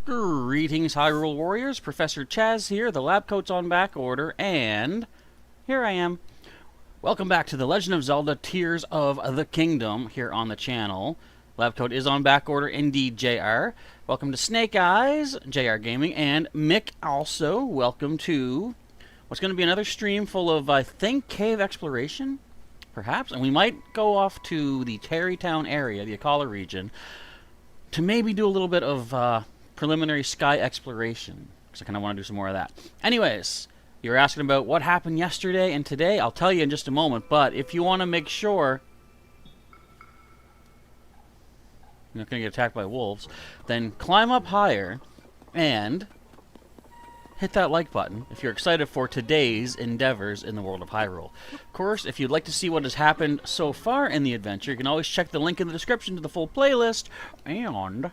Greetings, Hyrule Warriors. Professor Chaz here. The lab coat's on back order, and here I am. Welcome back to the Legend of Zelda Tears of the Kingdom here on the channel. Lab coat is on back order indeed, JR. Welcome to Snake Eyes, JR Gaming, and Mick also. Welcome to what's going to be another stream full of, I think, cave exploration, perhaps. And we might go off to the Tarrytown area, the Akala region, to maybe do a little bit of preliminary sky exploration, because I kind of want to do some more of that. Anyways, you were asking about what happened yesterday and today. I'll tell you in just a moment, but if you want to make sure you're not going to get attacked by wolves, then climb up higher and hit that like button if you're excited for today's endeavors in the world of Hyrule. Of course, if you'd like to see what has happened so far in the adventure, you can always check the link in the description to the full playlist, and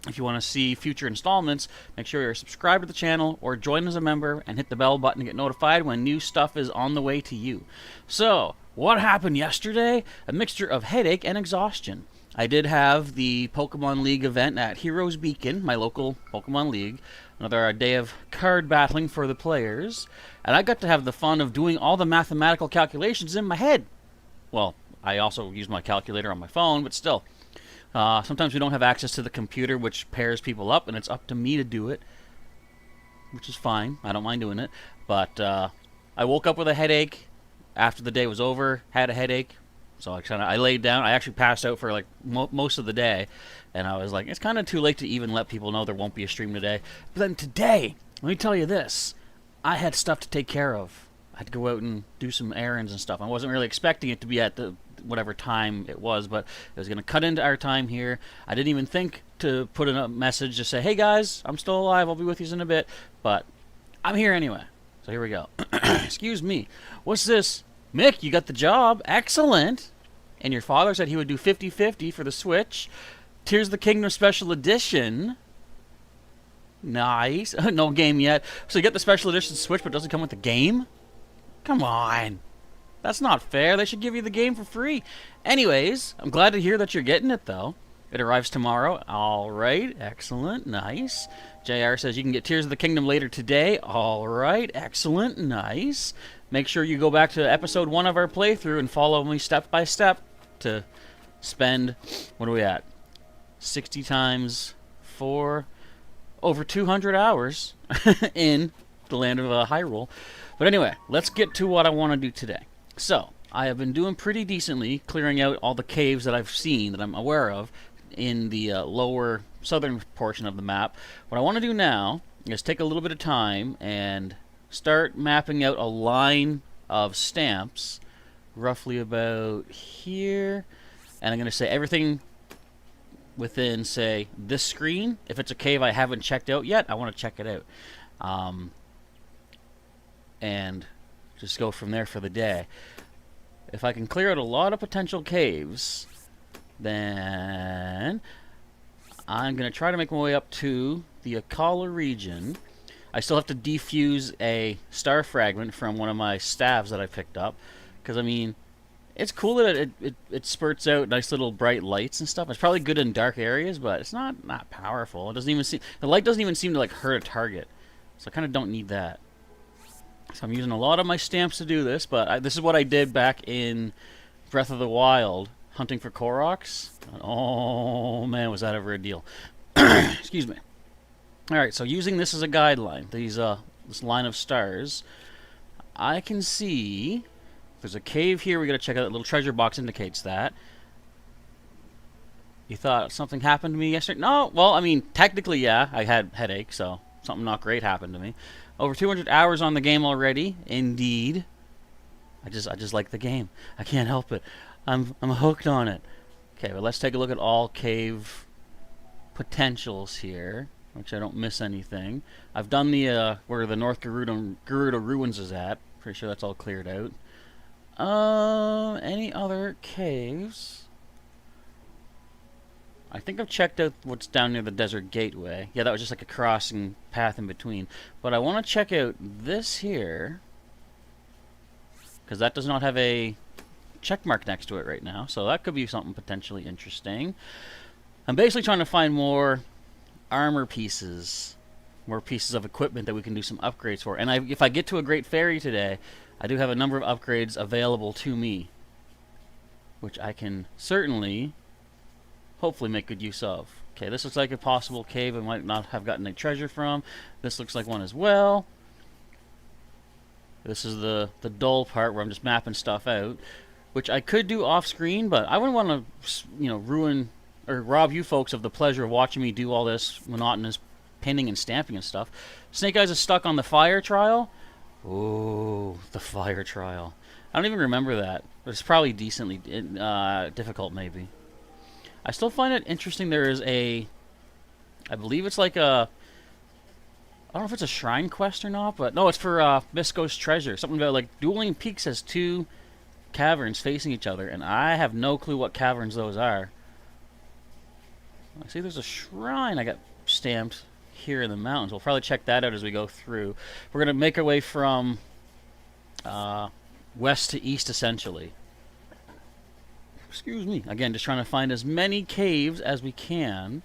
if you want to see future installments, make sure you're subscribed to the channel or join as a member and hit the bell button to get notified when new stuff is on the way to you. So, what happened yesterday? A mixture of headache and exhaustion. I did have the Pokemon League event at Heroes Beacon, my local Pokemon League. Another day of card battling for the players. And I got to have the fun of doing all the mathematical calculations in my head. Well, I also used my calculator on my phone, but still. Sometimes we don't have access to the computer, which pairs people up, and it's up to me to do it, which is fine. I don't mind doing it. But I woke up with a headache after the day was over, had a headache. So I laid down. I actually passed out for like most of the day, and I was like, it's kind of too late to even let people know there won't be a stream today. But then today, let me tell you this, I had stuff to take care of. I had to go out and do some errands and stuff. I wasn't really expecting it to be at the whatever time it was, but it was going to cut into our time here. I didn't even think to put in a message to say, hey guys, I'm still alive, I'll be with you in a bit, but I'm here anyway. So here we go. Excuse me. What's this? Mick, you got the job. Excellent. And your father said he would do 50-50 for the Switch. Tears of the Kingdom Special Edition. Nice. No game yet. So you get the Special Edition Switch, but it doesn't come with the game? Come on. That's not fair. They should give you the game for free. Anyways, I'm glad to hear that you're getting it, though. It arrives tomorrow. All right. Excellent. Nice. JR says you can get Tears of the Kingdom later today. All right. Excellent. Nice. Make sure you go back to episode 1 of our playthrough and follow me step by step to spend, what are we at? 60 times 4, over 200 hours in the land of Hyrule. But anyway, let's get to what I want to do today. So, I have been doing pretty decently clearing out all the caves that I've seen, that I'm aware of, in the lower southern portion of the map. What I want to do now is take a little bit of time and start mapping out a line of stamps roughly about here. And I'm going to say everything within, say, this screen. If it's a cave I haven't checked out yet, I want to check it out. And just go from there for the day. If I can clear out a lot of potential caves, then I'm going to try to make my way up to the Akala region. I still have to defuse a star fragment from one of my staves that I picked up. Because, I mean, it's cool that it spurts out nice little bright lights and stuff. It's probably good in dark areas, but it's not powerful. It doesn't even seem, the light doesn't even seem to like hurt a target. So I kind of don't need that. So I'm using a lot of my stamps to do this, but this is what I did back in Breath of the Wild, hunting for Koroks. Oh man, was that ever a deal. Excuse me. Alright, so using this as a guideline, this line of stars, I can see there's a cave here. We gotta check out. That little treasure box indicates that. You thought something happened to me yesterday? No, well, I mean, technically, yeah, I had headache, so something not great happened to me. Over 200 hours on the game already, indeed. I just like the game. I can't help it. I'm hooked on it. Okay, well, let's take a look at all cave potentials here. Make sure I don't miss anything. I've done the where the North Gerudo Ruins is at. Pretty sure that's all cleared out. Any other caves? I think I've checked out what's down near the Desert Gateway. Yeah, that was just like a crossing path in between. But I want to check out this here, because that does not have a check mark next to it right now. So that could be something potentially interesting. I'm basically trying to find more armor pieces, more pieces of equipment that we can do some upgrades for. And if I get to a Great Fairy today, I do have a number of upgrades available to me, which I can certainly, hopefully, make good use of. Okay, this looks like a possible cave I might not have gotten a treasure from. This looks like one as well. This is the dull part where I'm just mapping stuff out, which I could do off screen, but I wouldn't want to, ruin or rob you folks of the pleasure of watching me do all this monotonous pinning and stamping and stuff. Snake Eyes is stuck on the fire trial. Oh, the fire trial. I don't even remember that, but it's probably decently difficult, maybe. I still find it interesting. There is I believe it's like a, I don't know if it's a shrine quest or not, but no, it's for Misko's treasure. Something about like Dueling Peaks has 2 caverns facing each other, and I have no clue what caverns those are. I see there's a shrine I got stamped here in the mountains. We'll probably check that out as we go through. We're going to make our way from west to east, essentially. Excuse me. Again, just trying to find as many caves as we can,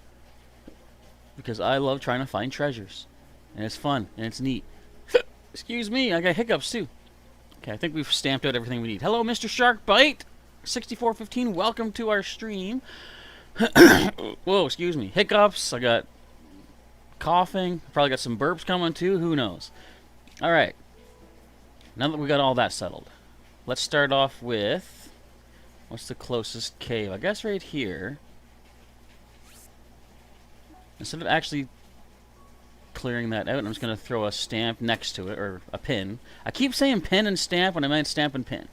because I love trying to find treasures. And it's fun, and it's neat. Excuse me, I got hiccups too. Okay, I think we've stamped out everything we need. Hello, Mr. Sharkbite! 6415, welcome to our stream. Whoa, excuse me. Hiccups, I got coughing. Probably got some burps coming too, who knows. Alright. Now that we got all that settled, let's start off with... What's the closest cave? I guess right here. Instead of actually clearing that out, I'm just going to throw a stamp next to it, or a pin. I keep saying pin and stamp when I meant stamp and pin.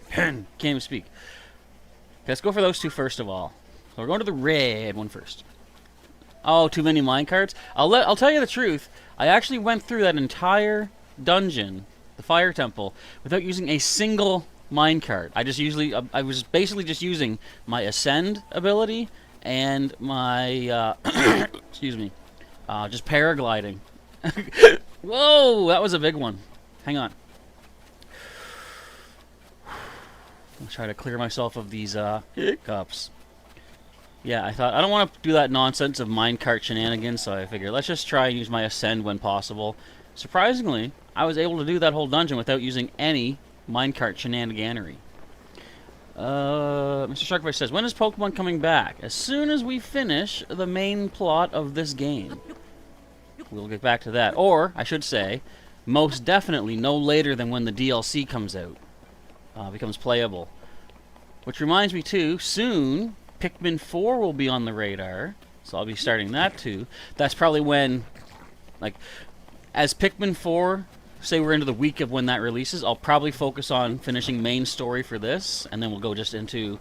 Pin! Can't even speak. Okay, let's go for those 2 first of all. So we're going to the red one first. Oh, too many minecarts? I'll tell you the truth. I actually went through that entire dungeon, the fire temple, without using a single minecart. I was basically just using my ascend ability and my excuse me, just paragliding. Whoa, that was a big one. Hang on. I'll try to clear myself of these hiccups. Yeah, I thought I don't want to do that nonsense of minecart shenanigans, so I figured let's just try and use my ascend when possible. Surprisingly, I was able to do that whole dungeon without using any minecart shenaniganery. Mr. Sharkfish says, when is Pokemon coming back? As soon as we finish the main plot of this game. We'll get back to that. Or, I should say, most definitely no later than when the DLC comes out. Becomes playable. Which reminds me too, soon, Pikmin 4 will be on the radar. So I'll be starting that too. That's probably when, like, as Pikmin 4... say we're into the week of when that releases, I'll probably focus on finishing main story for this, and then we'll go just into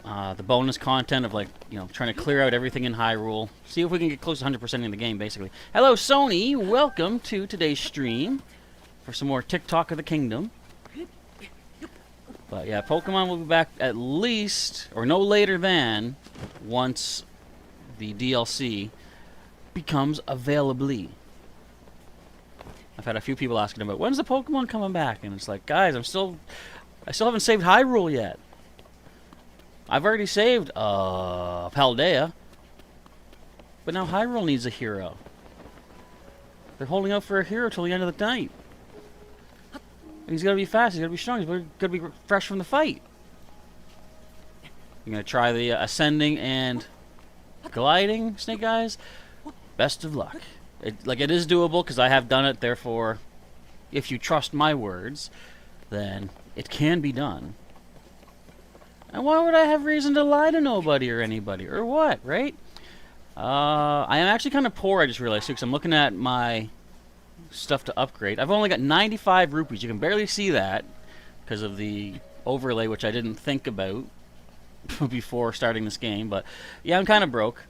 the bonus content of, like, trying to clear out everything in Hyrule. See if we can get close to 100% in the game, basically. Hello, Sony! Welcome to today's stream for some more TikTok of the Kingdom. But yeah, Pokemon will be back at least, or no later than, once the DLC becomes available. I've had a few people asking about, when's the Pokemon coming back? And it's like, guys, I still haven't saved Hyrule yet. I've already saved Paldea. But now Hyrule needs a hero. They're holding out for a hero till the end of the night. And he's got to be fast, he's got to be strong, he's got to be fresh from the fight. You're going to try the ascending and gliding, Snake Eyes? Best of luck. It is doable, because I have done it, therefore, if you trust my words, then it can be done. And why would I have reason to lie to nobody or anybody? Or what, right? I am actually kind of poor, I just realized, too, because I'm looking at my stuff to upgrade. I've only got 95 rupees. You can barely see that because of the overlay, which I didn't think about before starting this game. But, yeah, I'm kind of broke.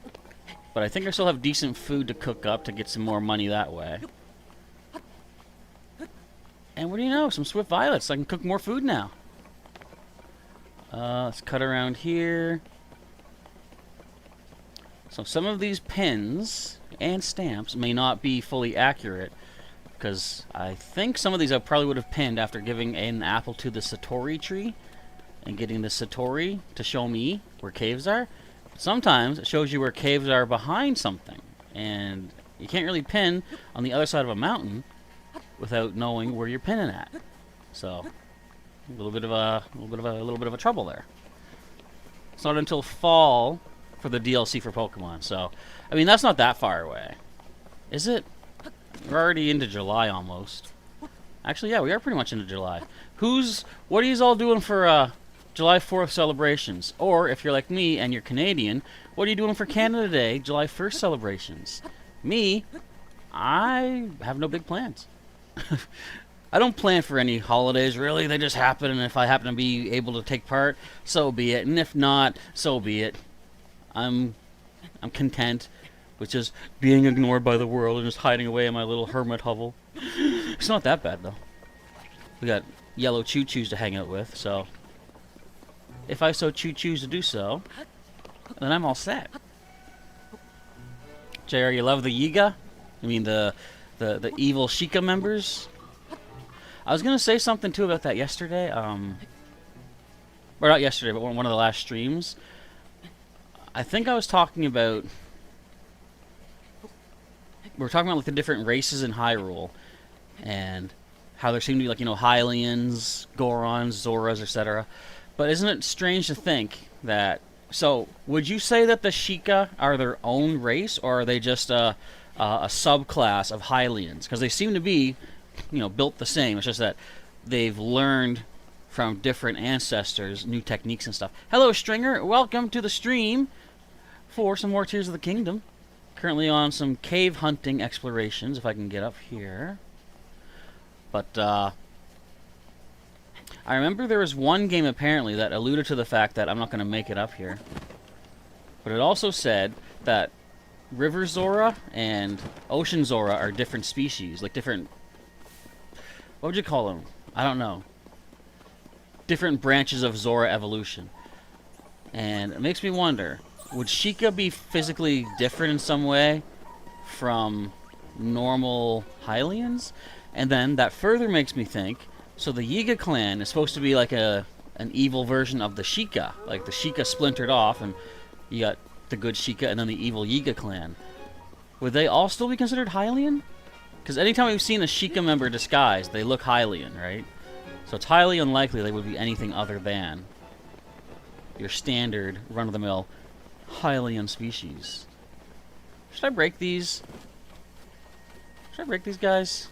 But I think I still have decent food to cook up to get some more money that way. And what do you know? Some Swift Violets. I can cook more food now. Let's cut around here. So some of these pins and stamps may not be fully accurate, because I think some of these I probably would have pinned after giving an apple to the Satori tree and getting the Satori to show me where caves are. Sometimes it shows you where caves are behind something, and you can't really pin on the other side of a mountain without knowing where you're pinning at. So a little bit of a trouble there. It's not until fall for the DLC for Pokemon. So I mean, that's not that far away, is it? We're already into July almost. Actually, yeah, we are pretty much into July. What are you all doing for July 4th celebrations? Or if you're like me and you're Canadian, what are you doing for Canada Day, July 1st celebrations? Me, I have no big plans. I don't plan for any holidays, really. They just happen, and if I happen to be able to take part, so be it. And if not, so be it. I'm content with just being ignored by the world and just hiding away in my little hermit hovel. It's not that bad, though. We got yellow choo-choos to hang out with, so if I so choose to do so, then I'm all set. JR, you love the Yiga? I mean the evil Sheikah members? I was gonna say something too about that yesterday. Or not yesterday, but one of the last streams. I think I was talking about. We were talking about like the different races in Hyrule, and how there seem to be like Hylians, Gorons, Zoras, etc. But isn't it strange to think that? So, would you say that the Sheikah are their own race, or are they just a subclass of Hylians? Because they seem to be, built the same. It's just that they've learned from different ancestors new techniques and stuff. Hello, Stringer. Welcome to the stream for some more Tears of the Kingdom. Currently on some cave hunting explorations, if I can get up here. But, I remember there was one game apparently that alluded to the fact that I'm not going to make it up here. But it also said that River Zora and Ocean Zora are different species. Like different... What would you call them? I don't know. Different branches of Zora evolution. And it makes me wonder, would Sheikah be physically different in some way from normal Hylians? And then that further makes me think, so the Yiga clan is supposed to be like an evil version of the Sheikah. Like the Sheikah splintered off and you got the good Sheikah and then the evil Yiga clan. Would they all still be considered Hylian? Because anytime we've seen a Sheikah member disguised, they look Hylian, right? So it's highly unlikely they would be anything other than your standard run-of-the-mill Hylian species. Should I break these? Should I break these guys?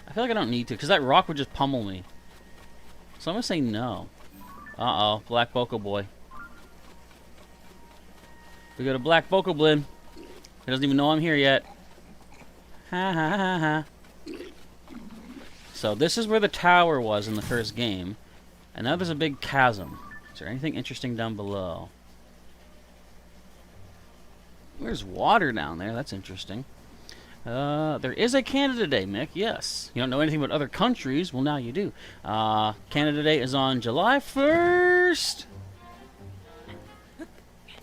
I feel like I don't need to, because that rock would just pummel me. So I'm going to say no. Uh-oh, Black Boko Boy. We got a Black Bokoblin. He doesn't even know I'm here yet. Ha ha ha ha. So this is where the tower was in the first game. And now there's a big chasm. Is there anything interesting down below? There's water down there. That's interesting. There is a Canada Day, Mick. Yes. You don't know anything about other countries. Well, now you do. Canada Day is on July 1st.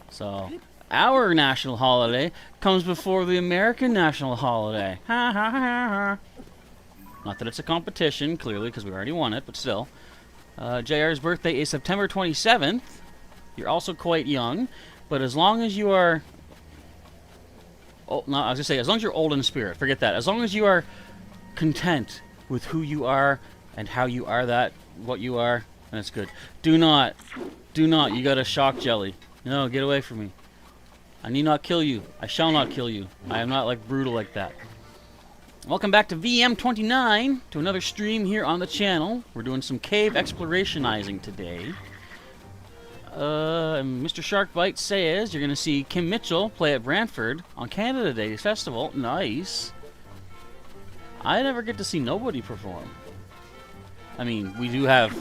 So, our national holiday comes before the American national holiday. Ha ha ha ha. Not that it's a competition, clearly, because we already won it, but still. JR's birthday is September 27th. You're also quite young, but as long as you are... Oh, no, I was going to say, as long as you're old in spirit, forget that. As long as you are content with who you are and how you are what you are, then it's good. Do not, you got a shock jelly. No, get away from me. I need not kill you. I shall not kill you. I am not, brutal like that. Welcome back to VM29, to another stream here on the channel. We're doing some cave explorationizing today. Mr. Sharkbite says you're going to see Kim Mitchell play at Brantford on Canada Day Festival. Nice. I never get to see nobody perform. I mean, we do have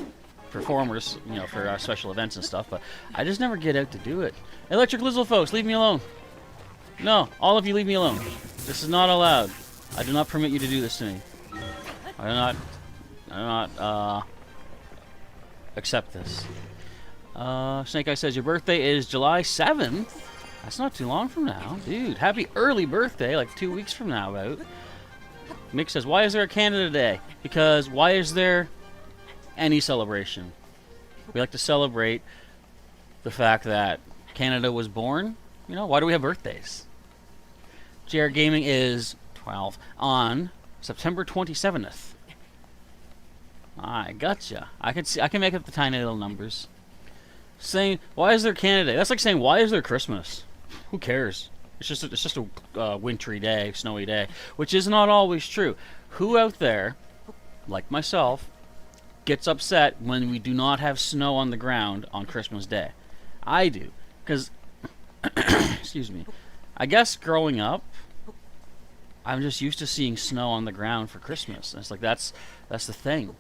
performers, for our special events and stuff, but I just never get out to do it. Electric Lizzle folks, leave me alone. No, all of you leave me alone. This is not allowed. I do not permit you to do this to me. I do not accept this. Snake Eye says, your birthday is July 7th. That's not too long from now. Dude, happy early birthday, like 2 weeks from now about. Mick says, why is there a Canada Day? Because why is there any celebration? We like to celebrate the fact that Canada was born. Why do we have birthdays? JR Gaming is 12 on September 27th. I gotcha. I can make up the tiny little numbers. Saying, why is there Canada Day? That's like saying, why is there Christmas? Who cares? It's just a wintry day, snowy day, which is not always true. Who out there, like myself, gets upset when we do not have snow on the ground on Christmas Day? I do, because excuse me. I guess growing up, I'm just used to seeing snow on the ground for Christmas. And it's like that's the thing.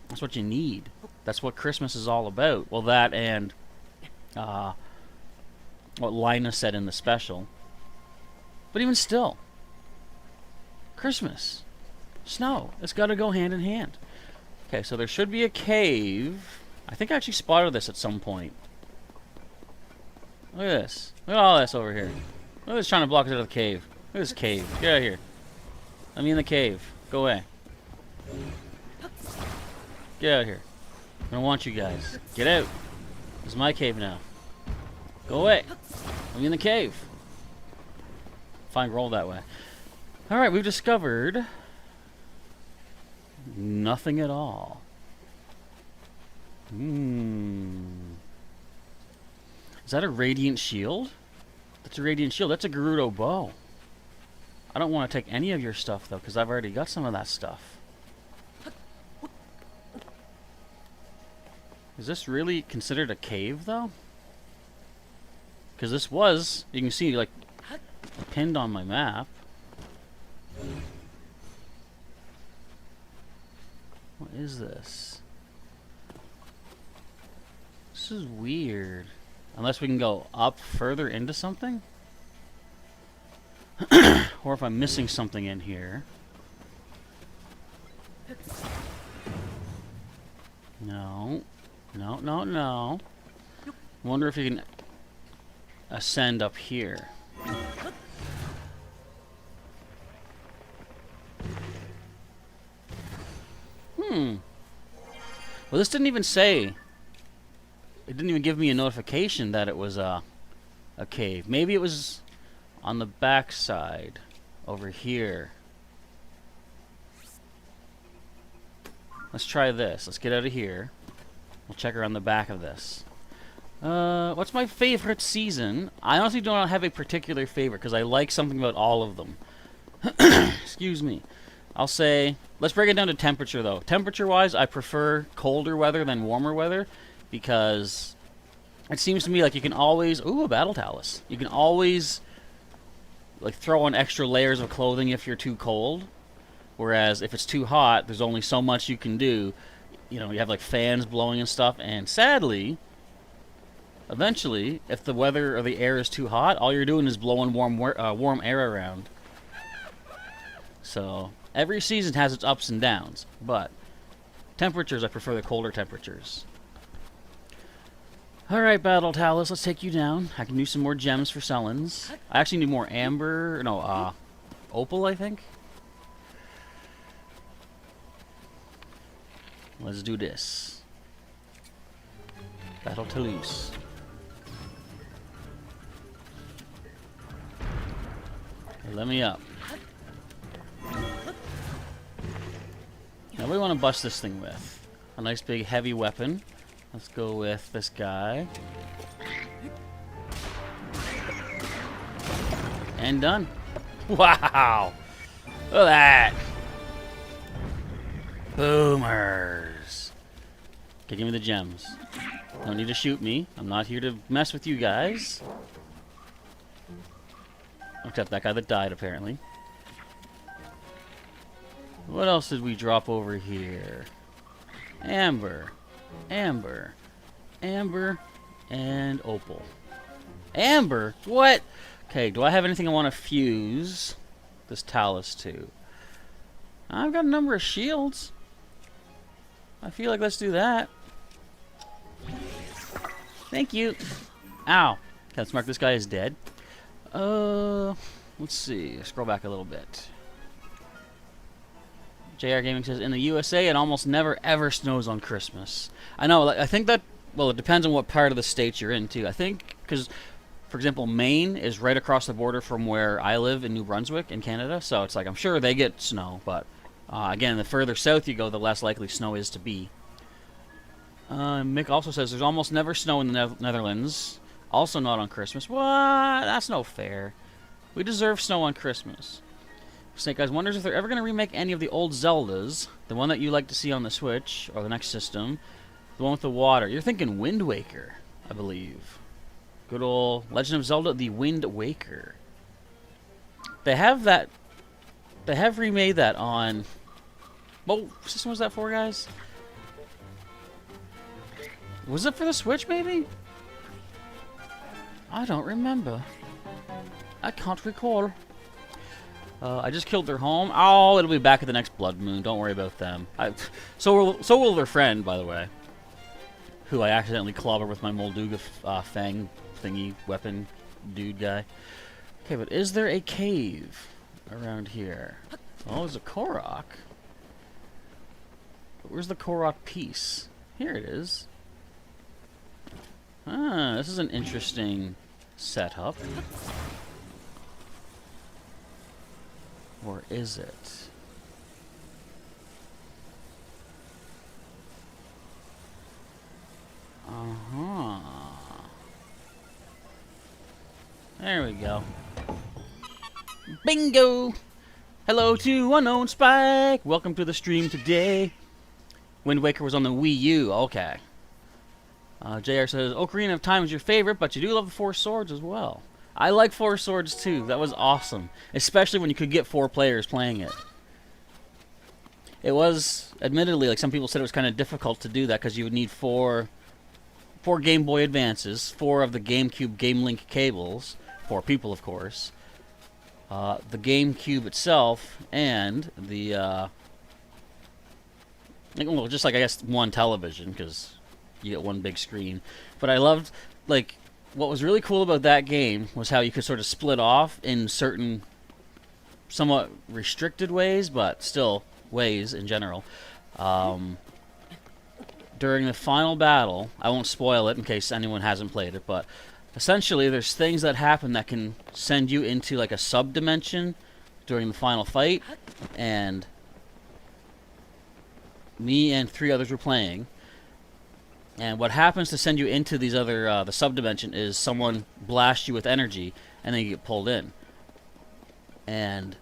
That's what you need. That's what Christmas is all about. Well, that and what Lina said in the special. But even still, Christmas, snow, it's got to go hand in hand. Okay, so there should be a cave. I think I actually spotted this at some point. Look at this. Look at all this over here. Look at this trying to block us out of the cave. Look at this cave. Get out of here. Let me in the cave. Go away. Get out of here. I don't want you guys. Get out. This is my cave now. Go away. Let me in the cave. Fine, roll that way. Alright, we've discovered nothing at all. Is that a radiant shield? That's a radiant shield. That's a Gerudo bow. I don't want to take any of your stuff, though, because I've already got some of that stuff. Is this really considered a cave, though? Because this was, you can see, like, pinned on my map. What is this? This is weird. Unless we can go up further into something? Or if I'm missing something in here. No. No, no, no. Wonder if you can ascend up here. Well, this didn't even say. It didn't even give me a notification that it was a cave. Maybe it was on the back side over here. Let's try this. Let's get out of here. We'll check around the back of this. What's my favorite season? I honestly don't have a particular favorite because I like something about all of them. Excuse me. I'll say, let's break it down to temperature, though. Temperature-wise, I prefer colder weather than warmer weather because it seems to me like you can always... Ooh, a battle talus. You can always like throw on extra layers of clothing if you're too cold, whereas if it's too hot, there's only so much you can do. You know, you have like fans blowing and stuff, and sadly, eventually, if the weather or the air is too hot, all you're doing is blowing warm air around. So every season has its ups and downs, but temperatures, I prefer the colder temperatures. Alright, Battle Talus, let's take you down. I can do some more gems for sellings. I actually need more amber, no, opal, I think. Let's do this. Battle Talus. Let me up. Now what do we want to bust this thing with? A nice big heavy weapon. Let's go with this guy. And done. Wow! Look at that! Boomers! Okay, give me the gems. Don't need to shoot me. I'm not here to mess with you guys. Except that guy that died, apparently. What else did we drop over here? Amber. Amber. Amber. And opal. Amber? What? Okay, do I have anything I want to fuse this talus to? I've got a number of shields. I feel like let's do that. Thank you. Ow. Okay, let's mark this guy as dead. Let's see. Scroll back a little bit. JR Gaming says, in the USA, it almost never ever snows on Christmas. I know, like, I think that, well, it depends on what part of the state you're in, too. I think, because For example, Maine is right across the border from where I live in New Brunswick in Canada, so it's like I'm sure they get snow, but again, the further south you go, the less likely snow is to be. Mick also says there's almost never snow in the Netherlands. Also not on Christmas. What? That's no fair. We deserve snow on Christmas. Snake Eyes wonders if they're ever going to remake any of the old Zeldas. The one that you like to see on the Switch, or the next system. The one with the water. You're thinking Wind Waker, I believe. Good old Legend of Zelda, the Wind Waker. They have that... They have remade that on... What system was that for, guys? Was it for the Switch, maybe? I don't remember. I can't recall. I just killed their home. Oh, it'll be back at the next Blood Moon. Don't worry about them. So will their friend, by the way. Who I accidentally clobbered with my Molduga Fang thingy weapon dude guy. Okay, but is there a cave around here? Oh, there's a Korok. But where's the Korok piece? Here it is. Ah, this is an interesting setup. Or is it? Uh-huh. There we go. Bingo! Hello to Unknown Spike! Welcome to the stream today. Wind Waker was on the Wii U. Okay. JR says, Ocarina of Time is your favorite, but you do love the Four Swords as well. I like Four Swords too. That was awesome. Especially when you could get 4 players playing it. It was, admittedly, like some people said, it was kind of difficult to do that because you would need 4 Game Boy Advances, 4 of the GameCube Game Link cables, 4 people, of course, the GameCube itself, and the, well, just like, I guess, 1 television, because you get 1 big screen. But I loved, like, what was really cool about that game was how you could sort of split off in certain, somewhat restricted ways, but still ways in general. During the final battle, I won't spoil it in case anyone hasn't played it, but essentially there's things that happen that can send you into like a sub-dimension during the final fight, and me and 3 others were playing. And what happens to send you into these other, the sub-dimension is someone blasts you with energy, and then you get pulled in. And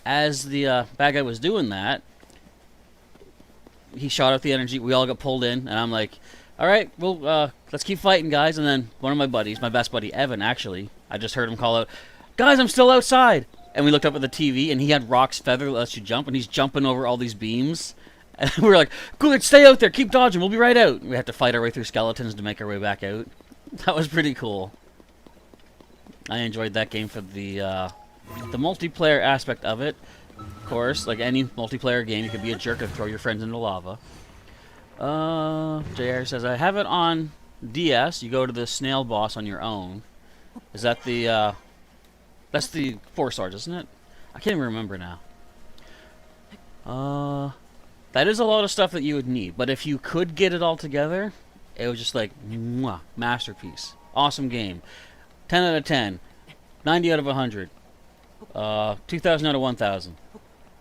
as the bad guy was doing that, he shot out the energy, we all got pulled in, and I'm like, alright, well, let's keep fighting, guys. And then one of my buddies, my best buddy, Evan, actually, I just heard him call out, guys, I'm still outside! And we looked up at the TV, and he had Rock's feather that lets you jump, and he's jumping over all these beams. And we were like, cool, stay out there, keep dodging, we'll be right out. We had to fight our way through skeletons to make our way back out. That was pretty cool. I enjoyed that game for the multiplayer aspect of it. Of course, like any multiplayer game, you could be a jerk and throw your friends into lava. JR says, I have it on DS. You go to the snail boss on your own. Is that the, that's the Four Swords, isn't it? I can't even remember now. That is a lot of stuff that you would need, but if you could get it all together, it was just like, mwah, masterpiece. Awesome game. 10 out of 10. 90 out of 100. 2,000 out of 1,000.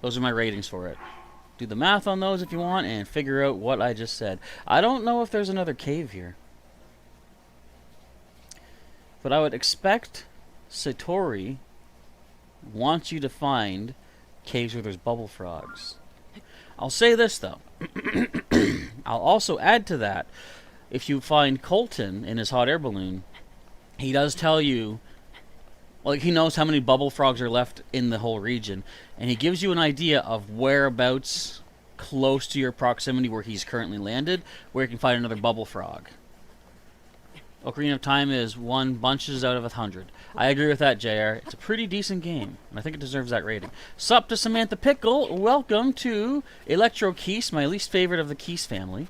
Those are my ratings for it. Do the math on those if you want, and figure out what I just said. I don't know if there's another cave here. But I would expect Satori wants you to find caves where there's bubble frogs. I'll say this, though. I'll also add to that, if you find Colton in his hot air balloon, he does tell you, like, he knows how many bubble frogs are left in the whole region, and he gives you an idea of whereabouts close to your proximity where he's currently landed, where you can find another bubble frog. Ocarina of Time is 1 bunches out of 100. I agree with that, JR. It's a pretty decent game, and I think it deserves that rating. Sup to Samantha Pickle. Welcome to Electro Keese, my least favorite of the Keese family.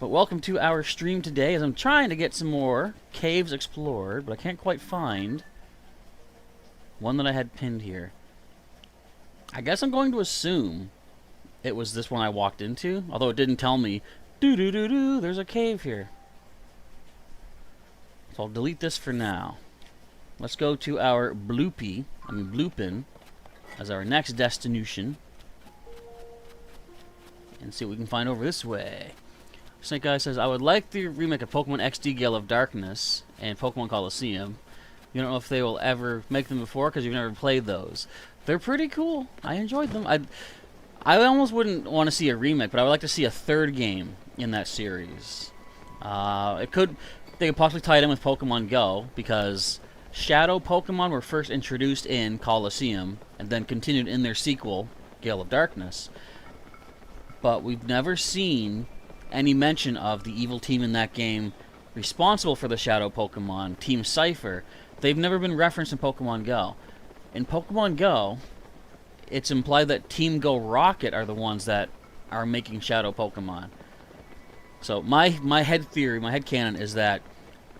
But welcome to our stream today, as I'm trying to get some more caves explored, but I can't quite find one that I had pinned here. I guess I'm going to assume it was this one I walked into, although it didn't tell me, there's a cave here. So I'll delete this for now. Let's go to our Bloopin, as our next destination. And see what we can find over this way. Snake Guy says, I would like the remake of Pokemon XD Gale of Darkness and Pokemon Coliseum. You don't know if they will ever make them before because you've never played those. They're pretty cool. I enjoyed them. I almost wouldn't want to see a remake, but I would like to see a third game in that series. They could possibly tie it in with Pokemon Go, because Shadow Pokemon were first introduced in Coliseum and then continued in their sequel, Gale of Darkness. But we've never seen any mention of the evil team in that game responsible for the Shadow Pokemon, Team Cypher. They've never been referenced in Pokemon Go. In Pokemon Go, it's implied that Team Go Rocket are the ones that are making Shadow Pokemon. So my head theory, my head canon is that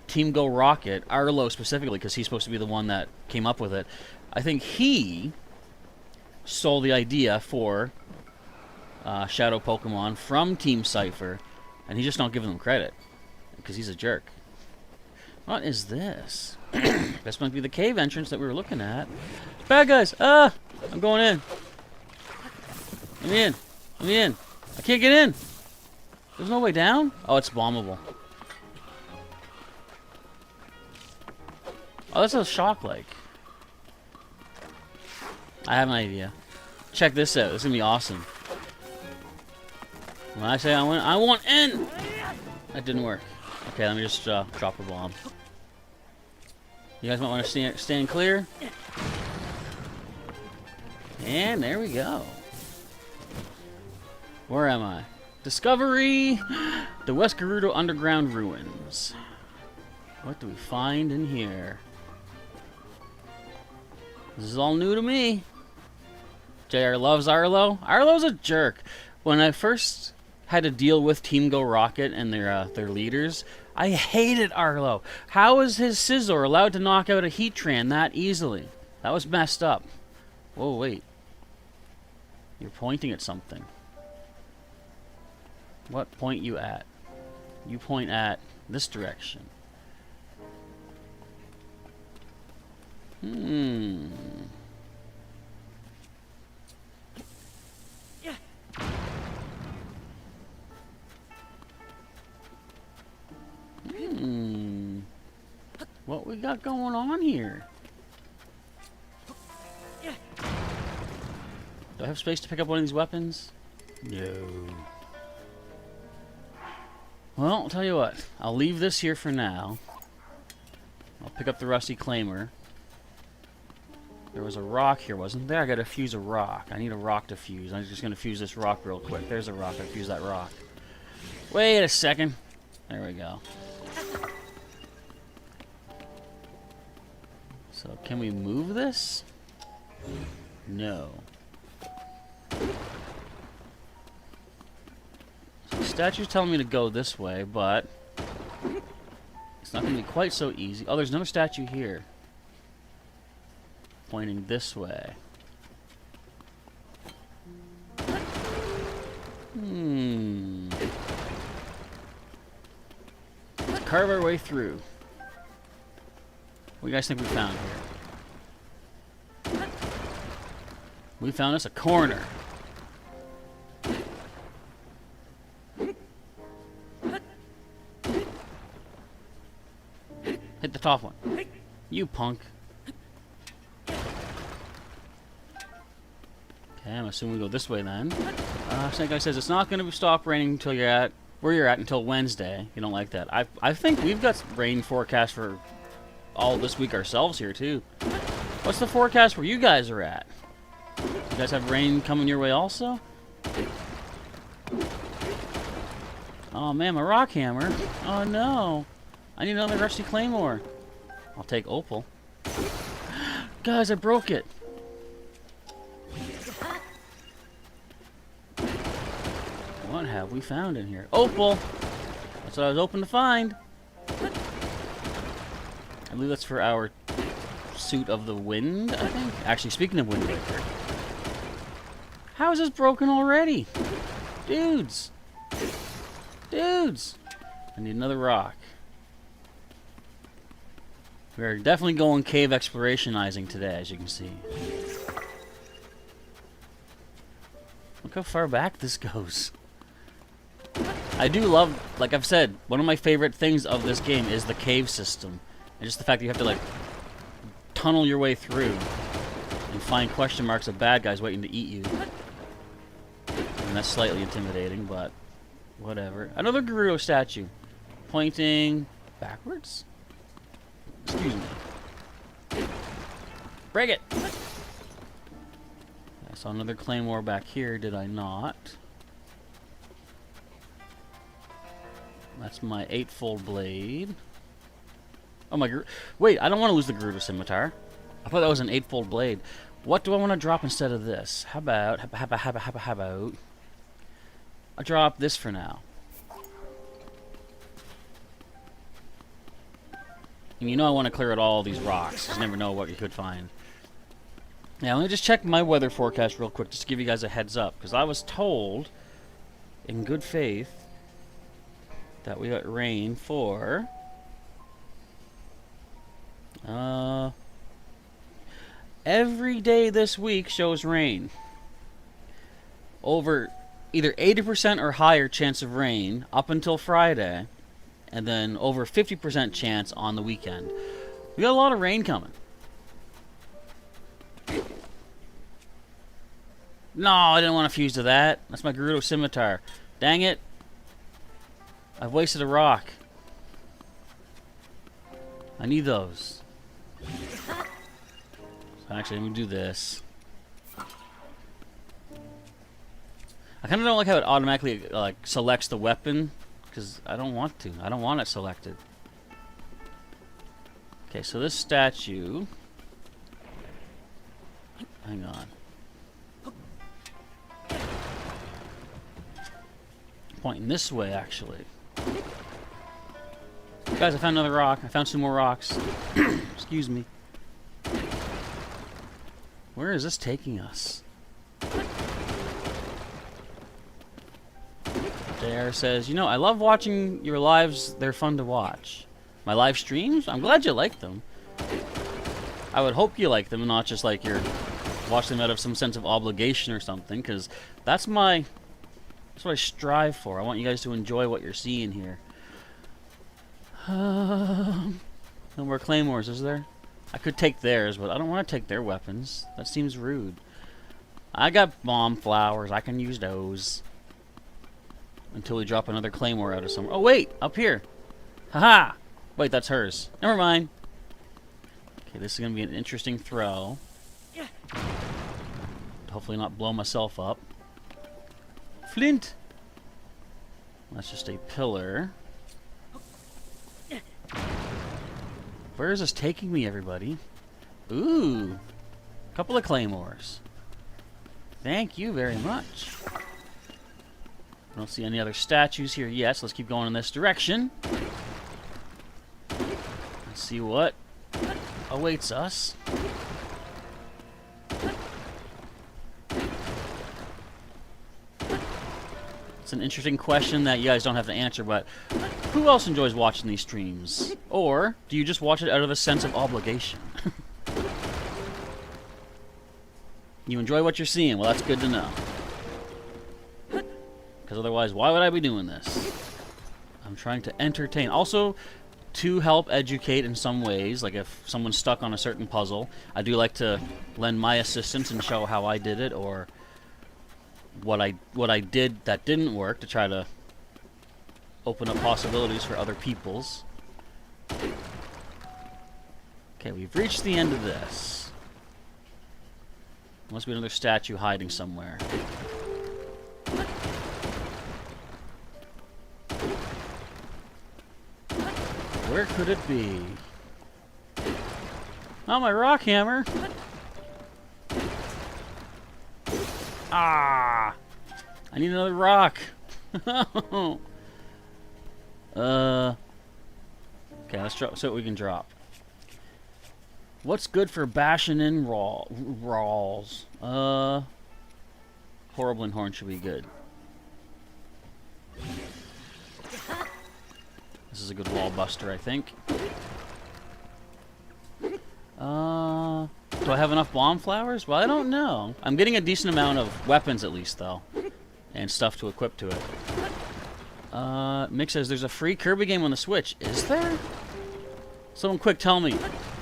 Team Go Rocket, Arlo specifically, because he's supposed to be the one that came up with it, I think he stole the idea for Shadow Pokemon from Team Cypher, and he's just not giving them credit because he's a jerk. What is this? This might be the cave entrance that we were looking at. Bad guys! Ah! I'm going in. I'm in. I'm in. I can't get in. There's no way down? Oh, it's bombable. Oh, that's a shock lake. I have an idea. Check this out. This is going to be awesome. When I say I want in! That didn't work. Okay, let me just drop a bomb. You guys might want to stand clear. And there we go. Where am I? Discovery! The West Gerudo Underground Ruins. What do we find in here? This is all new to me. JR loves Arlo. Arlo's a jerk. When I first had to deal with Team Go Rocket and their leaders, I hated Arlo. How is his Scizor allowed to knock out a Heatran that easily? That was messed up. Whoa, wait. You're pointing at something. What point you at? You point at this direction. Hmm. What we got going on here? Do I have space to pick up one of these weapons? No. Well, I'll tell you what. I'll leave this here for now. I'll pick up the Rusty Claimer. There was a rock here, wasn't there? I gotta fuse a rock. I need a rock to fuse. I'm just gonna fuse this rock real quick. There's a rock. I fuse that rock. Wait a second. There we go. So, can we move this? No. So the statue's telling me to go this way, but it's not going to be quite so easy. Oh, there's another statue here. Pointing this way. Let's carve our way through. What do you guys think we found here? We found us a corner. Hit the top one. You punk. Okay, I'm assuming we go this way then. Snake Guy says it's not going to stop raining until you're at where you're at until Wednesday. You don't like that. I think we've got rain forecast for all this week ourselves here too. What's the forecast where you guys are at? You guys have rain coming your way also? Oh man, my rock hammer. Oh no. I need another Rusty Claymore. I'll take Opal. Guys, I broke it. What have we found in here? Opal! That's what I was hoping to find. I believe that's for our Suit of the Wind, I think. Actually, speaking of Wind Waker. How is this broken already? Dudes! Dudes! I need another rock. We're definitely going cave explorationizing today, as you can see. Look how far back this goes. I do love, like I've said, one of my favorite things of this game is the cave system. And just the fact that you have to, like, tunnel your way through and find question marks of bad guys waiting to eat you. And that's slightly intimidating, but whatever. Another Gerudo statue. Pointing backwards? Excuse me. Break it! I saw another claymore back here, did I not? That's my 8-fold blade. Oh my... Wait, I don't want to lose the Gerudo scimitar. I thought that was an 8-fold blade. What do I want to drop instead of this? How about... How about... I'll drop this for now. And you know I want to clear out all these rocks. You never know what you could find. Now, let me just check my weather forecast real quick, just to give you guys a heads up. Because I was told, in good faith, that we got rain for... every day this week shows rain. Over either 80% or higher chance of rain up until Friday. And then over 50% chance on the weekend. We got a lot of rain coming. No, I didn't want to fuse to that. That's my Gerudo scimitar. Dang it. I've wasted a rock. I need those. So actually, let me do this. I kind of don't like how it automatically like selects the weapon. Because I don't want to. I don't want it selected. Okay, so this statue... Hang on. Pointing this way, actually. Guys, I found another rock. I found some more rocks. Excuse me. Where is this taking us? JR says, you know, I love watching your lives. They're fun to watch. My live streams? I'm glad you like them. I would hope you like them and not just like you're watching them out of some sense of obligation or something, because that's what I strive for. I want you guys to enjoy what you're seeing here. No more claymores, is there? I could take theirs, but I don't want to take their weapons. That seems rude. I got bomb flowers. I can use those. Until we drop another claymore out of somewhere. Oh, wait! Up here! Haha! Wait, that's hers. Never mind. Okay, this is going to be an interesting throw. Hopefully not blow myself up. Flint! That's just a pillar. Where is this taking me, everybody? Ooh! A couple of claymores. Thank you very much. I don't see any other statues here yet, so let's keep going in this direction. Let's see what awaits us. It's an interesting question that you guys don't have to answer, but who else enjoys watching these streams? Or do you just watch it out of a sense of obligation? You enjoy what you're seeing? Well, that's good to know. Because otherwise, why would I be doing this? I'm trying to entertain. Also, to help educate in some ways, like if someone's stuck on a certain puzzle, I do like to lend my assistance and show how I did it, or what I did that didn't work, to try to open up possibilities for other people's. Okay, we've reached the end of this. Must be another statue hiding somewhere. Where could it be? Oh, my rock hammer! Ah! I need another rock! Okay, let's drop, see what we can drop. What's good for bashing in Rawls? Horrible Horn should be good. This is a good wall buster, I think. Do I have enough bomb flowers? Well, I don't know. I'm getting a decent amount of weapons at least, though. And stuff to equip to it. Mick says there's a free Kirby game on the Switch. Is there? Someone quick tell me.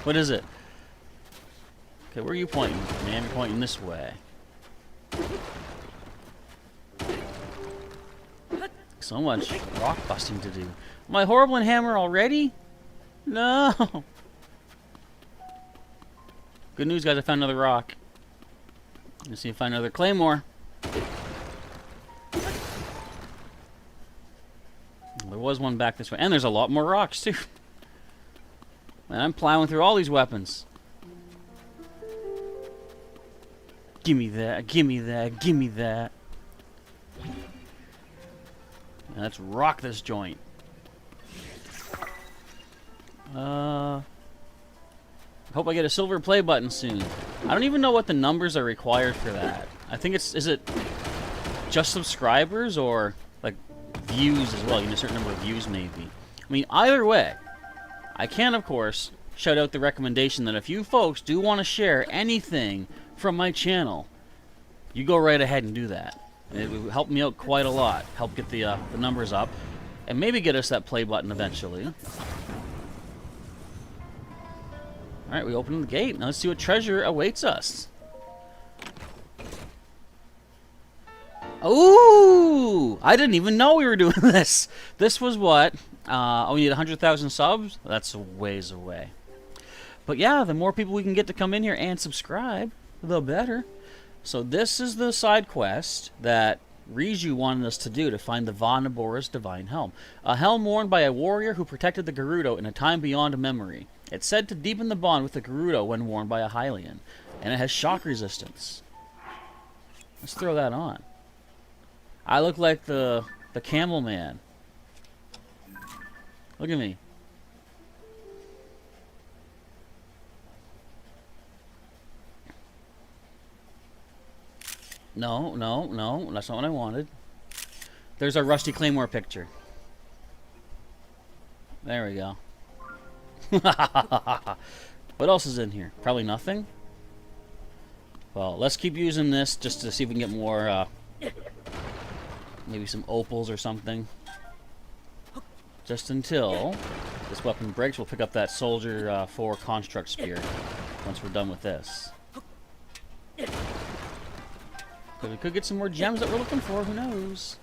What is it? Okay, where are you pointing? Man, you're pointing this way. So much rock busting to do. Am I horrible in hammer already? No! Good news, guys, I found another rock. Let's see if I find another claymore. There was one back this way. And there's a lot more rocks, too. Man, I'm plowing through all these weapons. Gimme that, gimme that, gimme that. Now let's rock this joint. I hope I get a silver play button soon. I don't even know what the numbers are required for that. I think it's, is it just subscribers or like views as well? You know, a certain number of views maybe. I mean, either way, I can of course shout out the recommendation that if you folks do want to share anything from my channel, you go right ahead and do that. It would help me out quite a lot. Help get the numbers up, and maybe get us that play button eventually. All right, we open the gate. Now let's see what treasure awaits us. Ooh! I didn't even know we were doing this. This was what? Oh, we need 100,000 subs? That's a ways away. But yeah, the more people we can get to come in here and subscribe, the better. So this is the side quest that Riju wanted us to do to find the Va Nabora's divine helm. A helm worn by a warrior who protected the Gerudo in a time beyond memory. It's said to deepen the bond with the Gerudo when worn by a Hyrulean. And it has shock resistance. Let's throw that on. I look like the camel man. Look at me. No, no, no, that's not what I wanted. There's our Rusty Claymore picture. There we go. What else is in here? Probably nothing? Well, let's keep using this just to see if we can get more, maybe some opals or something. Just until this weapon breaks, we'll pick up that Soldier 4 Construct Spear once we're done with this. We could get some more gems that we're looking for, who knows?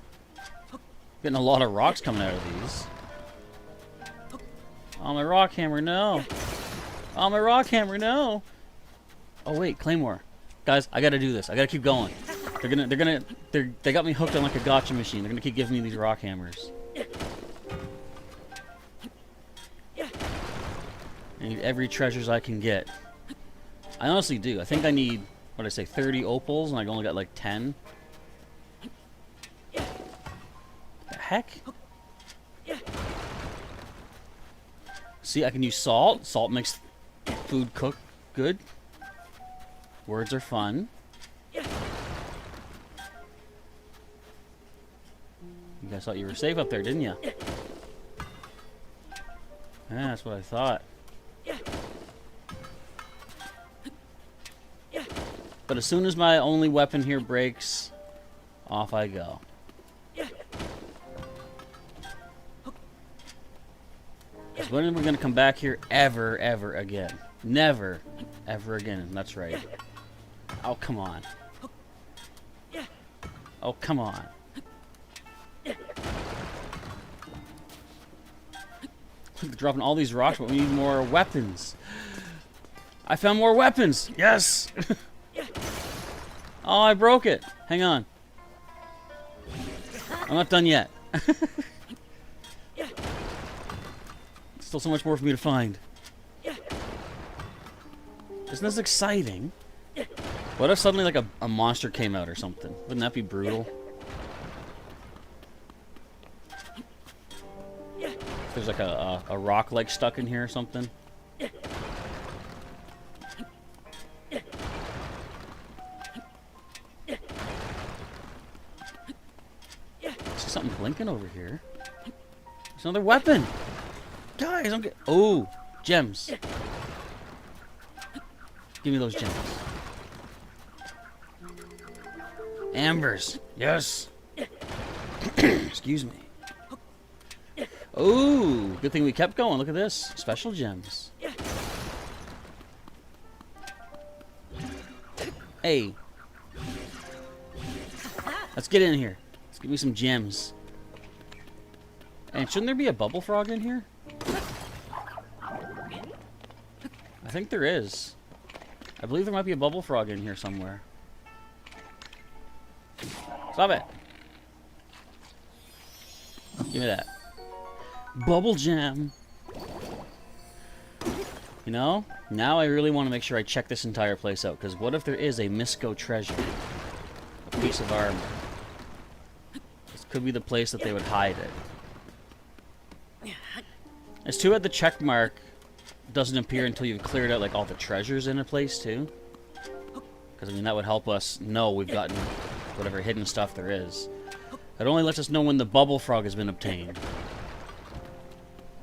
Getting a lot of rocks coming out of these. Oh, my rock hammer, no. Oh, my rock hammer, no. Oh, wait, Claymore. Guys, I gotta do this. I gotta keep going. They got me hooked on like a gotcha machine. They're gonna keep giving me these rock hammers. I need every treasures I can get. I honestly do. I think I need, what did I say, 30 opals, and I only got like 10. The heck? See, I can use salt. Salt makes food cook good. Words are fun. You guys thought you were safe up there, didn't you? Yeah, that's what I thought. But as soon as my only weapon here breaks, off I go. So when are we going to come back here ever again? Never, ever again. That's right. Oh, come on. Oh, come on. Dropping all these rocks, but we need more weapons. I found more weapons! Yes! Oh, I broke it. Hang on. I'm not done yet. Still so much more for me to find. Isn't this exciting? What if suddenly like a monster came out or something? Wouldn't that be brutal? If there's like a rock like stuck in here or something. See something blinking over here. There's another weapon. Guys, I'm getting... Oh, gems. Give me those gems. Ambers. Yes. Excuse me. Ooh, good thing we kept going. Look at this. Special gems. Hey. Let's get in here. Let's give me some gems. And shouldn't there be a bubble frog in here? I think there is. I believe there might be a bubble frog in here somewhere. Stop it. Give me that. Bubble gem. You know, now I really want to make sure I check this entire place out, because what if there is a Misco treasure? A piece of armor. This could be the place that they would hide it. It's too bad the check mark doesn't appear until you've cleared out like all the treasures in a place too. Because I mean that would help us know we've gotten whatever hidden stuff there is. It only lets us know when the bubble frog has been obtained.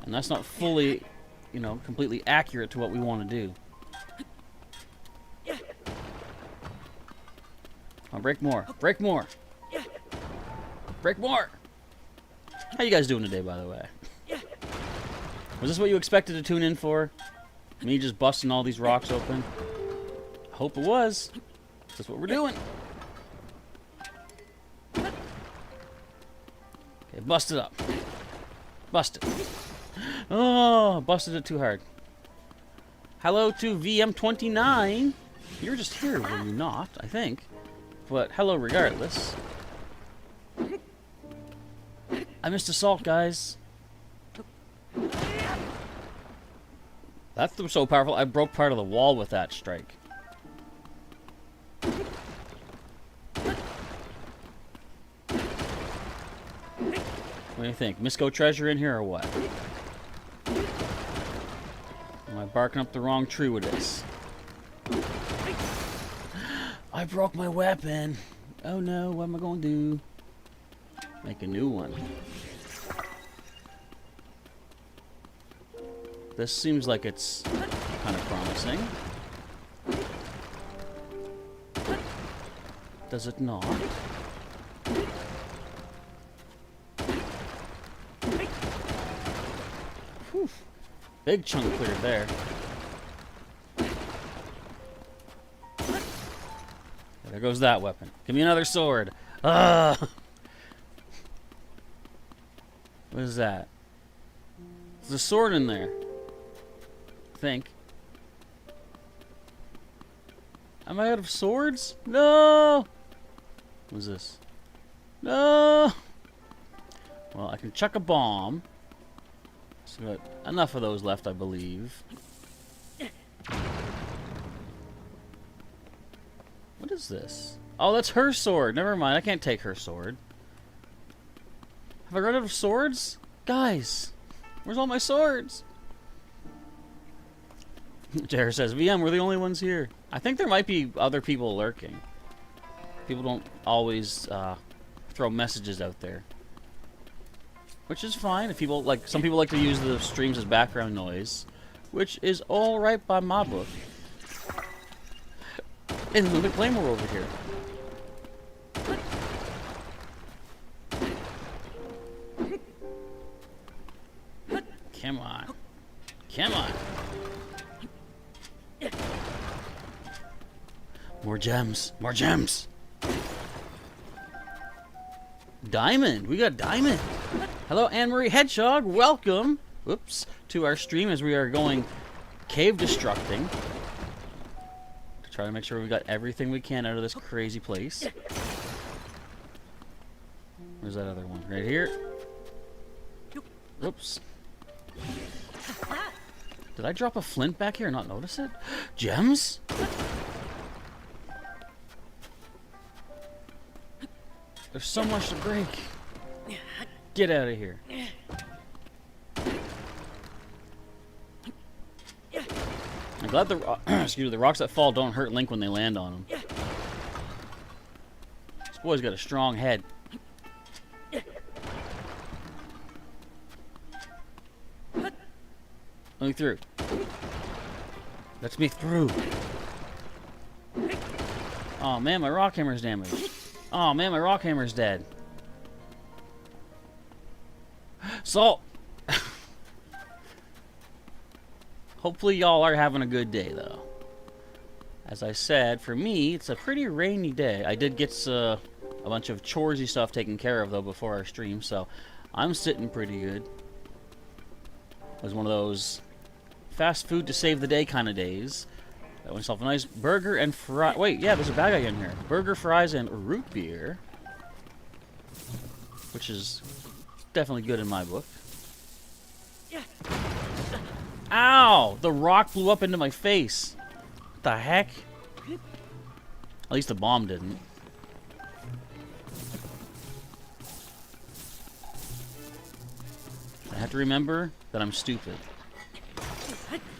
And that's not fully, you know, completely accurate to what we want to do. Come on, break more. Break more. Break more. How you guys doing today, by the way? Was this what you expected to tune in for? Me just busting all these rocks open? I hope it was. That's what we're doing. Okay, bust it up. Bust it. Oh, busted it too hard. Hello to VM29. You were just here, were you not? I think. But hello regardless. I missed assault, guys. That's so powerful. I broke part of the wall with that strike. What do you think? Misco treasure in here or what? Am I barking up the wrong tree with this? I broke my weapon. Oh no, what am I going to do? Make a new one. This seems like it's kind of promising. Does it not? Whew. Big chunk cleared there. There goes that weapon. Give me another sword. Ah! What is that? There's a sword in there. I think. Am I out of swords? No! What's this? No! Well, I can chuck a bomb. So got enough of those left, I believe. What is this? Oh, that's her sword. Never mind, I can't take her sword. Have I run out of swords? Guys, where's all my swords? Jared says, VM, we're the only ones here. I think there might be other people lurking. People don't always throw messages out there. Which is fine. If people like, some people like to use the streams as background noise. Which is alright by my book. And look at Claymore over here. Come on. Come on. More gems. More gems. Diamond. We got diamond. Hello, Anne-Marie Hedgehog. Welcome. Whoops. To our stream as we are going cave destructing. To try to make sure we got everything we can out of this crazy place. Where's that other one? Right here. Whoops. Did I drop a flint back here and not notice it? Gems? There's so much to break. Get out of here. I'm glad the excuse me, the rocks that fall don't hurt Link when they land on him. This boy's got a strong head. Let me through. Let's me through. Oh man, my rock hammer's damaged. Oh man, my rock hammer's dead. So, hopefully y'all are having a good day, though. As I said, for me, it's a pretty rainy day. I did get a bunch of choresy stuff taken care of, though, before our stream, so I'm sitting pretty good. It was one of those fast food to save the day kind of days. Got myself a nice burger and fries. Wait, yeah, there's a bad guy in here. Burger, fries, and root beer. Which is definitely good in my book. Ow! The rock blew up into my face. What the heck? At least the bomb didn't. I have to remember that I'm stupid.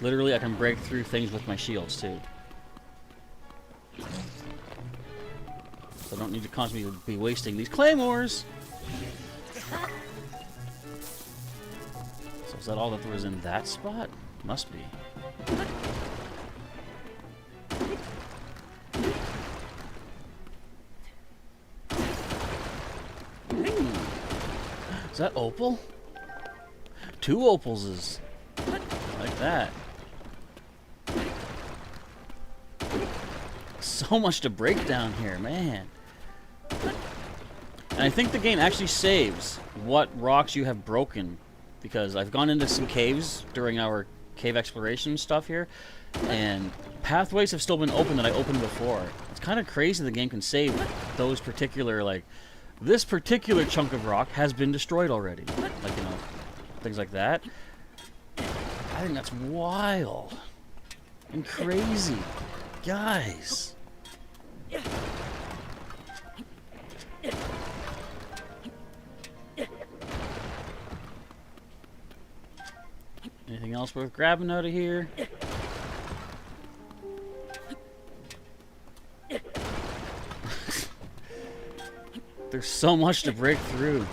Literally, I can break through things with my shields, too. So I don't need to constantly be wasting these claymores! So is that all that there was in that spot? Must be. Is that opal? 2 opalses. Like that. So much to break down here, man. And I think the game actually saves what rocks you have broken, because I've gone into some caves during our cave exploration stuff here, and pathways have still been open that I opened before. It's kind of crazy the game can save those particular, like, this particular chunk of rock has been destroyed already. Like, you know, things like that. I think that's wild and crazy. Guys. Anything else worth grabbing out of here? There's so much to break through.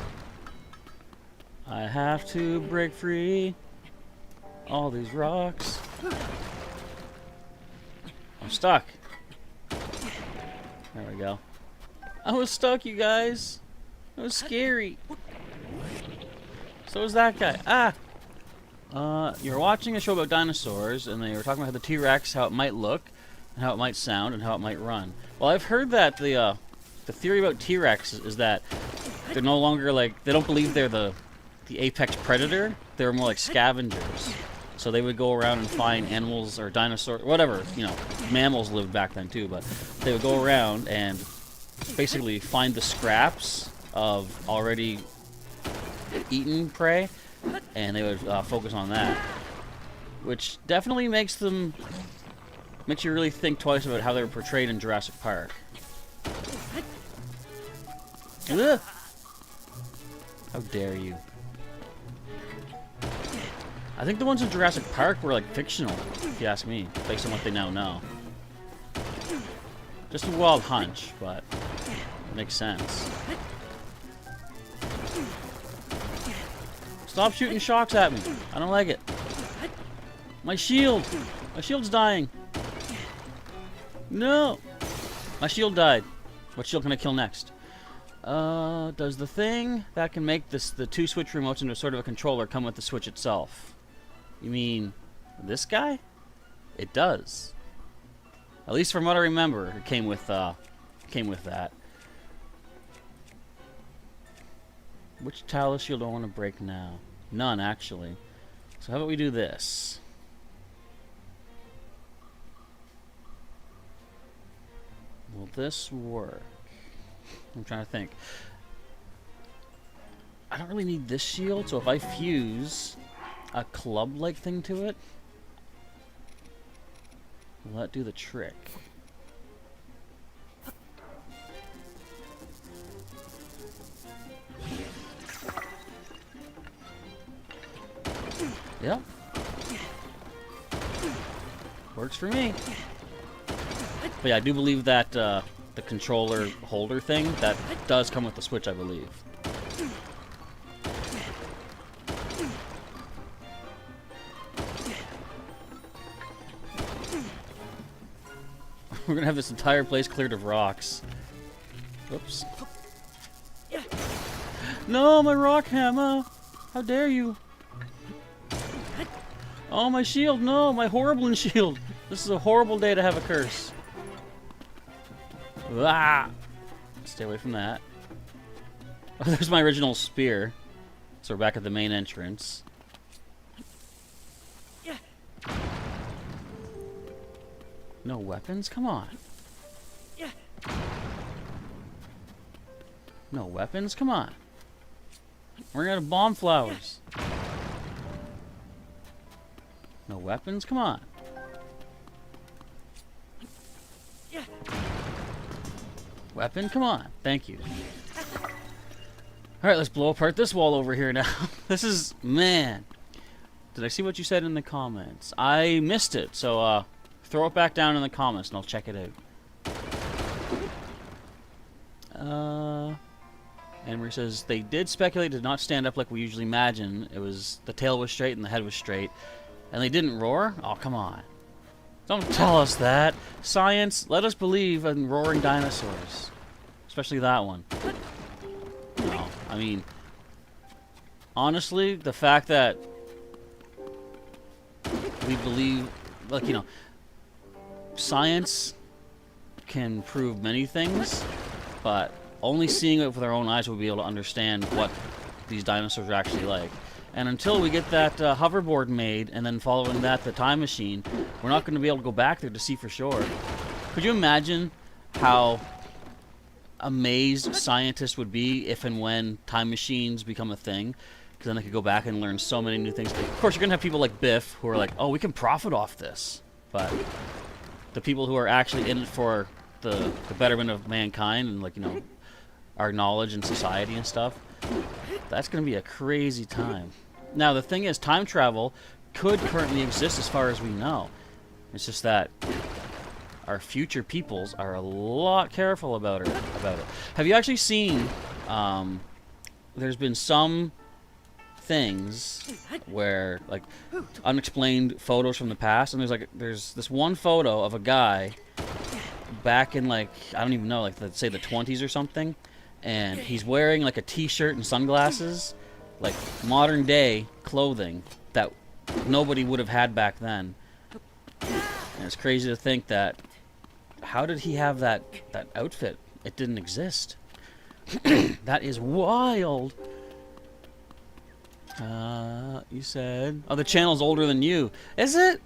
I have to break free all these rocks. I'm stuck. There we go. I was stuck, you guys. It was scary. So was that guy. Ah! You're watching a show about dinosaurs, and they were talking about how the T-Rex, how it might look, and how it might sound, and how it might run. Well, I've heard that the theory about T-Rex is that they're no longer, like, they don't believe they're the apex predator. They're more like scavengers. So they would go around and find animals or dinosaurs, whatever, you know, mammals lived back then too, but they would go around and basically find the scraps of already eaten prey, and they would focus on that, which definitely makes you really think twice about how they were portrayed in Jurassic Park. Ugh. How dare you? I think the ones in Jurassic Park were like fictional, if you ask me, based on what they now know. Just a wild hunch, but it makes sense. Stop shooting shocks at me. I don't like it. My shield! My shield's dying. No! My shield died. What shield can I kill next? Does the thing that can make the 2 switch remotes into sort of a controller come with the switch itself? You mean this guy? It does. At least from what I remember, it came with that. Which talus shield do I want to break now? None, actually. So how about we do this? Will this work? I'm trying to think. I don't really need this shield, so if I fuse a club-like thing to it, will that do the trick? Yep. Works for me. But yeah, I do believe that the controller holder thing, that does come with the Switch, I believe. We're gonna have this entire place cleared of rocks. Oops. No, my rock hammer! How dare you! Oh, my shield! No, my horrible shield! This is a horrible day to have a curse. Ah! Stay away from that. Oh, there's my original spear. So we're back at the main entrance. No weapons? Come on. No weapons? Come on. We're out of bomb flowers. No weapons? Come on. Weapon? Come on. Thank you. Alright, let's blow apart this wall over here now. This is... man. Did I see what you said in the comments? I missed it, so throw it back down in the comments and I'll check it out. Anne-Marie says, they did speculate did not stand up like we usually imagine. It was... the tail was straight and the head was straight. And they didn't roar? Oh, come on. Don't tell us that. Science, let us believe in roaring dinosaurs. Especially that one. No, I mean... honestly, the fact that... we believe... like, you know... science can prove many things, but only seeing it with our own eyes will be able to understand what these dinosaurs are actually like. And until we get that hoverboard made, and then following that, the time machine, we're not going to be able to go back there to see for sure. Could you imagine how amazed scientists would be if and when time machines become a thing? Because then they could go back and learn so many new things. Of course, you're going to have people like Biff who are like, oh, we can profit off this. But the people who are actually in it for the betterment of mankind and, like, you know, our knowledge and society and stuff, that's going to be a crazy time. Now, the thing is, time travel could currently exist as far as we know. It's just that our future peoples are a lot careful about it. Have you actually seen, there's been some things where, like, unexplained photos from the past, and there's this one photo of a guy back in, like, I don't even know, like, let's say the 20s or something, and he's wearing, like, a t-shirt and sunglasses, like modern day clothing that nobody would have had back then. And it's crazy to think that, how did he have that outfit? It didn't exist. That is wild. You said, oh, the channel's older than you. Is it?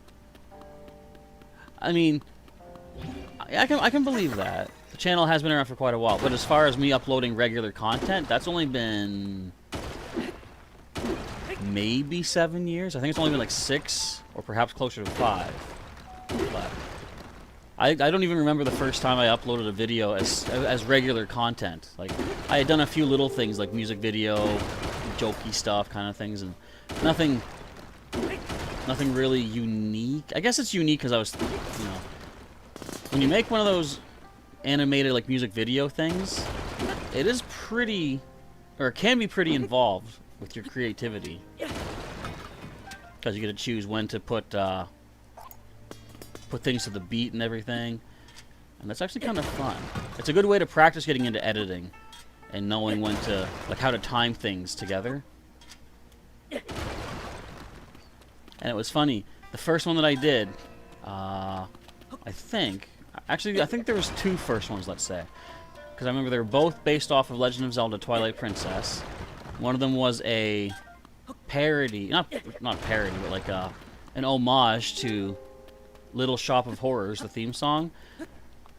I mean, I can believe that. The channel has been around for quite a while, but as far as me uploading regular content, that's only been maybe 7 years. I think it's only been like 6, or perhaps closer to 5. But I don't even remember the first time I uploaded a video as regular content. Like, I had done a few little things like music video, jokey stuff kind of things, and nothing really unique. I guess it's unique because I was, you know, when you make one of those animated like music video things, it is pretty, or it can be pretty involved with your creativity, because you get to choose when to put things to the beat and everything, and that's actually kind of fun. It's a good way to practice getting into editing and knowing when to, like, how to time things together. And it was funny, the first one that I did, I think there was 2 first ones, let's say, because I remember they were both based off of Legend of Zelda Twilight Princess. One of them was a parody, not parody, but like an homage to Little Shop of Horrors, the theme song.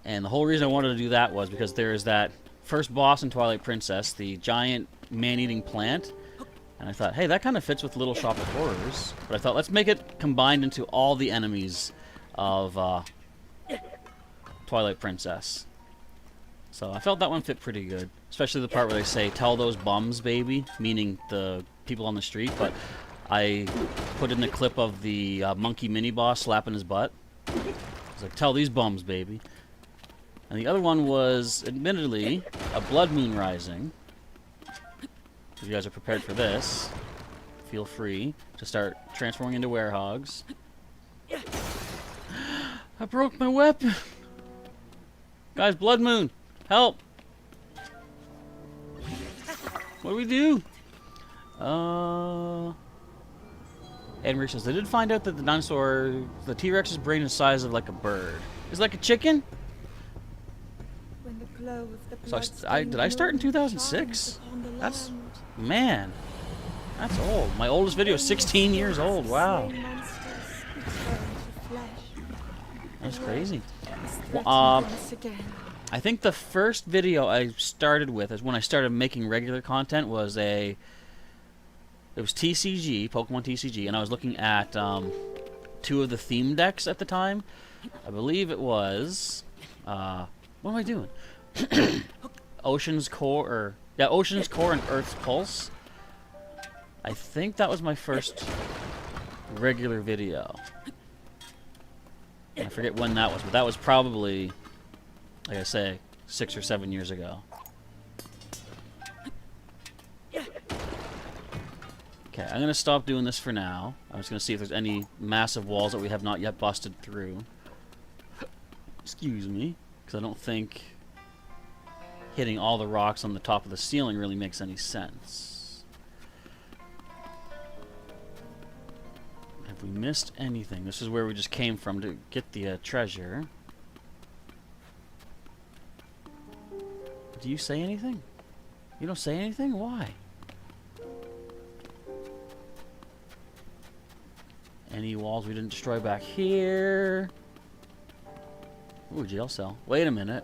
And the whole reason I wanted to do that was because there is that first boss in Twilight Princess, the giant man-eating plant. And I thought, hey, that kind of fits with Little Shop of Horrors. But I thought, let's make it combined into all the enemies of Twilight Princess. So I felt that one fit pretty good. Especially the part where they say, tell those bums, baby, meaning the people on the street. But I put in the clip of the monkey mini-boss slapping his butt. It's like, tell these bums, baby. And the other one was, admittedly, a Blood Moon Rising. If you guys are prepared for this, feel free to start transforming into werehogs. I broke my weapon! Guys, blood moon! Help! What do we do? Henry says, they did find out that the dinosaur, the T-Rex's brain is the size of like a bird. Is it like a chicken? When the glow of the So did I start in 2006? That's, man, that's old. My oldest video is 16 years old. Wow. That's crazy. I think the first video I started with is when I started making regular content was it was TCG, Pokemon TCG, and I was looking at 2 of the theme decks at the time. I believe it was what am I doing? Ocean's Core, Ocean's Core and Earth's Pulse. I think that was my first regular video. I forget when that was, but that was probably, like I say, 6 or 7 years ago. Okay, I'm gonna stop doing this for now. I'm just gonna see if there's any massive walls that we have not yet busted through. Excuse me, because I don't think hitting all the rocks on the top of the ceiling really makes any sense. Have we missed anything? This is where we just came from to get the treasure. Do you say anything? You don't say anything? Why? Any walls we didn't destroy back here? Ooh, jail cell. Wait a minute.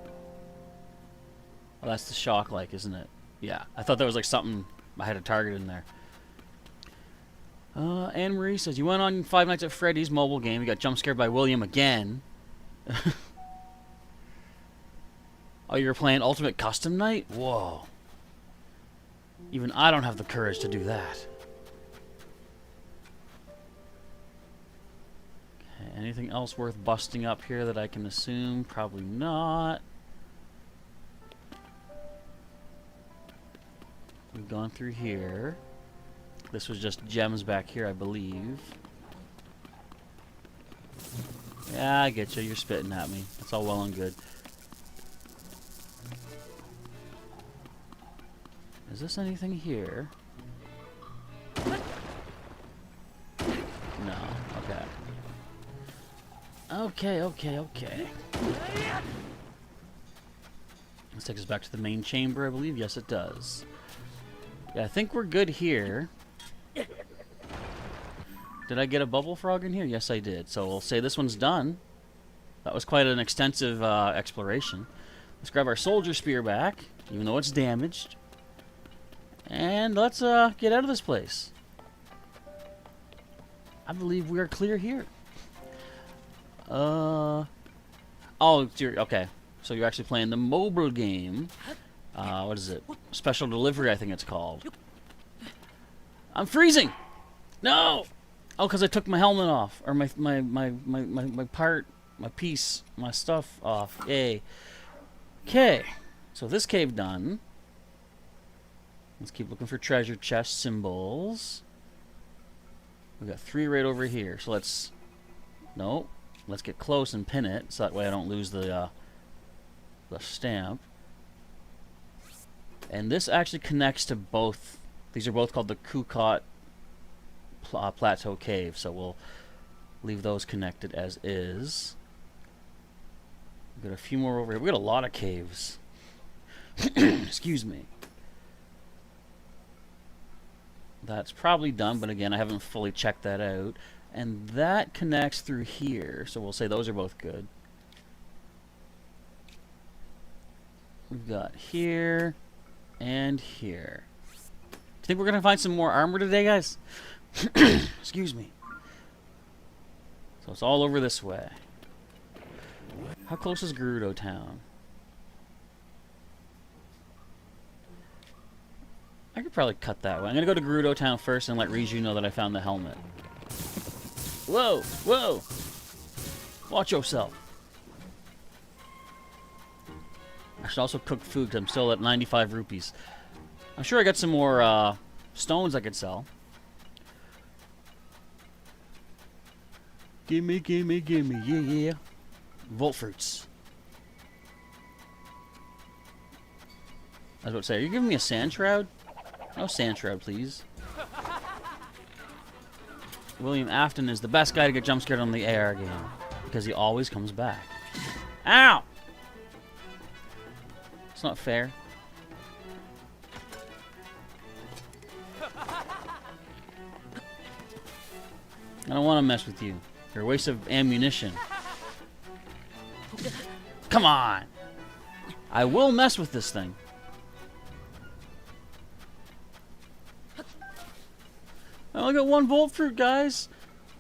Oh, that's the shock like, isn't it? Yeah. I thought that was like something I had a target in there. Anne Marie says, you went on Five Nights at Freddy's mobile game. You got jump scared by William again. Oh, you're playing Ultimate Custom Night? Whoa. Even I don't have the courage to do that. Okay, anything else worth busting up here that I can assume? Probably not. We've gone through here. This was just gems back here, I believe. Yeah, I get you. You're spitting at me. That's all well and good. Is this anything here? No. Okay. Okay. This takes us back to the main chamber, I believe. Yes, it does. Yeah, I think we're good here. Did I get a bubble frog in here? Yes, I did. So we'll say this one's done. That was quite an extensive exploration. Let's grab our soldier spear back, even though it's damaged. And let's get out of this place. I believe we are clear here. Oh, okay. So you're actually playing the mobile game. What is it? Special Delivery, I think it's called. I'm freezing! No! Oh, because I took my helmet off. Or my piece, my stuff off. Yay. Okay. So this cave done. Let's keep looking for treasure chest symbols. We've got 3 right over here. So let's... No. Let's get close and pin it, so that way I don't lose the stamp. And this actually connects to both. These are both called the Kukot Plateau Cave, so we'll leave those connected as is. We've got a few more over here. We've got a lot of caves. Excuse me. That's probably done, but again, I haven't fully checked that out. And that connects through here, so we'll say those are both good. We've got here and here. Do you think we're going to find some more armor today, guys? Excuse me. So it's all over this way. How close is Gerudo Town? I could probably cut that way. I'm going to go to Gerudo Town first and let Riju know that I found the helmet. Whoa! Whoa! Watch yourself. I should also cook food because I'm still at 95 rupees. I'm sure I got some more stones I could sell. Gimme, gimme, gimme, yeah, yeah. Volt fruits. I was about to say, are you giving me a sand shroud? No sand shroud, please. William Afton is the best guy to get jump scared on the AR game because he always comes back. Ow! It's not fair. I don't want to mess with you. You're a waste of ammunition. Come on! I will mess with this thing. I only got 1 volt fruit, guys.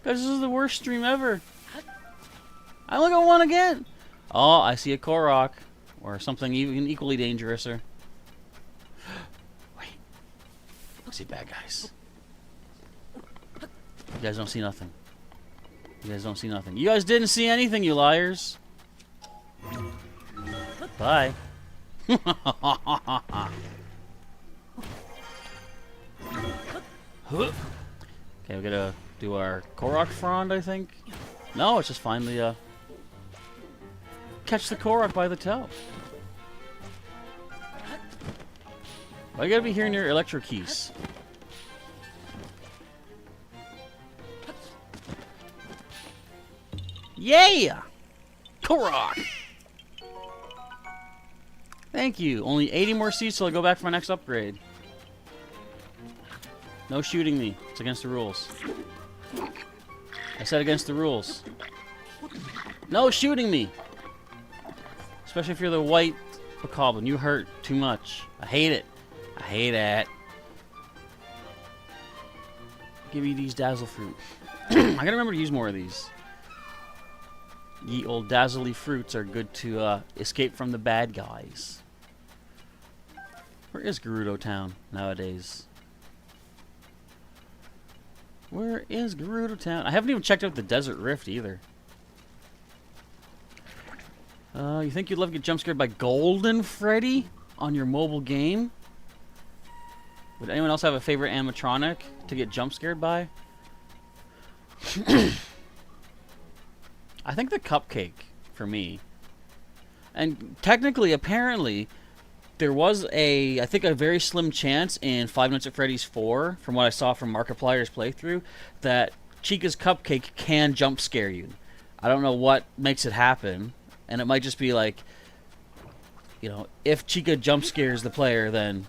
Guys, this is the worst stream ever. I only got 1 again. Oh, I see a Korok. Or something even equally dangerous. Wait. I see bad guys. You guys don't see nothing. You guys don't see nothing. You guys didn't see anything, you liars. Bye. Okay, we gotta do our Korok frond, I think. No, it's just finally catch the Korok by the tail. Why you gotta be here near Electro Keys? Yeah! Korok! Thank you. Only 80 more seats till I go back for my next upgrade. No shooting me. It's against the rules. I said against the rules. No shooting me! Especially if you're the white Bokoblin. You hurt too much. I hate it. I hate it. Give me these Dazzle Fruit. I gotta remember to use more of these. Ye old dazzly fruits are good to escape from the bad guys. Where is Gerudo Town nowadays? Where is Gerudo Town? I haven't even checked out the Desert Rift either. You think you'd love to get jump scared by Golden Freddy on your mobile game? Would anyone else have a favorite animatronic to get jump scared by? I think the Cupcake for me. And technically, apparently, there was I think a very slim chance in Five Nights at Freddy's 4, from what I saw from Markiplier's playthrough, that Chica's Cupcake can jump scare you. I don't know what makes it happen, and it might just be like, you know, if Chica jump scares the player, then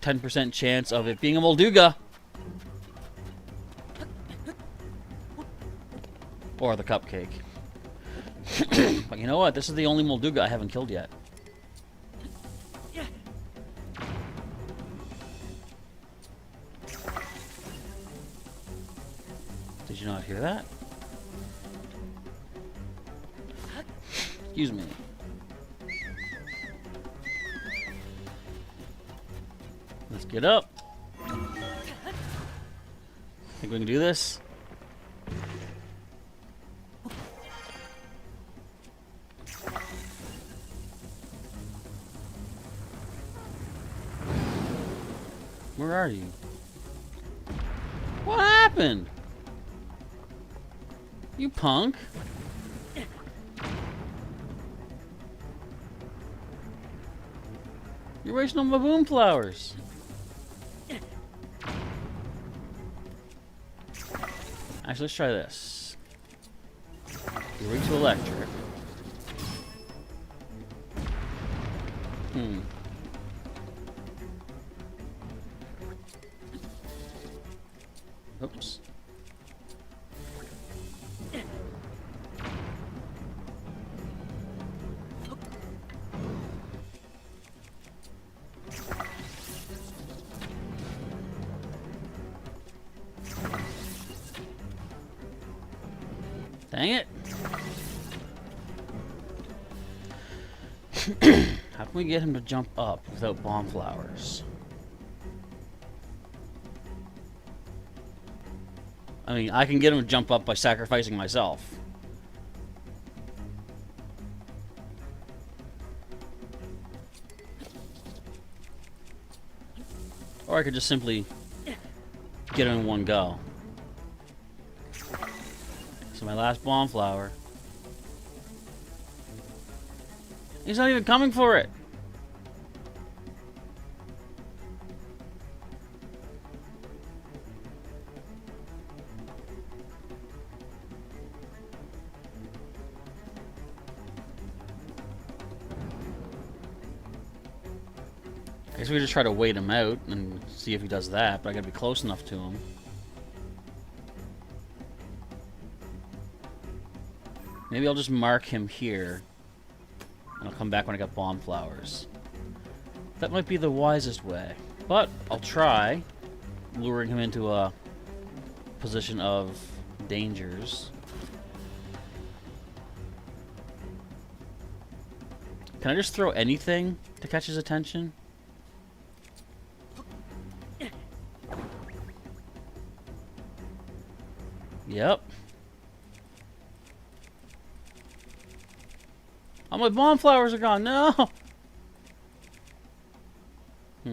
10% chance of it being a Molduga. Or the Cupcake. But you know what? This is the only Molduga I haven't killed yet. Did you not hear that? Excuse me. Let's get up. Think we can do this? Where are you? What happened? You punk. You're wasting all my boom flowers. Actually, let's try this. Wreak to electric. Oops. Dang it. How can we get him to jump up without bomb flowers? I mean, I can get him to jump up by sacrificing myself. Or I could just simply get him in one go. So my last bomb flower. He's not even coming for it. guess we just try to wait him out and see if he does that, but I gotta be close enough to him. Maybe I'll just mark him here, and I'll come back when I got bomb flowers. That might be the wisest way, but I'll try luring him into a position of dangers. Can I just throw anything to catch his attention? Yep. Oh, my bomb flowers are gone. No! I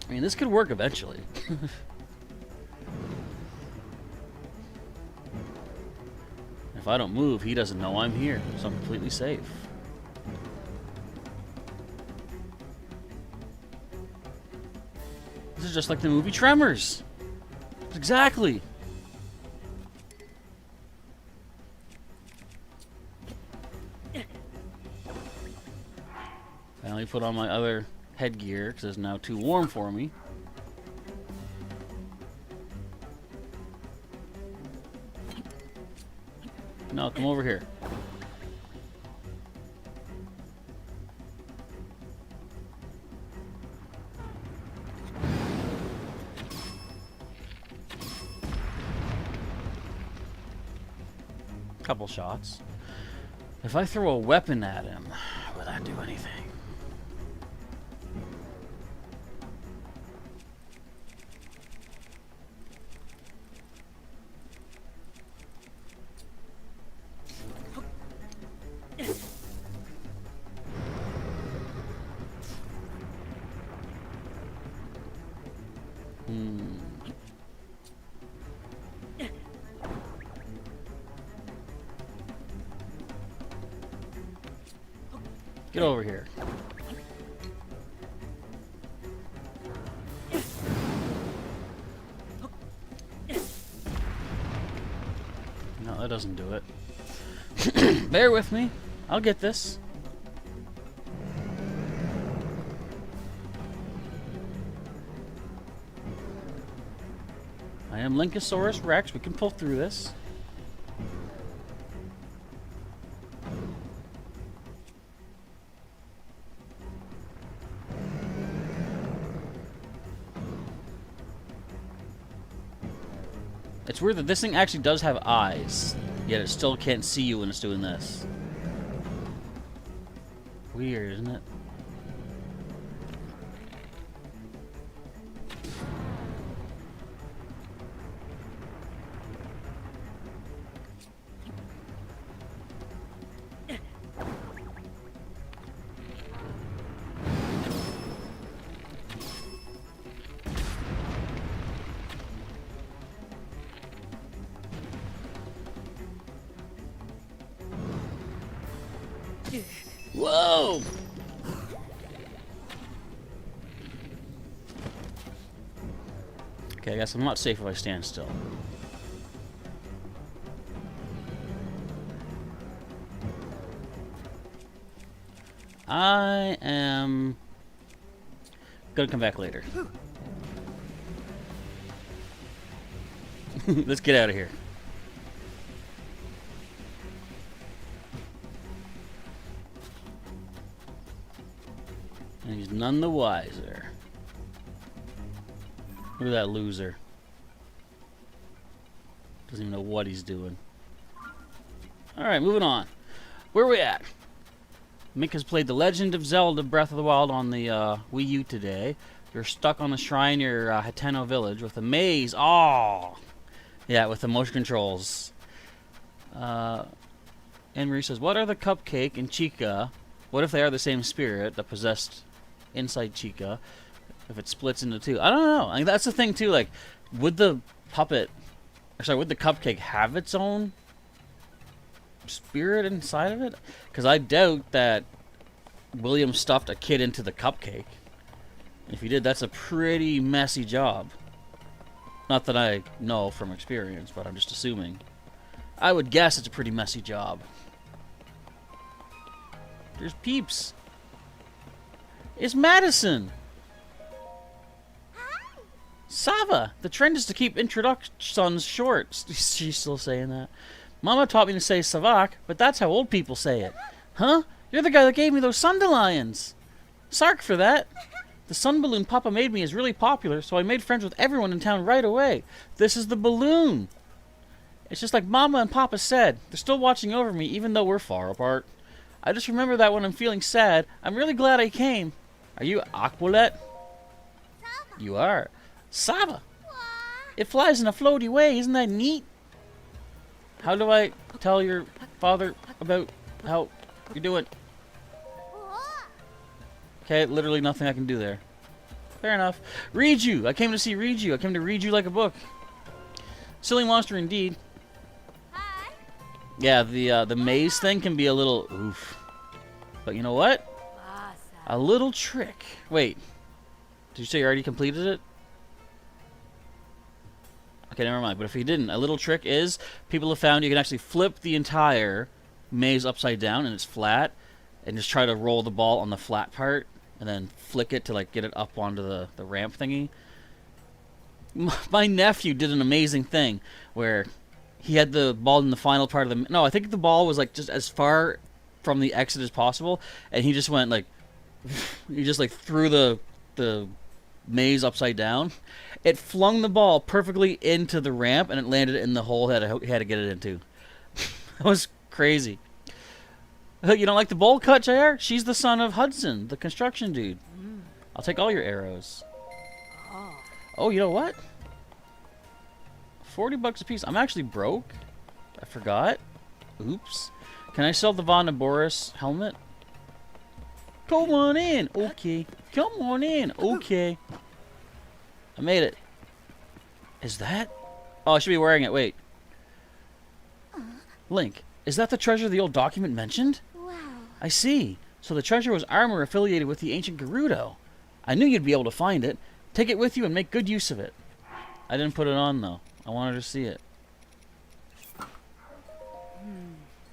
mean, this could work eventually. If I don't move, he doesn't know I'm here, so I'm completely safe. This is just like the movie Tremors. Exactly. I only put on my other headgear because it's now too warm for me. No, come over here. Couple shots. If I throw a weapon at him, will that do anything? Get over here. No, that doesn't do it. Bear with me. I'll get this. I am Linkosaurus Rex. We can pull through this. It's weird that this thing actually does have eyes, yet it still can't see you when it's doing this. Weird, isn't it? Whoa! Okay, I guess I'm not safe if I stand still. I am gonna come back later. Let's get out of here. And he's none the wiser. Look at that loser. Doesn't even know what he's doing. Alright, moving on. Where are we at? Mick has played The Legend of Zelda Breath of the Wild on the Wii U today. You're stuck on the shrine near Hateno Village with a maze. Oh! Yeah, with the motion controls. Emery says, what are the Cupcake and Chica? What if they are the same spirit that possessed inside Chica? If it splits into two? I don't know. I mean, that's the thing, too. Like, would the puppet... Or sorry, would the Cupcake have its own spirit inside of it? Because I doubt that William stuffed a kid into the Cupcake. If he did, that's a pretty messy job. Not that I know from experience, but I'm just assuming. I would guess it's a pretty messy job. There's Peeps. It's Madison. Sava. The trend is to keep introductions short. She's still saying that. Mama taught me to say Savak, but that's how old people say it. Huh? You're the guy that gave me those Sundelions. Sark for that. The sun balloon Papa made me is really popular, so I made friends with everyone in town right away. This is the balloon. It's just like Mama and Papa said. They're still watching over me, even though we're far apart. I just remember that when I'm feeling sad. I'm really glad I came. Are you Aqualet? You are. Saba. It flies in a floaty way. Isn't that neat? How do I tell your father about how you're doing? Okay, literally nothing I can do there. Fair enough. Read you. I came to see read you. I came to read you like a book. Silly monster indeed. Yeah, the maze thing can be a little oof. But you know what? A little trick. Wait. Did you say you already completed it? Okay, never mind. But if you didn't, a little trick is people have found you can actually flip the entire maze upside down and it's flat, and just try to roll the ball on the flat part and then flick it to like get it up onto the ramp thingy. My nephew did an amazing thing where he had the ball in the final part of the... No, I think the ball was like just as far from the exit as possible, and he just went like... He just like threw the maze upside down. It flung the ball perfectly into the ramp, and it landed in the hole he had to get it into. That was crazy. You don't like the bowl cut, JR? She's the son of Hudson, the construction dude. I'll take all your arrows. Oh, you know what? 40 bucks a piece. I'm actually broke. I forgot. Oops. Can I sell the Von and Boris helmet? Come on in. Okay. Come on in. Okay. I made it. Is that? Oh, I should be wearing it. Wait. Link, is that the treasure the old document mentioned? Wow. I see. So the treasure was armor affiliated with the ancient Gerudo. I knew you'd be able to find it. Take it with you and make good use of it. I didn't put it on, though. I wanted to see it. I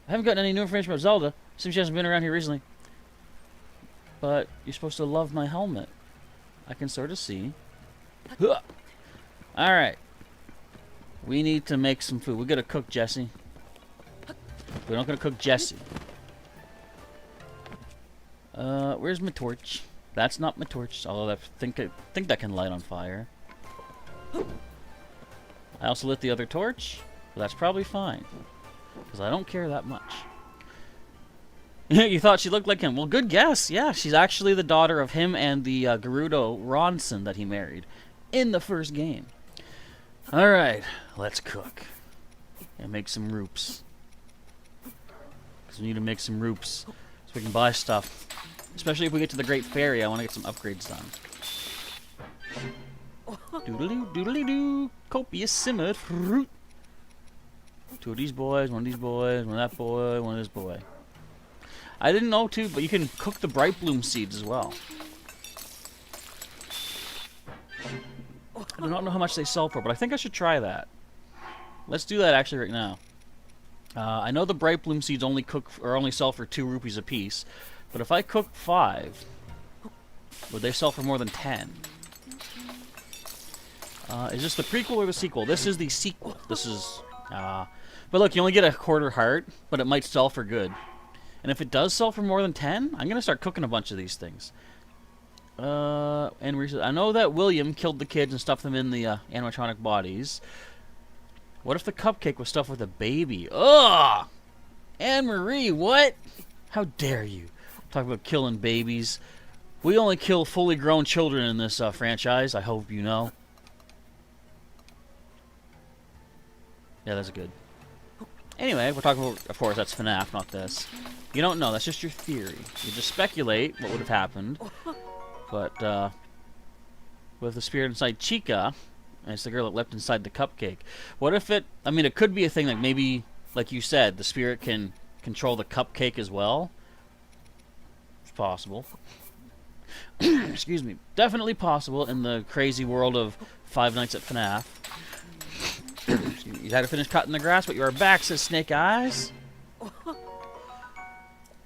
haven't gotten any new information about Zelda. Seems she hasn't been around here recently. But you're supposed to love my helmet. I can sort of see. Alright. We need to make some food. We gotta cook Jesse. We're not gonna cook Jesse. Where's my torch? That's not my torch, although I think that can light on fire. I also lit the other torch, but that's probably fine. Because I don't care that much. You thought she looked like him. Well, good guess. Yeah, she's actually the daughter of him and the Gerudo Ronson that he married in the first game. Alright, let's cook. And make some roops. Because we need to make some roops so we can buy stuff. Especially if we get to the Great Fairy, I want to get some upgrades done. Doodly-doo, doodly-doo. Copious simmered fruit. Two of these boys, one of these boys, one of that boy, one of this boy. I didn't know too, but you can cook the bright bloom seeds as well. I do not know how much they sell for, but I think I should try that. Let's do that actually right now. I know the bright bloom seeds only sell for 2 rupees a piece, but if I cook 5, would they sell for more than 10? Is this the prequel or the sequel? This is the sequel. This is, but look, you only get a quarter heart, but it might sell for good. And if it does sell for more than 10, I'm gonna start cooking a bunch of these things. And I know that William killed the kids and stuffed them in the animatronic bodies. What if the cupcake was stuffed with a baby? Ugh! Anne-Marie, what? How dare you? Talk about killing babies. We only kill fully grown children in this franchise, I hope you know. Yeah, that's good. Anyway, we're talking about, of course, that's FNAF, not this. You don't know, that's just your theory. You just speculate what would have happened. But, with the spirit inside Chica, and it's the girl that leapt inside the cupcake. What if it... I mean, it could be a thing like maybe, like you said, the spirit can control the cupcake as well. It's possible. Excuse me. Definitely possible in the crazy world of Five Nights at FNAF. had to finish cutting the grass, but you are back, says Snake Eyes.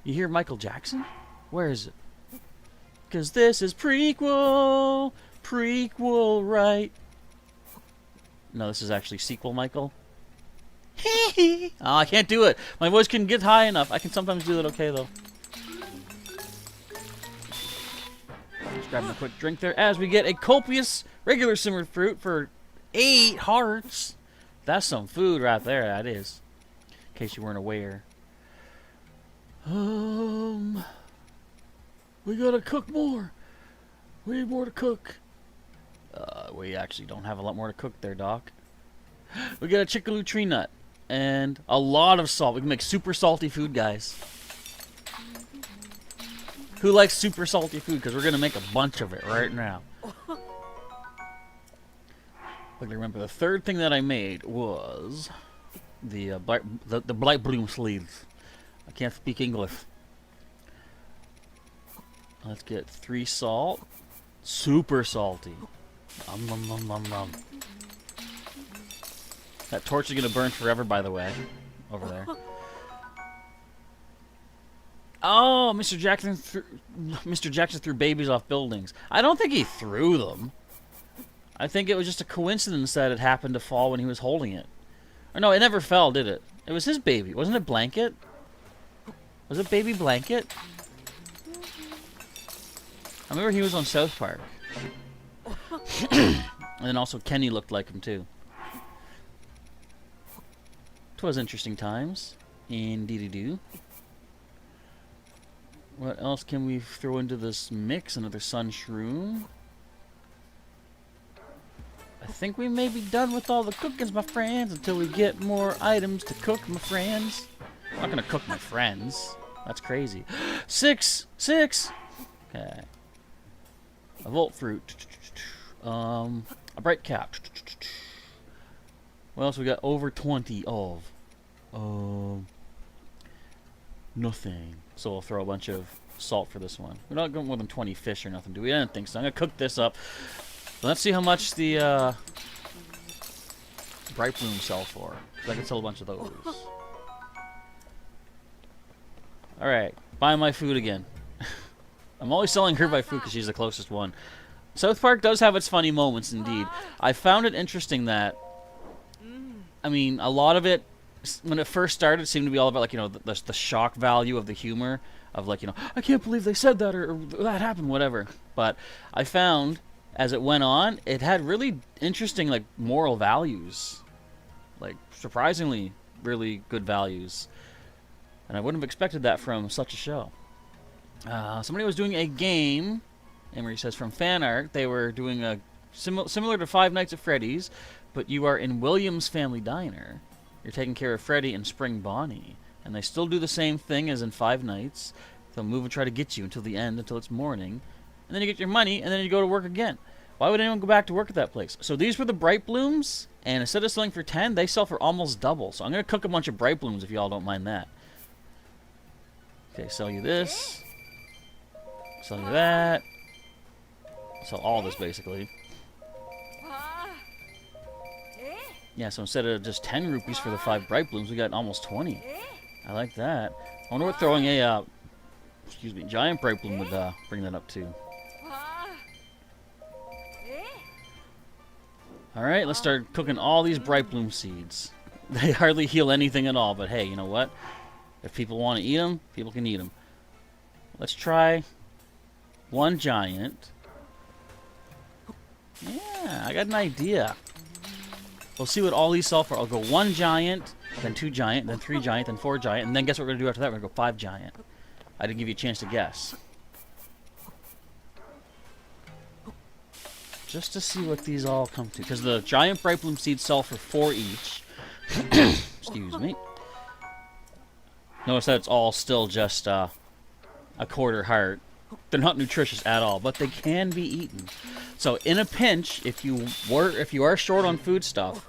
You hear Michael Jackson? Where is it? Because this is prequel. Prequel, right? No, this is actually sequel, Michael. Oh, I can't do it. My voice couldn't get high enough. I can sometimes do that okay, though. Just grabbing a quick drink there as we get a copious regular simmered fruit for 8 hearts. That's some food right there, that is. In case you weren't aware. We gotta cook more. We need more to cook. We actually don't have a lot more to cook there, Doc. We got a chickaloo tree nut. And a lot of salt. We can make super salty food, guys. Who likes super salty food? Because we're going to make a bunch of it right now. Look, remember, the third thing that I made was the blight bloom sleeves. I can't speak English. Let's get 3 salt. Super salty. Nom, nom, nom, nom. That torch is going to burn forever, by the way. Over there. Oh, Mr. Jackson threw babies off buildings. I don't think he threw them. I think it was just a coincidence that it happened to fall when he was holding it. Or no, it never fell, did it? It was his baby. Wasn't it Blanket? Was it Baby Blanket? I remember he was on South Park. And then also Kenny looked like him, too. 'Twas interesting times. Indeedy-doo. What else can we throw into this mix? Another sun shroom. I think we may be done with all the cookings, my friends, until we get more items to cook, my friends. I'm not gonna cook my friends. That's crazy. 6! 6! Okay. A volt fruit. A bright cap. What else we got? Over 20 of. Nothing. So we'll throw a bunch of salt for this one. We're not going more than 20 fish or nothing, do we? I didn't think so. I'm going to cook this up. Let's see how much the bright blooms sell for. Because I can sell a bunch of those. Alright. Buy my food again. I'm always selling her my food because she's the closest one. South Park does have its funny moments, indeed. I found it interesting that, I mean, a lot of it, when it first started, seemed to be all about, like, you know, the shock value of the humor. Of, like, you know, I can't believe they said that, or that happened, whatever. But I found, as it went on, it had really interesting, like, moral values. Like, surprisingly, really good values. And I wouldn't have expected that from such a show. Somebody was doing a game, Emery says, from fan art. They were doing a similar to Five Nights at Freddy's, but you are in William's Family Diner. You're taking care of Freddy and Spring Bonnie. And they still do the same thing as in Five Nights. They'll move and try to get you until the end, until it's morning. And then you get your money, and then you go to work again. Why would anyone go back to work at that place? So these were the Bright Blooms, and instead of selling for 10, they sell for almost double. So I'm going to cook a bunch of Bright Blooms if y'all don't mind that. Okay, sell you this. Sell you that. Sell all this, basically. Yeah, so instead of just 10 rupees for the 5 Bright Blooms, we got almost 20. I like that. I wonder what throwing a, giant Bright Bloom would bring that up to. Alright, let's start cooking all these Bright Bloom seeds. They hardly heal anything at all, but hey, you know what? If people want to eat them, people can eat them. Let's try 1 giant. Yeah, I got an idea. We'll see what all these sell for. I'll go 1 giant, then 2 giant, then 3 giant, then 4 giant, and then guess what we're going to do after that? We're going to go 5 giant. I didn't give you a chance to guess. Just to see what these all come to. Because the giant Bright Bloom seeds sell for 4 each. Excuse me. Notice that it's all still just a quarter heart. They're not nutritious at all, but they can be eaten. So in a pinch, if you are short on food stuff,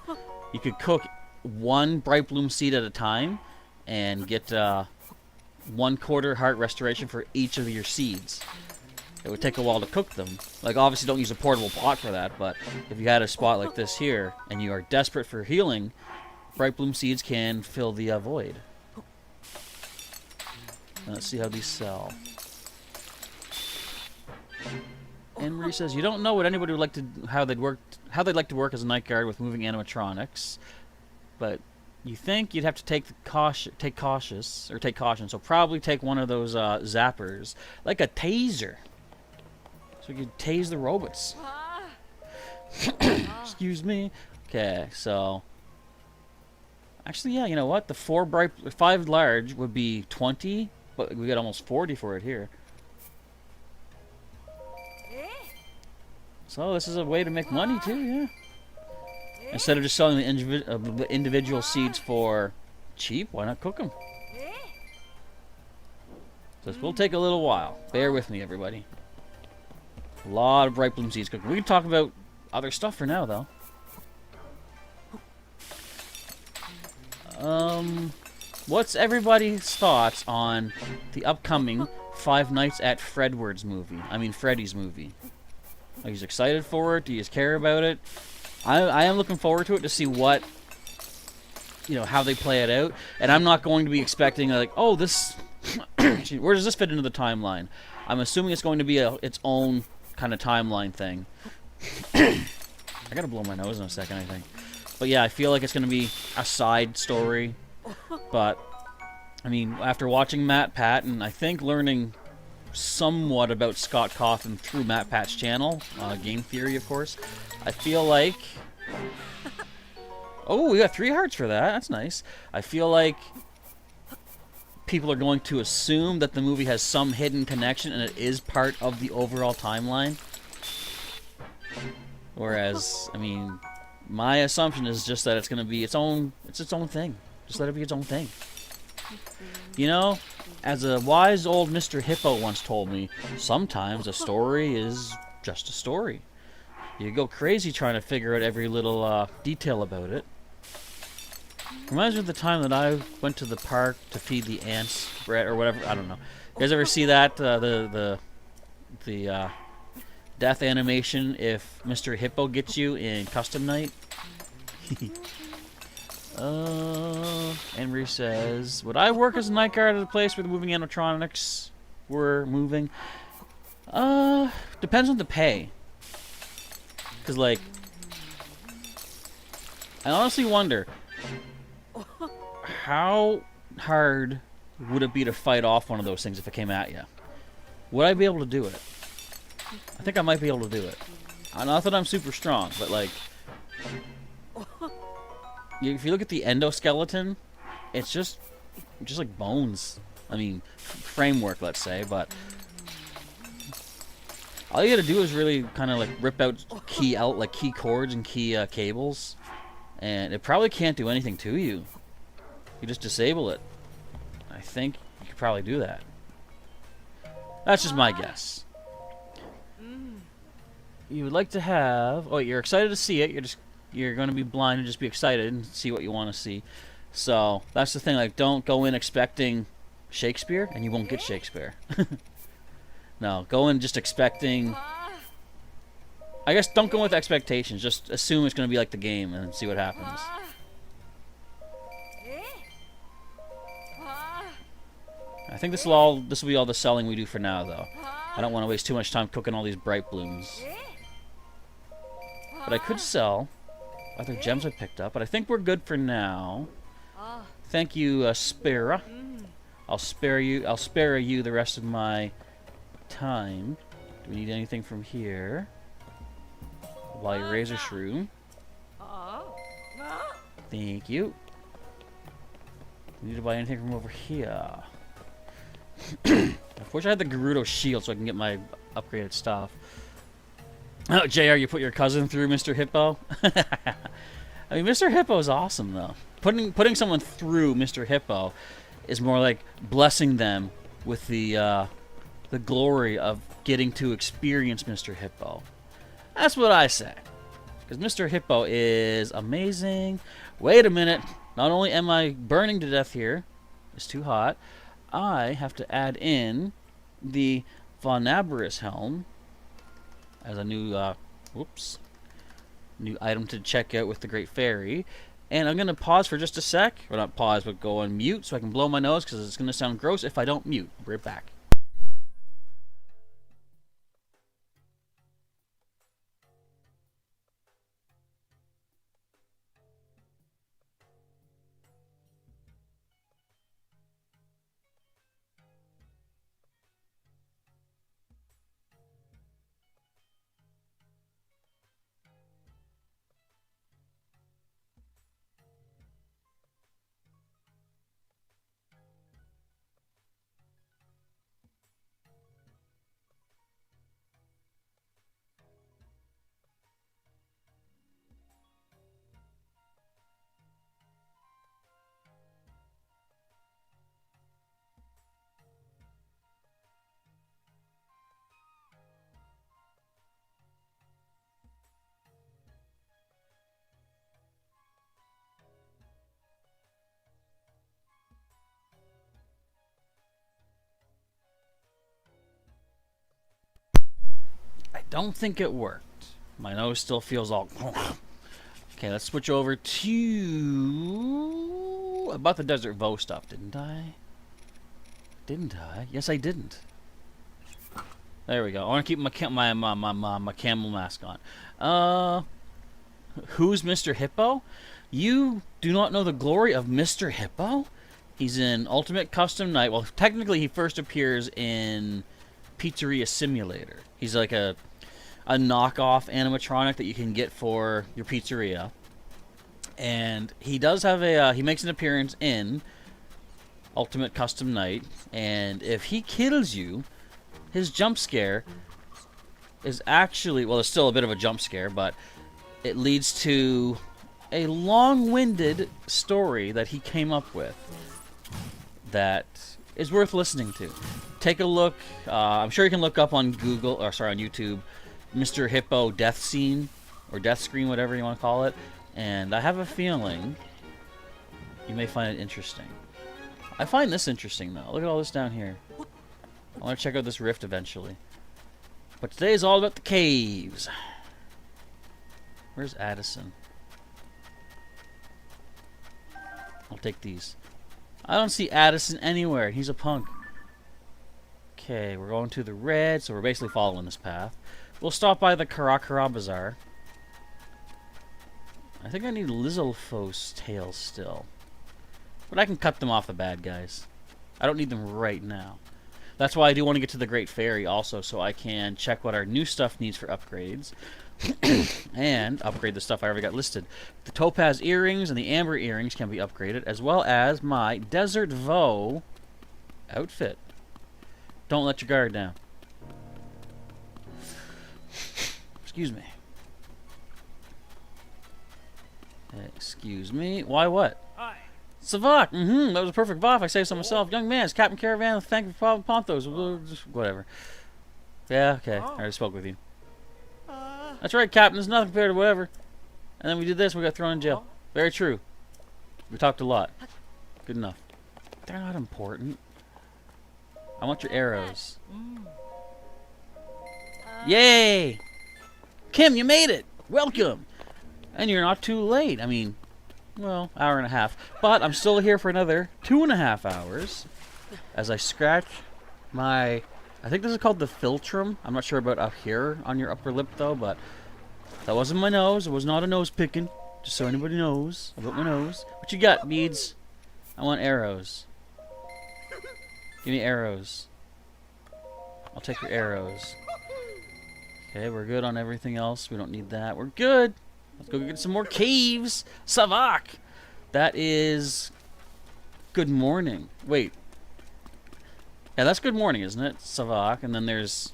you could cook 1 Bright Bloom seed at a time and get 1 quarter heart restoration for each of your seeds. It would take a while to cook them. Like, obviously don't use a portable pot for that, but if you had a spot like this here and you are desperate for healing, bright bloom seeds can fill the void. Let's see how these sell. Henry says you don't know what anybody would like to how they'd like to work as a night guard with moving animatronics, but you think you'd have to take caution. So probably take one of those zappers, like a taser, so you could tase the robots. Excuse me. Okay, so actually, yeah, you know what? The 5 large would be 20, but we got almost 40 for it here. So this is a way to make money too, yeah. Instead of just selling the individual seeds for cheap, why not cook them? So this will take a little while. Bear with me, everybody. A lot of bright bloom seeds cooking. We can talk about other stuff for now, though. What's everybody's thoughts on the upcoming Five Nights at Fredward's movie? I mean, Freddy's movie. Are you excited for it? Do you care about it? I am looking forward to it to see what, how they play it out. And I'm not going to be expecting, like, oh, this... where does this fit into the timeline? I'm assuming it's going to be its own kind of timeline thing. I gotta blow my nose in a second, I think. But yeah, I feel like it's going to be a side story. But, I mean, after watching Matt Pat, and I think learning somewhat about Scott Cawthon through Matt Pat's channel, Game Theory, of course, I feel like... Oh, we got 3 hearts for that. That's nice. I feel like people are going to assume that the movie has some hidden connection and it is part of the overall timeline. Whereas, I mean, my assumption is just that it's going to be its own thing. Just let it be its own thing. You know, as a wise old Mr. Hippo once told me, sometimes a story is just a story. You go crazy trying to figure out every little detail about it. Reminds me of the time that I went to the park to feed the ants bread or whatever. I don't know. You guys ever see that the death animation if Mr. Hippo gets you in Custom Night? Henry says, would I work as a night guard at a place where the moving animatronics were moving? Depends on the pay. Because, like, I honestly wonder, how hard would it be to fight off one of those things if it came at you? Would I be able to do it? I think I might be able to do it. Not that I'm super strong, but, like, if you look at the endoskeleton, it's just like bones. I mean, framework, let's say, but all you gotta do is really kind of like rip out key cords and key cables, and it probably can't do anything to you. You just disable it. I think you could probably do that. That's just my guess. You would like to have... Oh, you're excited to see it. You're going to be blind and just be excited and see what you want to see. So that's the thing. Like, don't go in expecting Shakespeare, and you won't get Shakespeare. No, go in just expecting... I guess don't go with expectations. Just assume it's going to be like the game and see what happens. I think this will be all the selling we do for now, though. I don't want to waste too much time cooking all these bright blooms. But I could sell other gems I picked up, but I think we're good for now. Thank you, Spera. I'll spare you the rest of my time. Do we need anything from here? Why razor shroom? Thank you. Need to buy anything from over here? I wish I had the Gerudo shield so I can get my upgraded stuff. Oh, JR, you put your cousin through Mr. Hippo? I mean, Mr. Hippo is awesome, though. Putting someone through Mr. Hippo is more like blessing them with the glory of getting to experience Mr. Hippo. That's what I say. Because Mr. Hippo is amazing. Wait a minute. Not only am I burning to death here, it's too hot, I have to add in the Vonaberus helm as a new, new item to check out with the Great Fairy. And I'm going to pause for just a sec. Or not pause, but go on mute so I can blow my nose because it's going to sound gross if I don't mute. Be right back. I don't think it worked. My nose still feels all... Okay, let's switch over to... About the Desert Vo stuff, didn't I? Didn't I? Yes, I didn't. There we go. I want to keep my camel mask on. Who's Mr. Hippo? You do not know the glory of Mr. Hippo? He's in Ultimate Custom Night. Well, technically he first appears in Pizzeria Simulator. He's like a knockoff animatronic that you can get for your pizzeria. And he does have a... he makes an appearance in Ultimate Custom Night. And if he kills you, his jump scare is actually... Well, it's still a bit of a jump scare, but it leads to a long-winded story that he came up with that is worth listening to. Take a look. I'm sure you can look up on Google, or sorry, on YouTube, Mr. Hippo death scene, or death screen, whatever you want to call it. And I have a feeling you may find it interesting. I find this interesting, though. Look at all this down here. I want to check out this rift eventually. But today is all about the caves. Where's Addison? I'll take these. I don't see Addison anywhere. He's a punk. Okay, we're going to the red, so we're basically following this path. We'll stop by the Karakara Bazaar. I think I need Lizalfos tails still. But I can cut them off the bad guys. I don't need them right now. That's why I do want to get to the Great Fairy also, so I can check what our new stuff needs for upgrades. And upgrade the stuff I already got listed. The Topaz earrings and the Amber earrings can be upgraded, as well as my Desert Vo outfit. Don't let your guard down. Excuse me. Excuse me. Why what? Hi. Savak! That was a perfect buff. I saved some myself. Young man, it's Captain Caravan. Thank you for Ponthos. Whatever. Yeah, okay. I already spoke with you. That's right, Captain. There's nothing compared to whatever. And then we did this, we got thrown in jail. Very true. We talked a lot. Good enough. They're not important. I want your arrows. Yay! Kim, you made it! Welcome! And you're not too late. I mean, well, hour and a half. But I'm still here for another 2.5 hours as I scratch my... I think this is called the philtrum. I'm not sure about up here on your upper lip, though, but that wasn't my nose. It was not a nose picking. Just so anybody knows about my nose. What you got, beads? I want arrows. Give me arrows. I'll take your arrows. Okay, we're good on everything else. We don't need that. We're good. Let's go get some more caves. Savak! That is... Good morning. Wait. Yeah, that's good morning, isn't it? Savak. And then there's...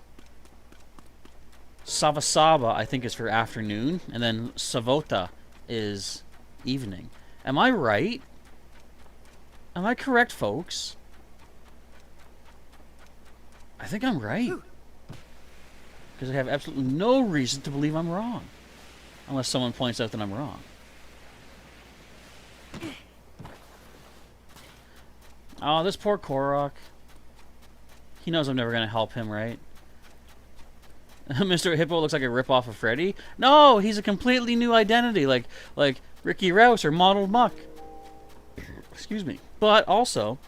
Savasaba, I think, is for afternoon. And then Savota is evening. Am I right? Am I correct, folks? I think I'm right. Because I have absolutely no reason to believe I'm wrong. Unless someone points out that I'm wrong. Oh, this poor Korok. He knows I'm never going to help him, right? Mr. Hippo looks like a ripoff of Freddy. No, he's a completely new identity. Like Ricky Rouse or Model Muck. Excuse me. But also,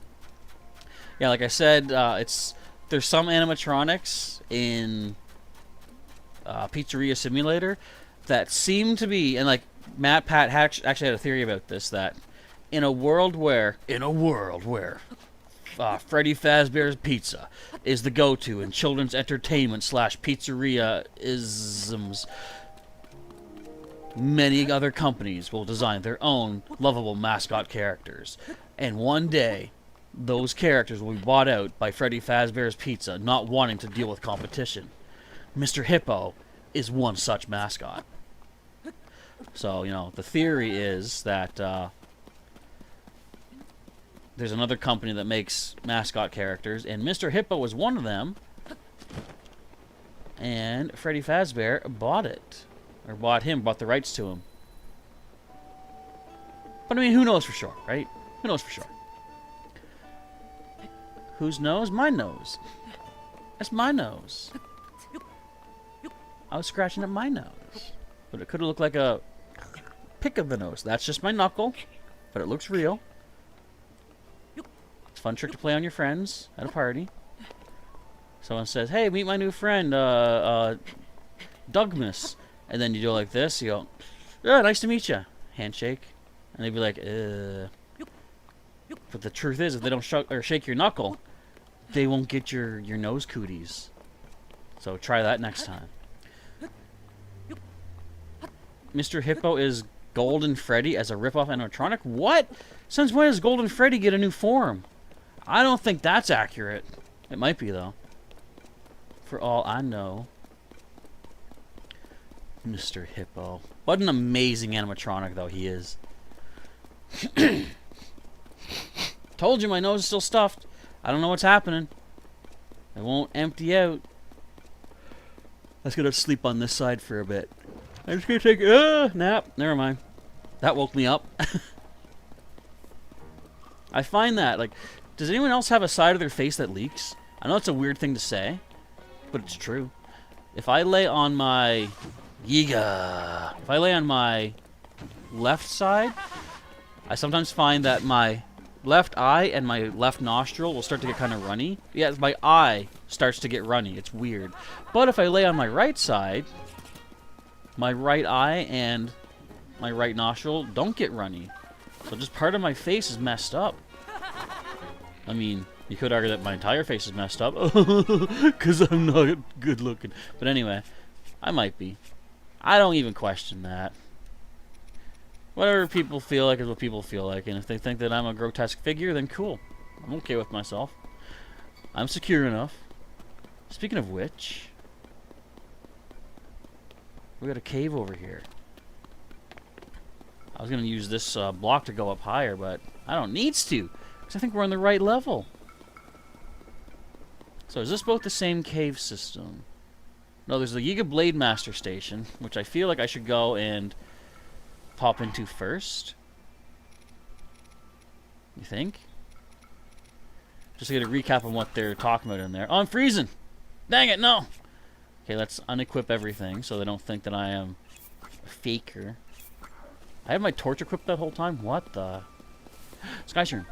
yeah, like I said, there's some animatronics in Pizzeria Simulator that seem to be, and like Matt Pat actually had a theory about this, that in a world where Freddy Fazbear's Pizza is the go-to in children's entertainment / pizzeria isms, many other companies will design their own lovable mascot characters. And one day, those characters will be bought out by Freddy Fazbear's Pizza, not wanting to deal with competition. Mr. Hippo is one such mascot. So, you know, the theory is that there's another company that makes mascot characters, and Mr. Hippo was one of them, and Freddy Fazbear bought it. Or bought the rights to him. But I mean, who knows for sure, right? Who knows for sure? Whose nose? My nose. That's my nose. I was scratching at my nose. But it could have looked like a pick of the nose. That's just my knuckle, but it looks real. It's a fun trick to play on your friends at a party. Someone says, hey, meet my new friend, Dougmas. And then you do like this, you go, oh, nice to meet you. Handshake. And they'd be like, But the truth is, if they don't shake your knuckle, they won't get your nose cooties. So try that next time. Mr. Hippo is Golden Freddy as a ripoff animatronic? What? Since when does Golden Freddy get a new form? I don't think that's accurate. It might be, though. For all I know. Mr. Hippo. What an amazing animatronic, though, he is. Told you my nose is still stuffed. I don't know what's happening. It won't empty out. Let's go to sleep on this side for a bit. I'm just going to take a nap. Never mind. That woke me up. I find that, like, does anyone else have a side of their face that leaks? I know it's a weird thing to say, but it's true. If I lay on my... If I lay on my left side, I sometimes find that my left eye and my left nostril will start to get kind of runny. Yeah, my eye starts to get runny. It's weird. But if I lay on my right side, my right eye and my right nostril don't get runny. So just part of my face is messed up. I mean, you could argue that my entire face is messed up because I'm not good looking. But anyway, I might be. I don't even question that. Whatever people feel like is what people feel like, and if they think that I'm a grotesque figure, then cool. I'm okay with myself. I'm secure enough. Speaking of which, we got a cave over here. I was going to use this block to go up higher, but I don't need to, because I think we're on the right level. So is this both the same cave system? No, there's the Yiga Blade Master Station, which I feel like I should go and pop into first. You think? Just to get a recap on what they're talking about in there. Oh, I'm freezing! Dang it, no! Okay, let's unequip everything so they don't think that I am a faker. I have my torch equipped that whole time? What the? Skyshern.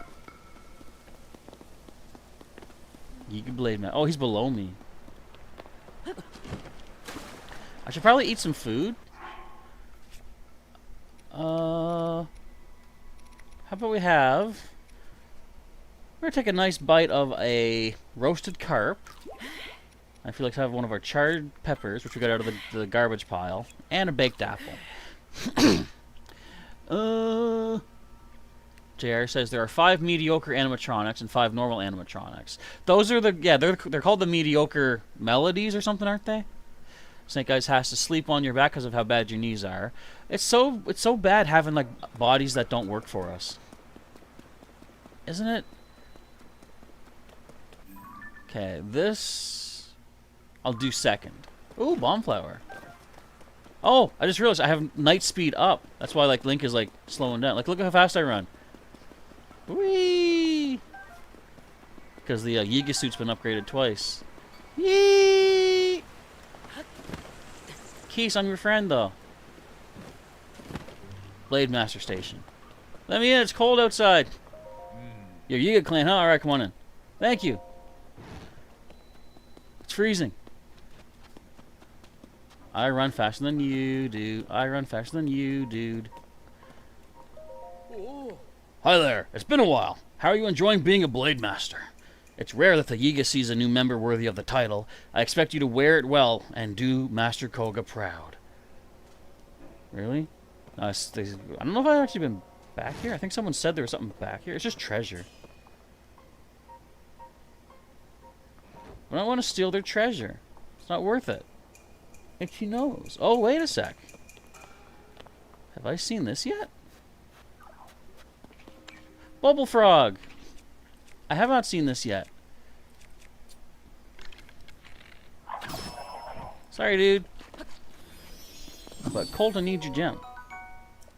Yiga Blade Master. Oh, he's below me. I should probably eat some food. How about we have... We're going to take a nice bite of a roasted carp. I feel like to have one of our charred peppers, which we got out of the garbage pile, and a baked apple. JR says there are 5 mediocre animatronics and 5 normal animatronics. Those are the... Yeah, they're called the mediocre melodies or something, aren't they? Snake Eyes has to sleep on your back because of how bad your knees are. It's so bad having like bodies that don't work for us. Isn't it? Okay, this I'll do second. Ooh, bomb flower. Oh, I just realized I have night speed up. That's why like Link is like slowing down. Like look at how fast I run. Whee! Because the Yiga suit's been upgraded twice. Yee! Keys, I'm your friend, though. Blade Master Station. Let me in, it's cold outside. Yo, you get clan, huh? Alright, come on in. Thank you. It's freezing. I run faster than you, dude. I run faster than you, dude. Hi there. It's been a while. How are you enjoying being a Blade Master? It's rare that the Yiga sees a new member worthy of the title. I expect you to wear it well and do Master Koga proud. Really? I don't know if I've actually been back here. I think someone said there was something back here. It's just treasure. I don't want to steal their treasure. It's not worth it. Itchy nose. Oh, wait a sec. Have I seen this yet? Bubble Frog. I have not seen this yet. Sorry, dude. But Colton needs your gem.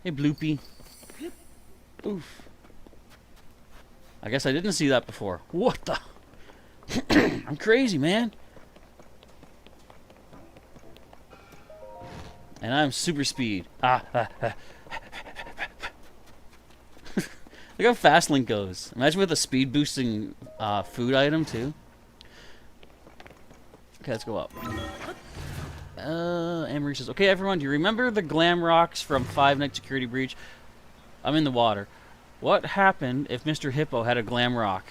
Hey, Bloopy. Oof. I guess I didn't see that before. What the? I'm crazy, man. And I'm super speed. Look how fast Link goes. Imagine with a speed boosting food item too. Okay, let's go up. Emery says, okay, everyone, do you remember the glam rocks from Five Nights Security Breach? I'm in the water. What happened if Mr. Hippo had a glam rock?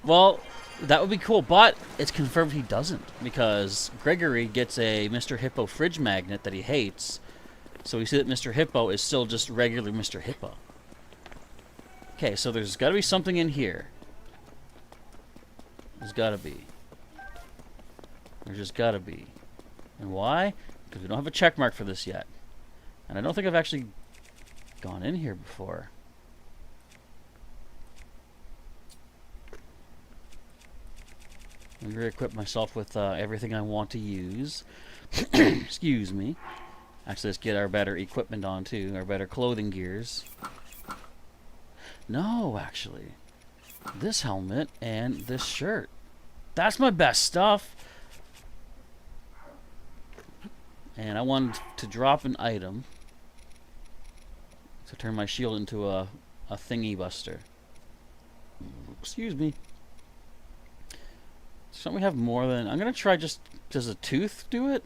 Well, that would be cool, but it's confirmed he doesn't, because Gregory gets a Mr. Hippo fridge magnet that he hates, so we see that Mr. Hippo is still just regular Mr. Hippo. Okay, so there's got to be something in here. There's got to be. There's just got to be. And why? Because we don't have a check mark for this yet. And I don't think I've actually gone in here before. I'm going to equip myself with everything I want to use. Excuse me. Actually, let's get our better equipment on too. Our better clothing gears. No, actually. This helmet and this shirt. That's my best stuff. And I wanted to drop an item to turn my shield into a thingy buster. Excuse me. Don't we have more than... I'm going to try just... Does a tooth do it?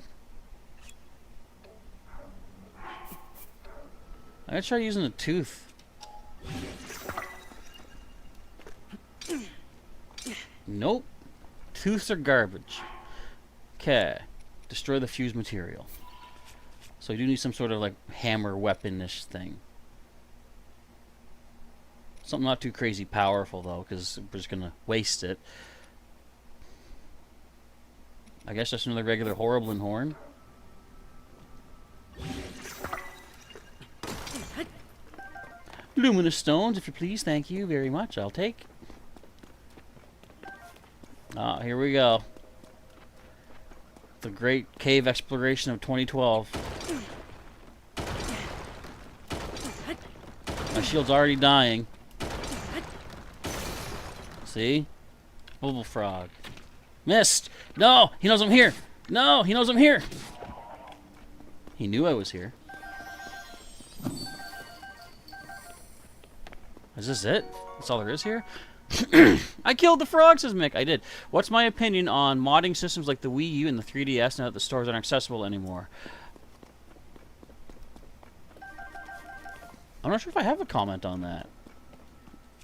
I'm going to try using a tooth. Nope. Tooths are garbage. Okay. Destroy the fused material. So we do need some sort of like hammer weapon-ish thing. Something not too crazy powerful though, because we're just going to waste it. I guess just another regular Horriblin horn. Luminous stones, if you please. Thank you very much. I'll take. Ah, here we go. The great cave exploration of 2012. My shield's already dying. See? Bubble Frog. Missed! No! He knows I'm here! No! He knows I'm here! He knew I was here. Is this it? That's all there is here? I killed the frog, says Mick. I did. What's my opinion on modding systems like the Wii U and the 3DS now that the stores aren't accessible anymore? I'm not sure if I have a comment on that.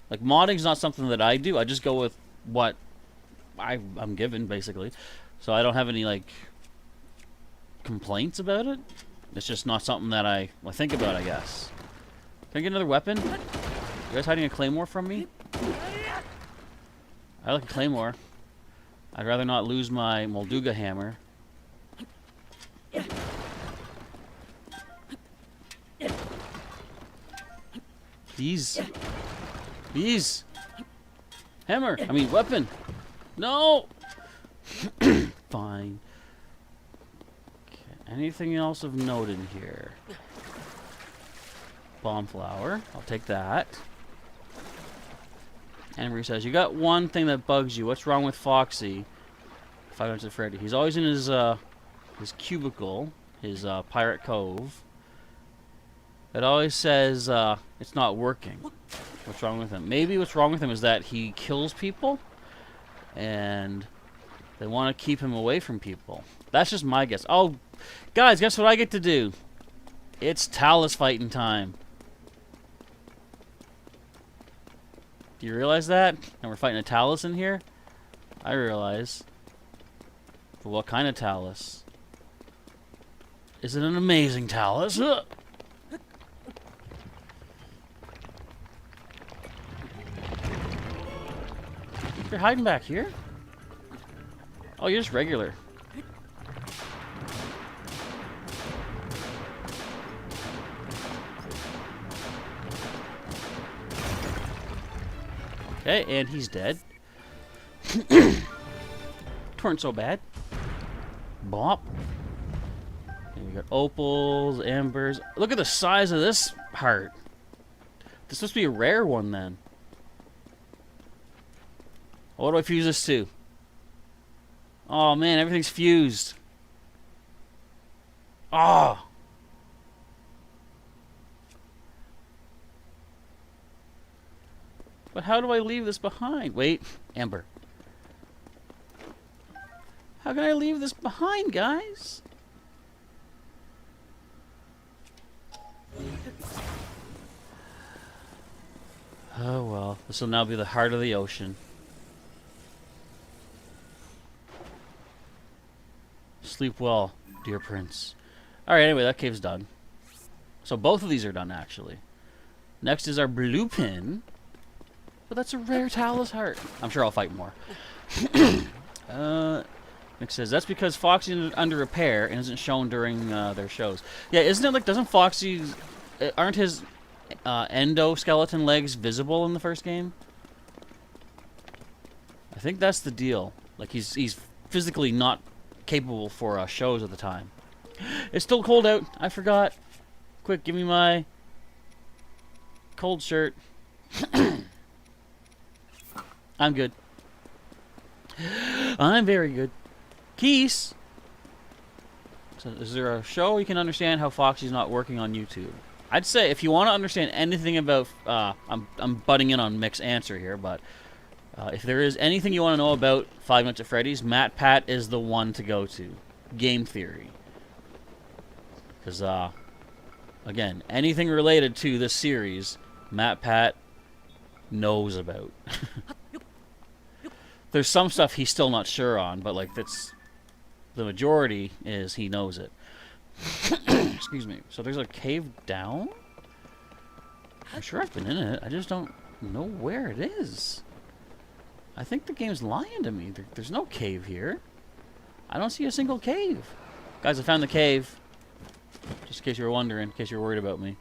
Like, modding's not something that I do. I just go with what I'm given, basically. So I don't have any, like, complaints about it. It's just not something that I think about, I guess. Can I get another weapon? You guys hiding a claymore from me? I like a claymore. I'd rather not lose my Molduga hammer. These. Hammer. I mean, weapon. No. Fine. Okay. Anything else of note in here? Bomb flower. I'll take that. Emery says, you got one thing that bugs you. What's wrong with Foxy? 5 Nights at Freddy. He's always in his cubicle, his pirate cove. It always says it's not working. What's wrong with him? Maybe what's wrong with him is that he kills people, and they want to keep him away from people. That's just my guess. Oh, guys, guess what I get to do? It's Talus fighting time. Do you realize that? And we're fighting a Talus in here? I realize. But what kind of Talus? Is it an amazing Talus? You're hiding back here? Oh, you're just regular. Okay, and he's dead. Weren't so bad. Bop. And we got opals, embers. Look at the size of this heart. This must be a rare one then. What do I fuse this to? Oh man, everything's fused. Oh. But how do I leave this behind? Wait, Amber. How can I leave this behind, guys? Oh well, this will now be the heart of the ocean. Sleep well, dear prince. Alright, anyway, that cave's done. So both of these are done, actually. Next is our blue pin. But that's a rare Talus heart. I'm sure I'll fight more. Nick says, that's because Foxy is under repair and isn't shown during their shows. Yeah, isn't it like, doesn't Foxy... aren't his endoskeleton legs visible in the first game? I think that's the deal. Like, he's physically not capable for shows at the time. It's still cold out. I forgot. Quick, give me my cold shirt. I'm good. I'm very good. Keys. So is there a show you can understand how Foxy's not working on YouTube? I'd say if you want to understand anything about... I'm butting in on Mick's answer here, but... if there is anything you want to know about 5 Nights at Freddy's, Matt Pat is the one to go to. Game theory. Because, again, anything related to this series, Matt Pat knows about. There's some stuff he's still not sure on, but, like, that's... The majority is he knows it. Excuse me. So there's a cave down? I'm sure I've been in it. I just don't know where it is. I think the game's lying to me. There's no cave here. I don't see a single cave. Guys, I found the cave. Just in case you were wondering, in case you were worried about me.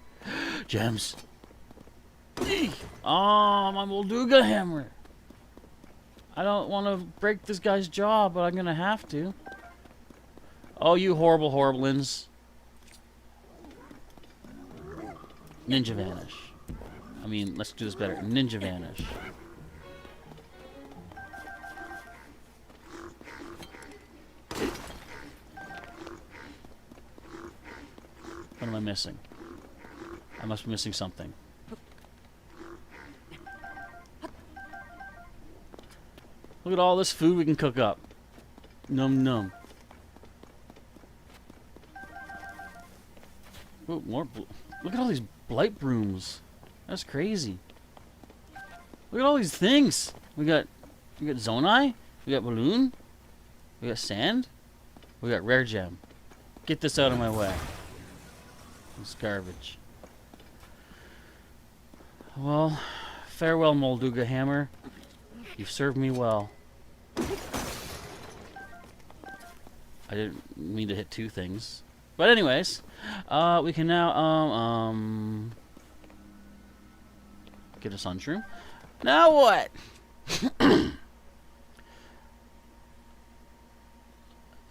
Gems. Oh, my Molduga hammer. I don't want to break this guy's jaw, but I'm going to have to. Oh, you horrible horriblins. Ninja vanish. I mean, let's do this better. Ninja vanish. What am I missing? I must be missing something. Look at all this food we can cook up. Num num. Ooh, more. Look at all these blight brooms. That's crazy. Look at all these things. We got Zonai. We got balloon. We got sand. We got rare gem. Get this out of my way. It's garbage. Well, farewell, Molduga hammer. You've served me well. I didn't mean to hit two things. But anyways, we can now, get a sunshroom. Now what?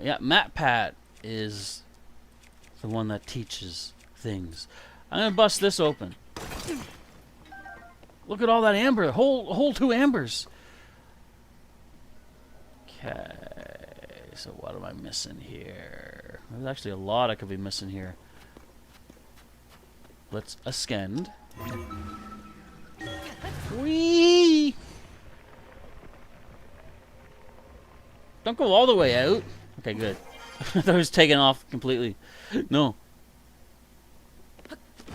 Yeah, Matt Pat is the one that teaches things. I'm gonna bust this open. Look at all that amber. Whole 2 ambers. Okay, so what am I missing here? There's actually a lot I could be missing here. let's ascend. Whee! Don't go all the way out. Okay, good. I thought it was taking off completely. No.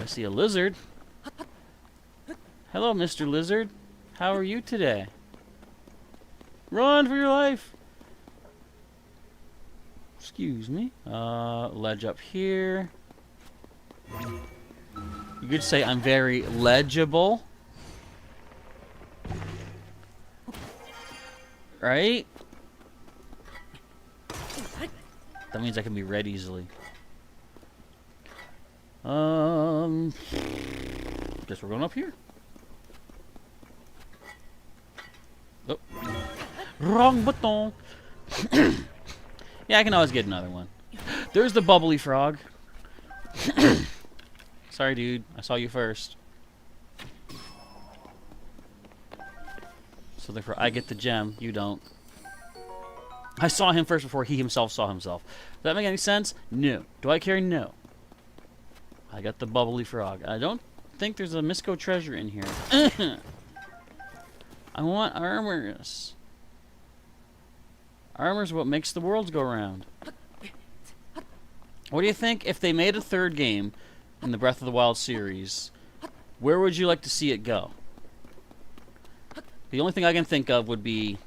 I see a lizard. Hello, Mr. Lizard. How are you today? Run for your life! Excuse me. Ledge up here. You could say I'm very legible. Right? That means I can be read easily. Guess we're going up here. Oh. Wrong button. Yeah, I can always get another one. There's the bubbly frog. Sorry, dude. I saw you first. So therefore, I get the gem. You don't. I saw him first before he himself saw himself. Does that make any sense? No. Do I care? No. I got the bubbly frog. I don't think there's a Misco treasure in here. I want armors. Armor's what makes the worlds go round. What do you think if they made a third game in the Breath of the Wild series? Where would you like to see it go? The only thing I can think of would be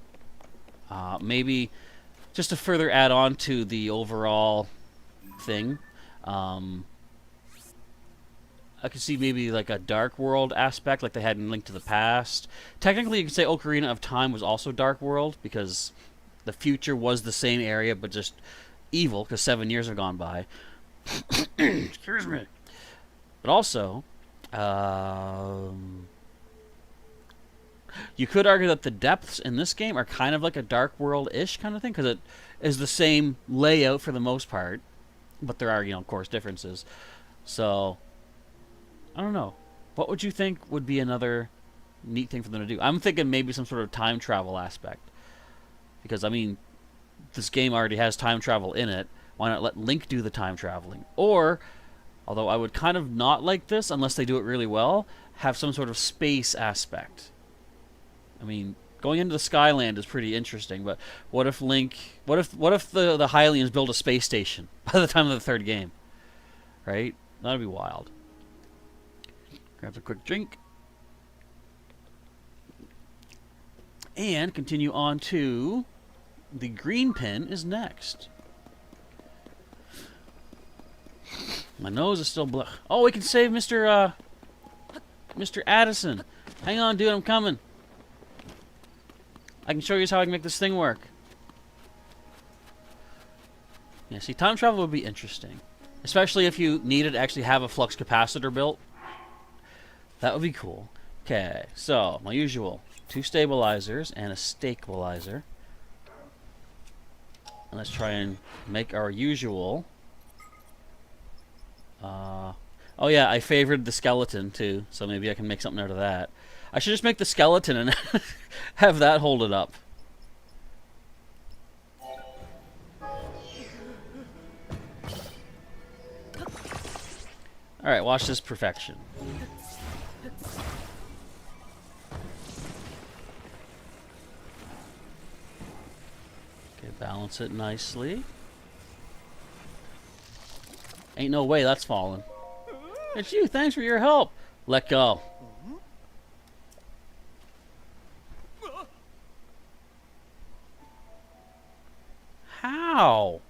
maybe just to further add on to the overall thing. I could see maybe like a Dark World aspect like they had in Link to the Past. Technically, you could say Ocarina of Time was also Dark World because the future was the same area but just evil because 7 years have gone by. Excuse me. But also, you could argue that the depths in this game are kind of like a Dark World-ish kind of thing because it is the same layout for the most part, but there are, of course, differences. So, I don't know. What would you think would be another neat thing for them to do? I'm thinking maybe some sort of time travel aspect. Because, I mean, this game already has time travel in it. Why not let Link do the time traveling? Or, although I would kind of not like this unless they do it really well, have some sort of space aspect. I mean, going into the Skyland is pretty interesting, but what if Link... What if the Hyruleans build a space station by the time of the third game? Right? That'd be wild. Grab a quick drink. And continue on to... The green pin is next. My nose is still blech. Oh, we can save Mr. Addison. Hang on, dude, I'm coming. I can show you how I can make this thing work. Yeah, see, time travel would be interesting. Especially if you needed to actually have a flux capacitor built. That would be cool. Okay, so, my usual. 2 stabilizers and a stabilizer. And let's try and make our usual. Oh yeah, I favored the skeleton too, so maybe I can make something out of that. I should just make the skeleton and have that hold it up. Alright, watch this perfection. Okay, balance it nicely. Ain't no way that's falling. It's you, thanks for your help. Let go. How?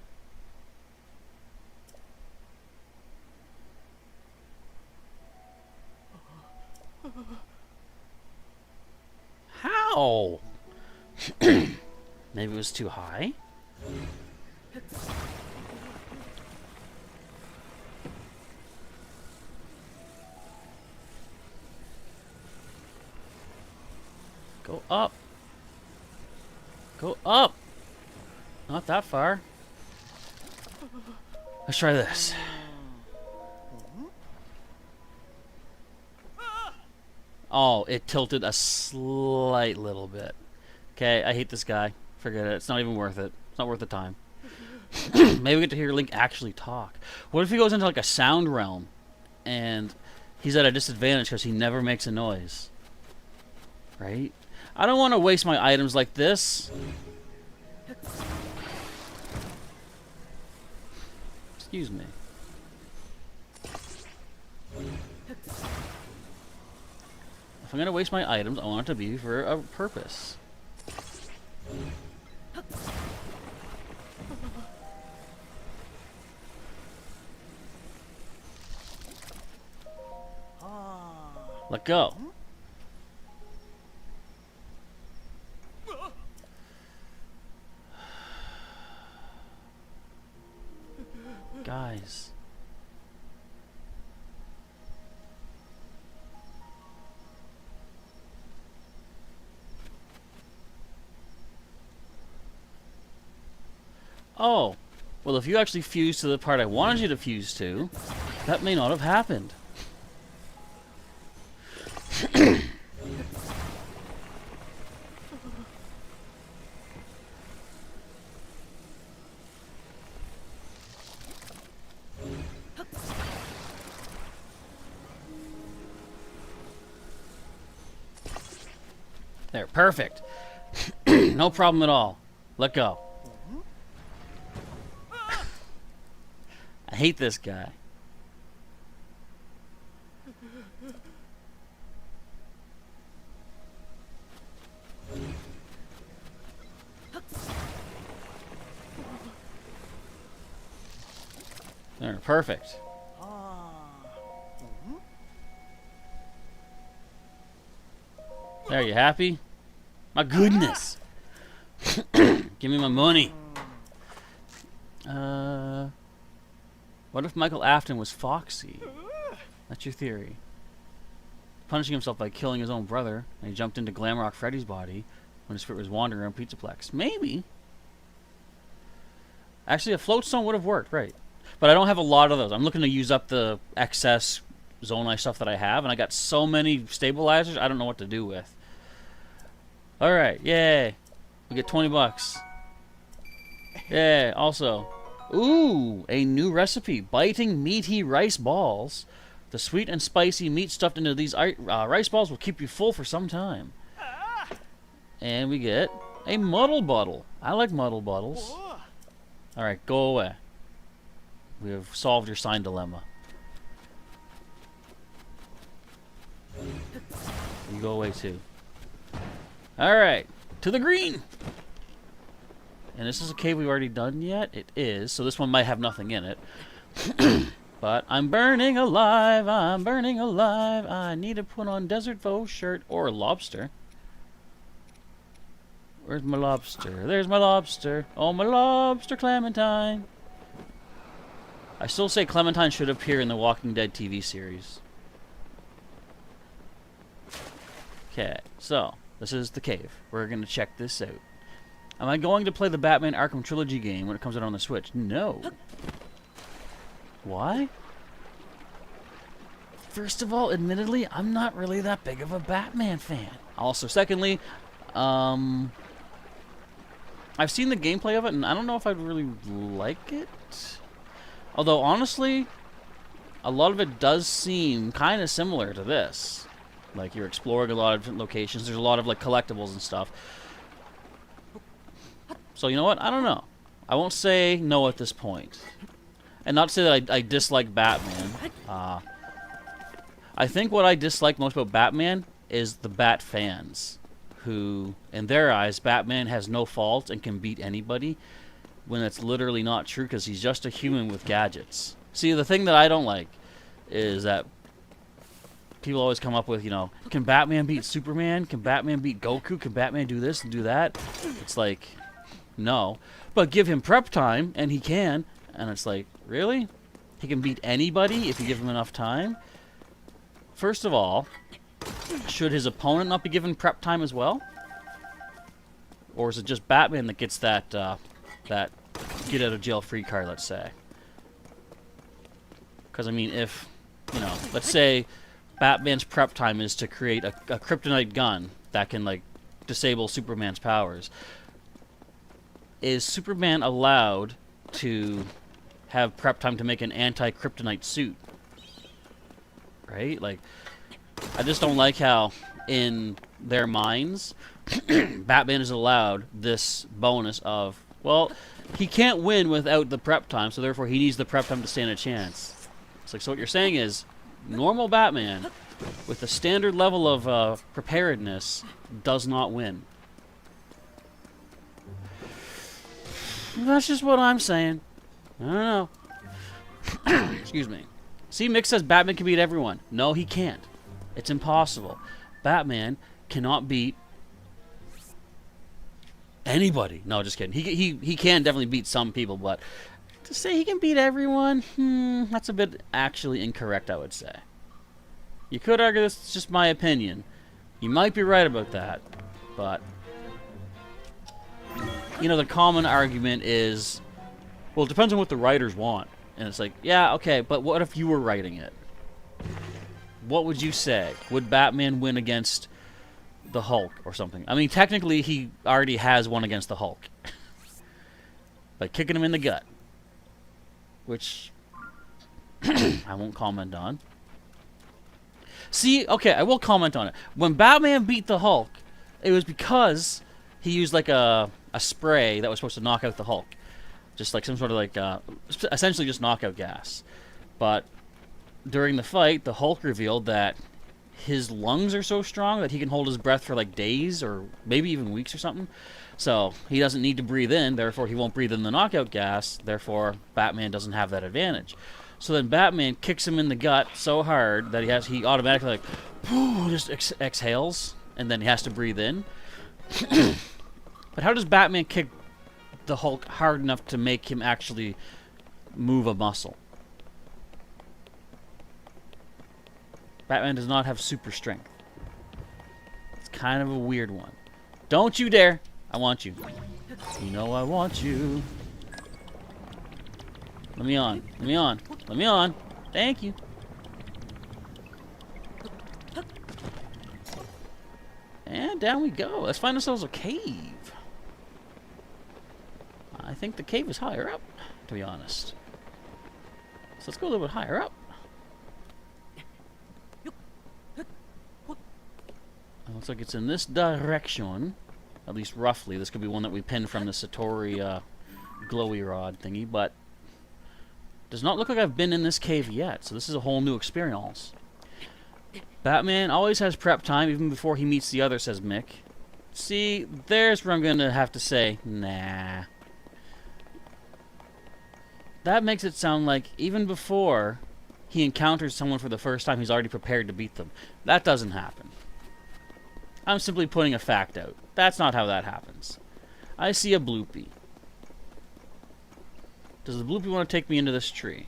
How? Maybe it was too high? Go up. Go up. Not that far. Let's try this. Oh, it tilted a slight little bit. Okay, I hate this guy. Forget it. It's not even worth it. It's not worth the time. Maybe we get to hear Link actually talk. What if he goes into like a sound realm and he's at a disadvantage because he never makes a noise. Right? I don't want to waste my items like this. Excuse me. If I'm going to waste my items, I want it to be for a purpose. Let go. Guys. Oh. Well, if you actually fused to the part I wanted you to fuse to, that may not have happened. There, perfect. No problem at all. Let go. I hate this guy. There, perfect. There, you happy? My goodness. Give me my money. What if Michael Afton was Foxy? That's your theory. Punishing himself by killing his own brother, and he jumped into Glamrock Freddy's body when his spirit was wandering around Pizzaplex. Maybe. Actually, a floatstone would have worked, right? But I don't have a lot of those. I'm looking to use up the excess Zonai stuff that I have, and I got so many stabilizers, I don't know what to do with. Alright, yay. We get 20 bucks. Yeah, also. Ooh, a new recipe. Biting meaty rice balls. The sweet and spicy meat stuffed into these rice balls will keep you full for some time. And we get a muddle bottle. I like muddle bottles. Alright, go away. We have solved your sign dilemma. You go away too. Alright, to the green! And this is a cave we've already done yet? It is, so this one might have nothing in it. But I'm burning alive, I'm burning alive. I need to put on Desert Foe shirt or lobster. Where's my lobster? There's my lobster. Oh, my lobster Clementine. I still say Clementine should appear in the Walking Dead TV series. Okay, so this is the cave. We're going to check this out. Am I going to play the Batman Arkham Trilogy game when it comes out on the Switch? No. Why? First of all, admittedly, I'm not really that big of a Batman fan. Also, secondly, I've seen the gameplay of it, and I don't know if I'd really like it. Although, honestly, a lot of it does seem kind of similar to this. Like, you're exploring a lot of different locations. There's a lot of, like, collectibles and stuff. So, you know what? I don't know. I won't say no at this point. And not to say that I dislike Batman. I think what I dislike most about Batman is the Bat fans. Who, in their eyes, Batman has no fault and can beat anybody. When it's literally not true, because he's just a human with gadgets. See, the thing that I don't like is that people always come up with, you know, can Batman beat Superman? Can Batman beat Goku? Can Batman do this and do that? It's like, no. But give him prep time, and he can. And it's like, really? He can beat anybody if you give him enough time? First of all, should his opponent not be given prep time as well? Or is it just Batman that gets that, that get-out-of-jail-free card, let's say? Because, I mean, if, you know, let's say Batman's prep time is to create a kryptonite gun that can, like, disable Superman's powers. Is Superman allowed to have prep time to make an anti-kryptonite suit? right? Like, I just don't like how, in their minds, Batman is allowed this bonus of, well, he can't win without the prep time, so therefore he needs the prep time to stand a chance. It's like, so what you're saying is, normal Batman, with a standard level of preparedness, does not win. That's just what I'm saying. I don't know. Excuse me. See, Mick says Batman can beat everyone. No, he can't. It's impossible. Batman cannot beat anybody. No, just kidding. He can definitely beat some people, but to say he can beat everyone, that's a bit actually incorrect, I would say. You could argue this is just my opinion. You might be right about that, but you know, the common argument is, well, it depends on what the writers want. And it's like, yeah, okay, but what if you were writing it? What would you say? Would Batman win against the Hulk or something? I mean, technically, he already has won against the Hulk. By kicking him in the gut. Which I won't comment on. See, okay, I will comment on it. When Batman beat the Hulk, it was because he used like a spray that was supposed to knock out the Hulk. Just like some sort of like, essentially just knockout gas. But during the fight, the Hulk revealed that his lungs are so strong that he can hold his breath for like days or maybe even weeks or something. So he doesn't need to breathe in, therefore he won't breathe in the knockout gas, therefore Batman doesn't have that advantage. So then Batman kicks him in the gut so hard that he automatically like, just exhales, and then he has to breathe in. But how does Batman kick the Hulk hard enough to make him actually move a muscle? Batman does not have super strength. It's kind of a weird one. Don't you dare! I want you. You know I want you. Let me on. Let me on. Let me on. Thank you. And down we go. Let's find ourselves a cave. I think the cave is higher up, to be honest. So let's go a little bit higher up. Looks like it's in this direction. At least roughly. This could be one that we pinned from the Satori glowy rod thingy, but does not look like I've been in this cave yet, so this is a whole new experience. Batman always has prep time, even before he meets the others, says Mick. See, there's where I'm going to have to say, nah. That makes it sound like even before he encounters someone for the first time, he's already prepared to beat them. That doesn't happen. I'm simply putting a fact out. That's not how that happens. I see a bloopy. Does the bloopy want to take me into this tree?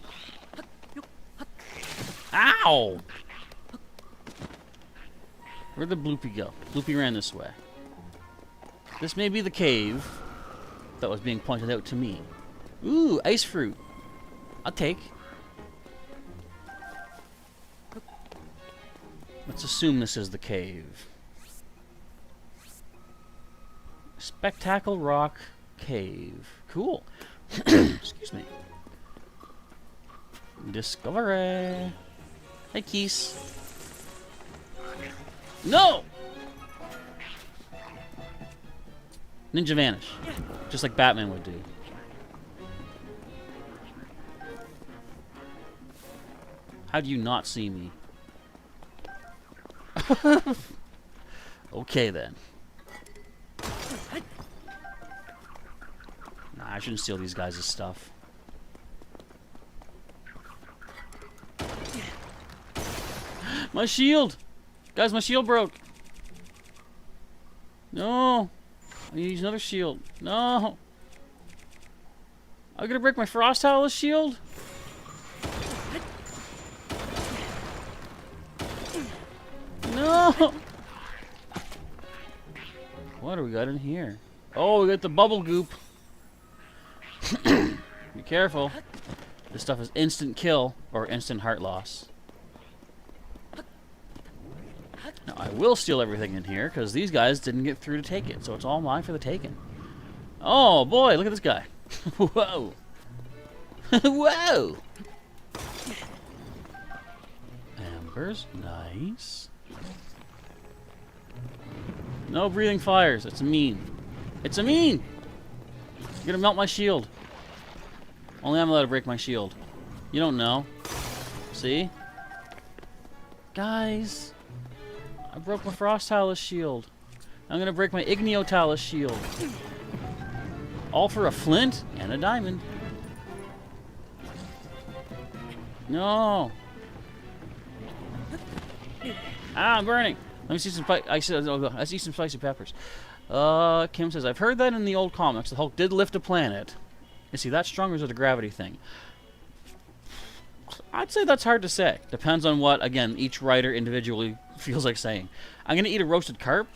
Ow! Where'd the bloopy go? Bloopy ran this way. This may be the cave that was being pointed out to me. Ooh, ice fruit. I'll take. Let's assume this is the cave. Spectacle Rock Cave. Cool. Excuse me. Discovery. Hey, Keys. No! Ninja vanish. Just like Batman would do. How do you not see me? Okay, then. Nah, I shouldn't steal these guys' stuff. My shield! Guys, my shield broke! No! I need to use another shield. No! I'm gonna break my Frost Howl's shield? No! What do we got in here? Oh, we got the bubble goop. Be careful. This stuff is instant kill or instant heart loss. Now, I will steal everything in here because these guys didn't get through to take it, so it's all mine for the taking. Oh, boy, look at this guy. Whoa. Whoa! Embers. Nice. No breathing fires. It's mean. It's a mean! You're gonna melt my shield. Only I'm allowed to break my shield. You don't know. See? Guys. I broke my Frost Talus shield. I'm gonna break my Igneo Talus shield. All for a flint and a diamond. No. Ah, I'm burning. Let me see some. I see some spicy peppers. Kim says, I've heard that in the old comics, the Hulk did lift a planet. You see, that's stronger as a gravity thing. I'd say that's hard to say. Depends on what, again, each writer individually feels like saying. I'm gonna eat a roasted carp.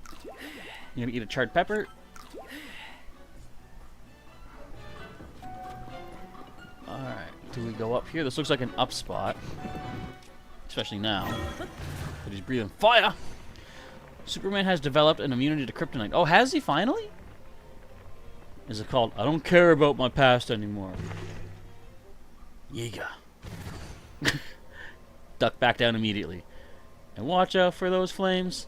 I'm gonna eat a charred pepper. Alright, do we go up here? This looks like an up spot. Especially now. But he's breathing fire! Superman has developed an immunity to kryptonite. Oh, has he finally? Is it called, I don't care about my past anymore. Yiga. Duck back down immediately. And watch out for those flames.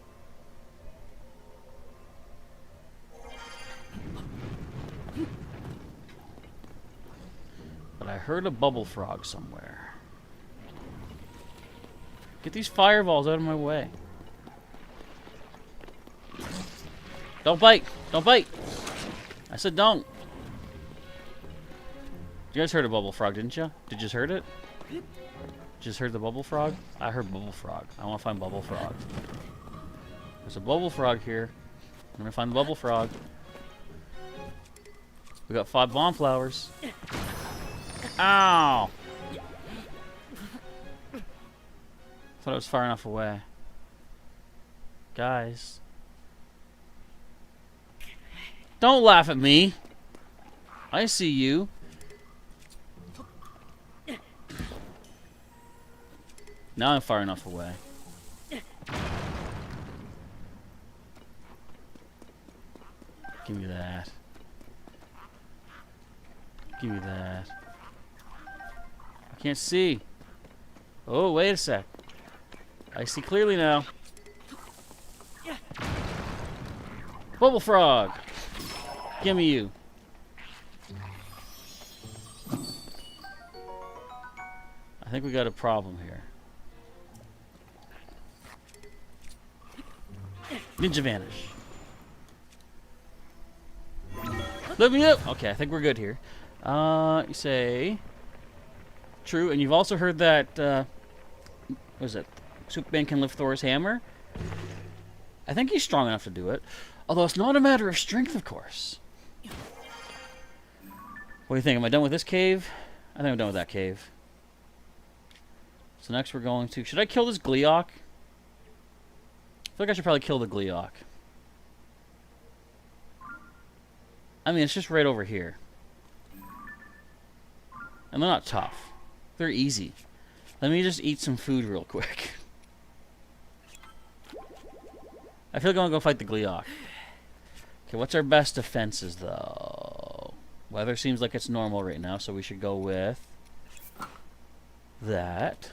But I heard a bubble frog somewhere. Get these fireballs out of my way. Don't bite! Don't bite! I said don't. You guys heard a bubble frog, didn't you? Did you just heard it? Just heard the bubble frog? I heard bubble frog. I want to find bubble frog. There's a bubble frog here. I'm gonna find the bubble frog. We got 5 bomb flowers. Ow! Thought I was far enough away. Guys. Don't laugh at me. I see you. Now I'm far enough away. Give me that. Give me that. I can't see. Oh, wait a sec. I see clearly now. Bubble frog. Give me you. I think we got a problem here. Ninja vanish. Let me up. Okay, I think we're good here. You say true, and you've also heard that. What is it? Superman can lift Thor's hammer. I think he's strong enough to do it, although it's not a matter of strength, of course. What do you think? Am I done with this cave? I think I'm done with that cave. So next we're going to... Should I kill this Gleeok? I feel like I should probably kill the Gleeok. I mean, it's just right over here. And they're not tough. They're easy. Let me just eat some food real quick. I feel like I'm going to go fight the Gleeok. Okay, what's our best defenses, though? Weather seems like it's normal right now, so we should go with that.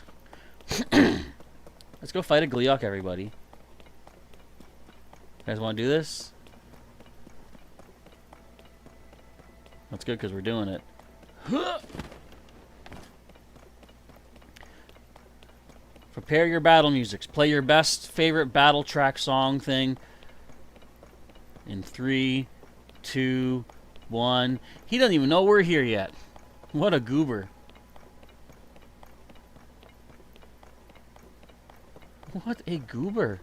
Let's go fight a Gleeok, everybody. You guys want to do this? That's good, because we're doing it. Prepare your battle musics. Play your best favorite battle track song thing. In 3, 2, 1. He doesn't even know we're here yet. What a goober. What a goober.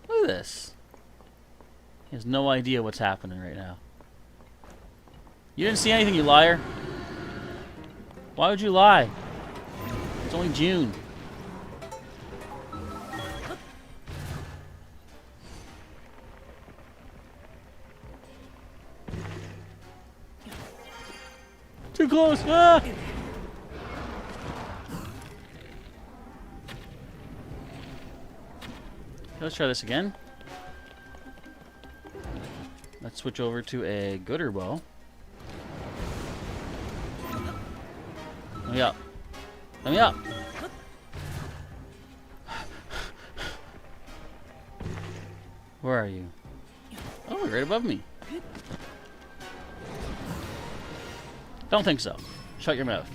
Look at this. He has no idea what's happening right now. You didn't see anything, you liar. Why would you lie? It's only June. Too close! Ah! Let's try this again. Let's switch over to a gooder bow. Oh, yeah. Let me up. Where are you? Oh, you're right above me. Don't think so. Shut your mouth.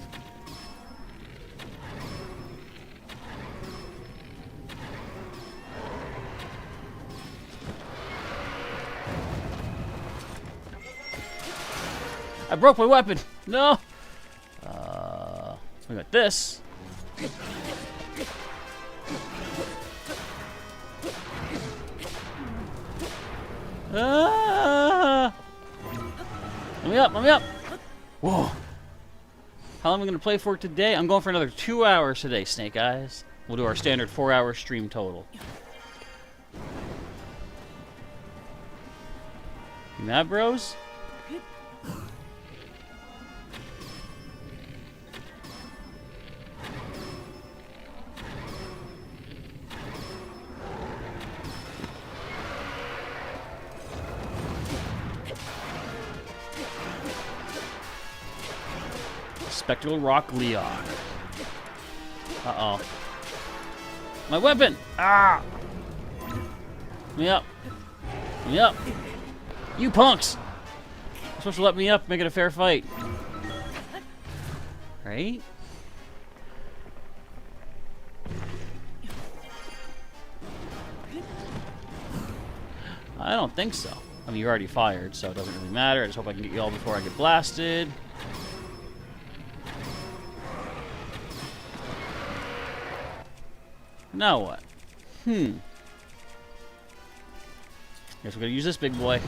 I broke my weapon. No. We got this. Let me up. Let me up. Whoa. How long am I going to play for today? I'm going for another 2 hours today, Snake Eyes. We'll do our standard 4-hour stream total. You mad, bros? Spectral Rock Leok. Uh-oh. My weapon! Ah! Let me up. Let me up. You punks! You're supposed to let me up, make it a fair fight. Right? I don't think so. I mean, you already fired, so it doesn't really matter. I just hope I can get you all before I get blasted. Now what? Guess we're gonna use this big boy.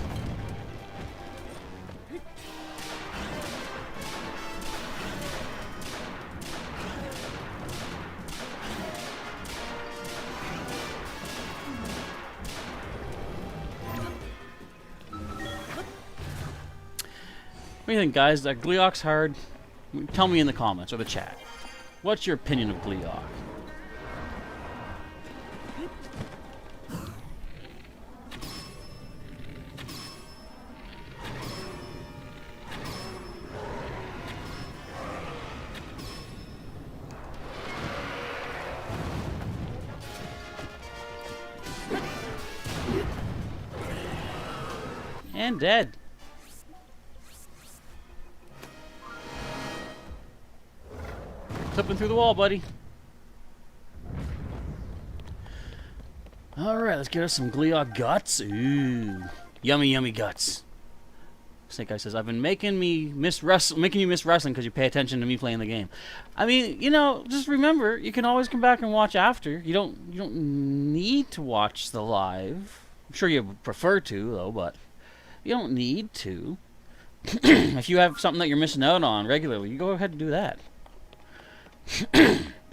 What do you think, guys? That Gleok's hard? Tell me in the comments or the chat. What's your opinion of Gleok? And dead. Clipping through the wall, buddy. Alright, let's get us some Gleok guts. Ooh. Yummy, yummy guts. Snake Eye says, I've been making you miss wrestling because you pay attention to me playing the game. I mean, you know, just remember, you can always come back and watch after. You don't need to watch the live. I'm sure you prefer to, though, but you don't need to. If you have something that you're missing out on regularly, you go ahead and do that.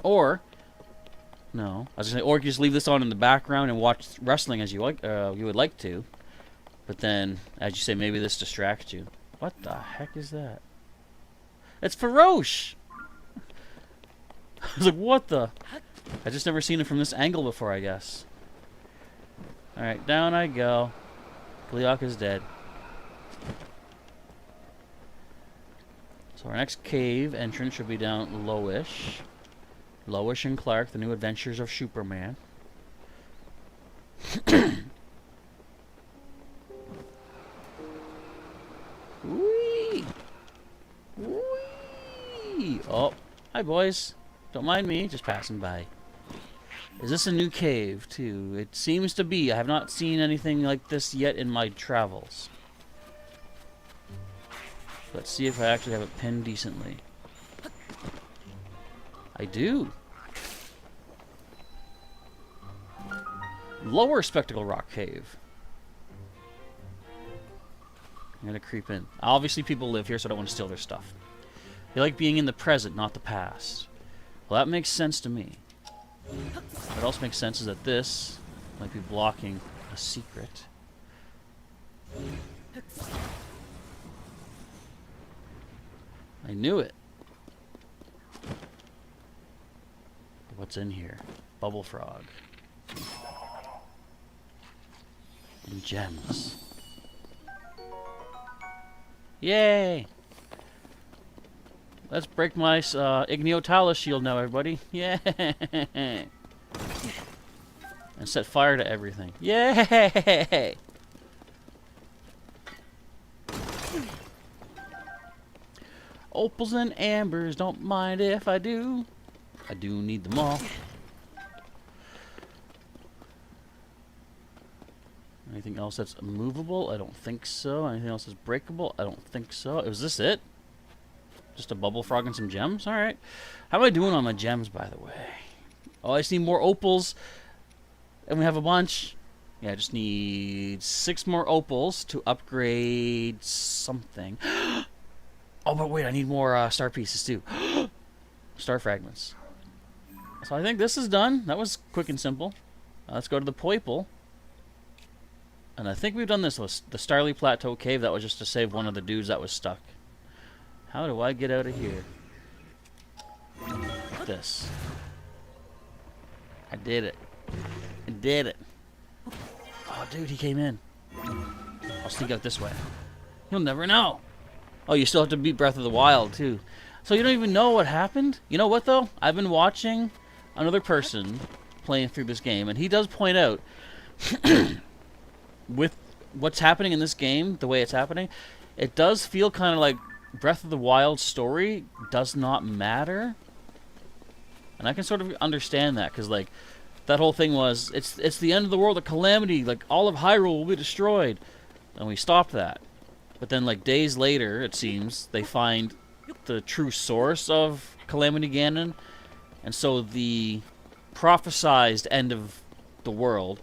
Or, no, I was gonna say, or you just leave this on in the background and watch wrestling as you like, you would like to. But then, as you say, maybe this distracts you. What the heck is that? It's Faroche! I was like, what the? I just never seen it from this angle before, I guess. Alright, down I go. Gleok is dead. So our next cave entrance should be down lowish. Lowish and Clark, the new adventures of Superman. Whee! Whee! Oh, hi boys. Don't mind me, just passing by. Is this a new cave, too? It seems to be. I have not seen anything like this yet in my travels. Let's see if I actually have it pinned decently. I do. Lower Spectacle Rock Cave. I'm gonna creep in. Obviously people live here, so I don't want to steal their stuff. They like being in the present, not the past. Well, that makes sense to me. What else makes sense is that this might be blocking a secret. I knew it. What's in here? Bubble frog. And gems. Yay! Let's break my Igneo shield now, everybody. Yeah. And set fire to everything. Yay! Opals and ambers, don't mind if I do. I do need them all. Anything else that's movable? I don't think so. Anything else that's breakable? I don't think so. Is this it? Just a bubble frog and some gems? Alright. How am I doing on my gems, by the way? Oh, I just need more opals. And we have a bunch. Yeah, I just need 6 more opals to upgrade something. Oh, but wait, I need more star pieces, too. Star fragments. So I think this is done. That was quick and simple. Let's go to the Poiple. And I think we've done this with the Starly Plateau Cave. That was just to save one of the dudes that was stuck. How do I get out of here? Like this. I did it. I did it. Oh, dude, he came in. I'll sneak out this way. You'll never know. Oh, you still have to beat Breath of the Wild, too. So you don't even know what happened? You know what, though? I've been watching another person playing through this game, and he does point out, with what's happening in this game, the way it's happening, it does feel kind of like Breath of the Wild story does not matter. And I can sort of understand that, because, like, that whole thing was, it's the end of the world, a calamity, like, all of Hyrule will be destroyed. And we stopped that. But then, like, days later, it seems, they find the true source of Calamity Ganon. And so the prophesized end of the world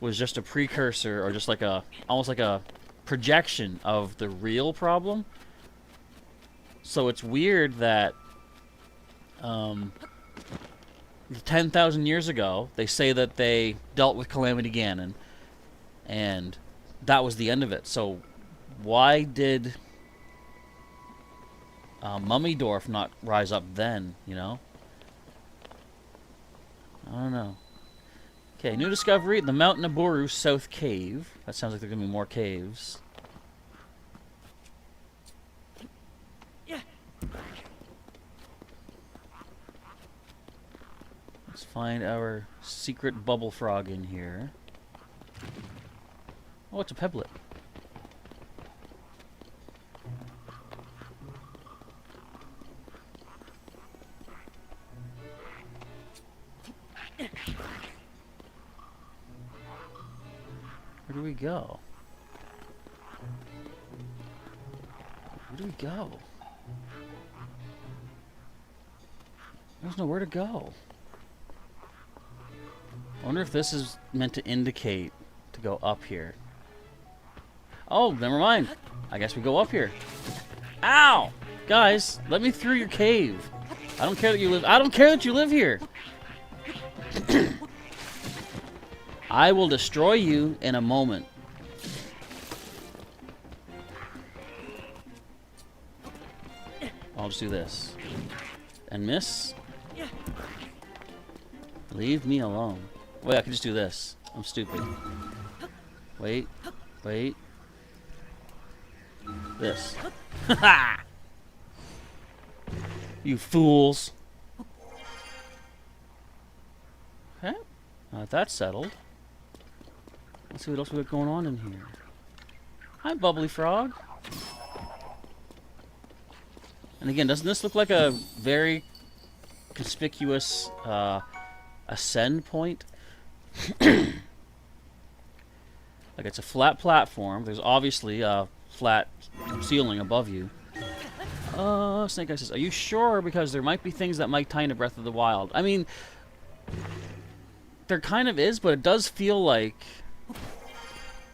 was just a precursor, or just like a, almost like a projection of the real problem. So it's weird that 10,000 years ago, they say that they dealt with Calamity Ganon, and that was the end of it. So why did Mummydorf not rise up then, you know? I don't know. Okay, new discovery, the Mount Naboru South Cave. That sounds like there are going to be more caves. Yeah. Let's find our secret bubble frog in here. Oh, it's a pebblet. Where do we go? Where do we go? There's nowhere to go. I wonder if this is meant to indicate to go up here. Oh, never mind. I guess we go up here. Ow! Guys, let me through your cave. I don't care that you live. I don't care that you live here. I will destroy you in a moment. I'll just do this. And miss. Leave me alone. Wait, I can just do this. I'm stupid. Wait. Wait. This. Ha! You fools. Okay. That's settled. Let's see what else we got going on in here. Hi, Bubbly Frog. And again, doesn't this look like a very conspicuous ascend point? Like it's a flat platform. There's obviously a flat ceiling above you. Snake Eye says, are you sure? Because there might be things that might tie into Breath of the Wild. I mean, there kind of is, but it does feel like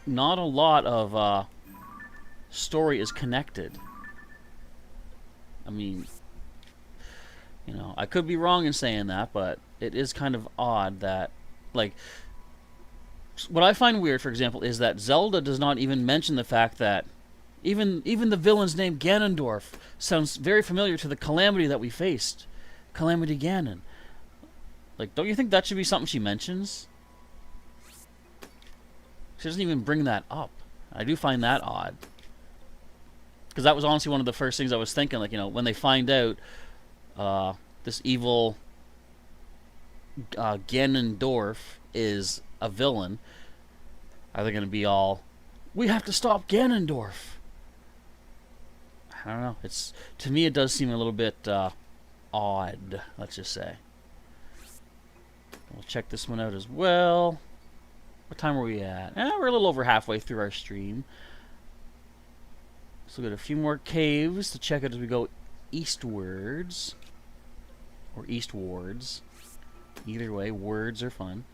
not a lot of story is connected. I mean, you know, I could be wrong in saying that, but it is kind of odd that, like, what I find weird, for example, is that Zelda does not even mention the fact that even the villain's name, Ganondorf, sounds very familiar to the calamity that we faced. Calamity Ganon. Like, don't you think that should be something she mentions? She doesn't even bring that up. I do find that odd. Because that was honestly one of the first things I was thinking. Like, you know, when they find out this evil Ganondorf is a villain, are they going to be all, we have to stop Ganondorf? I don't know. It's, to me, it does seem a little bit odd, let's just say. We'll check this one out as well. What time are we at? We're a little over halfway through our stream. So we've got a few more caves to check out as we go eastwards. Or eastwards. Either way, words are fun.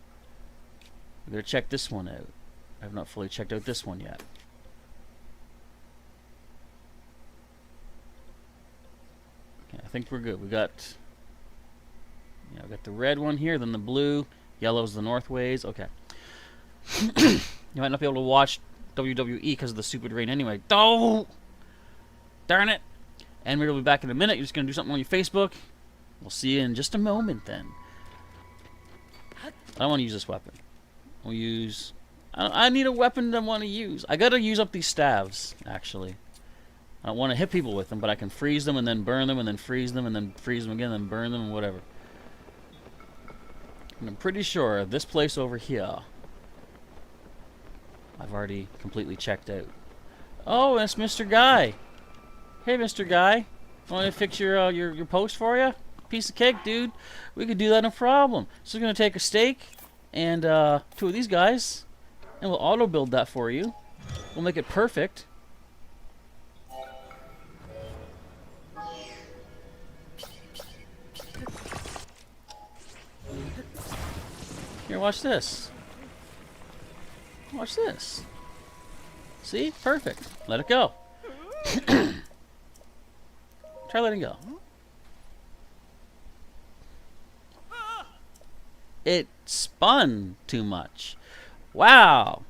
We're going to check this one out. I have not fully checked out this one yet. Okay, I think we're good. We got the red one here, then the blue. Yellow's the north ways. Okay. You might not be able to watch WWE because of the stupid rain anyway. Oh! Darn it! And we're going to be back in a minute. You're just going to do something on your Facebook. We'll see you in just a moment then. I don't want to use this weapon. We'll use... I need a weapon that I want to use. I got to use up these staves, actually. I don't want to hit people with them, but I can freeze them and then burn them and then freeze them and then freeze them again and then burn them and whatever. And I'm pretty sure this place over here I've already completely checked out. Oh, that's Mr. Guy. Hey, Mr. Guy. Want to fix your post for you? Piece of cake, dude. We could do that no problem. So we're going to take a steak and 2 of these guys, and we'll auto-build that for you. We'll make it perfect. Here, watch this. Watch this. See? Perfect. Let it go. Try letting go. It spun too much. Wow.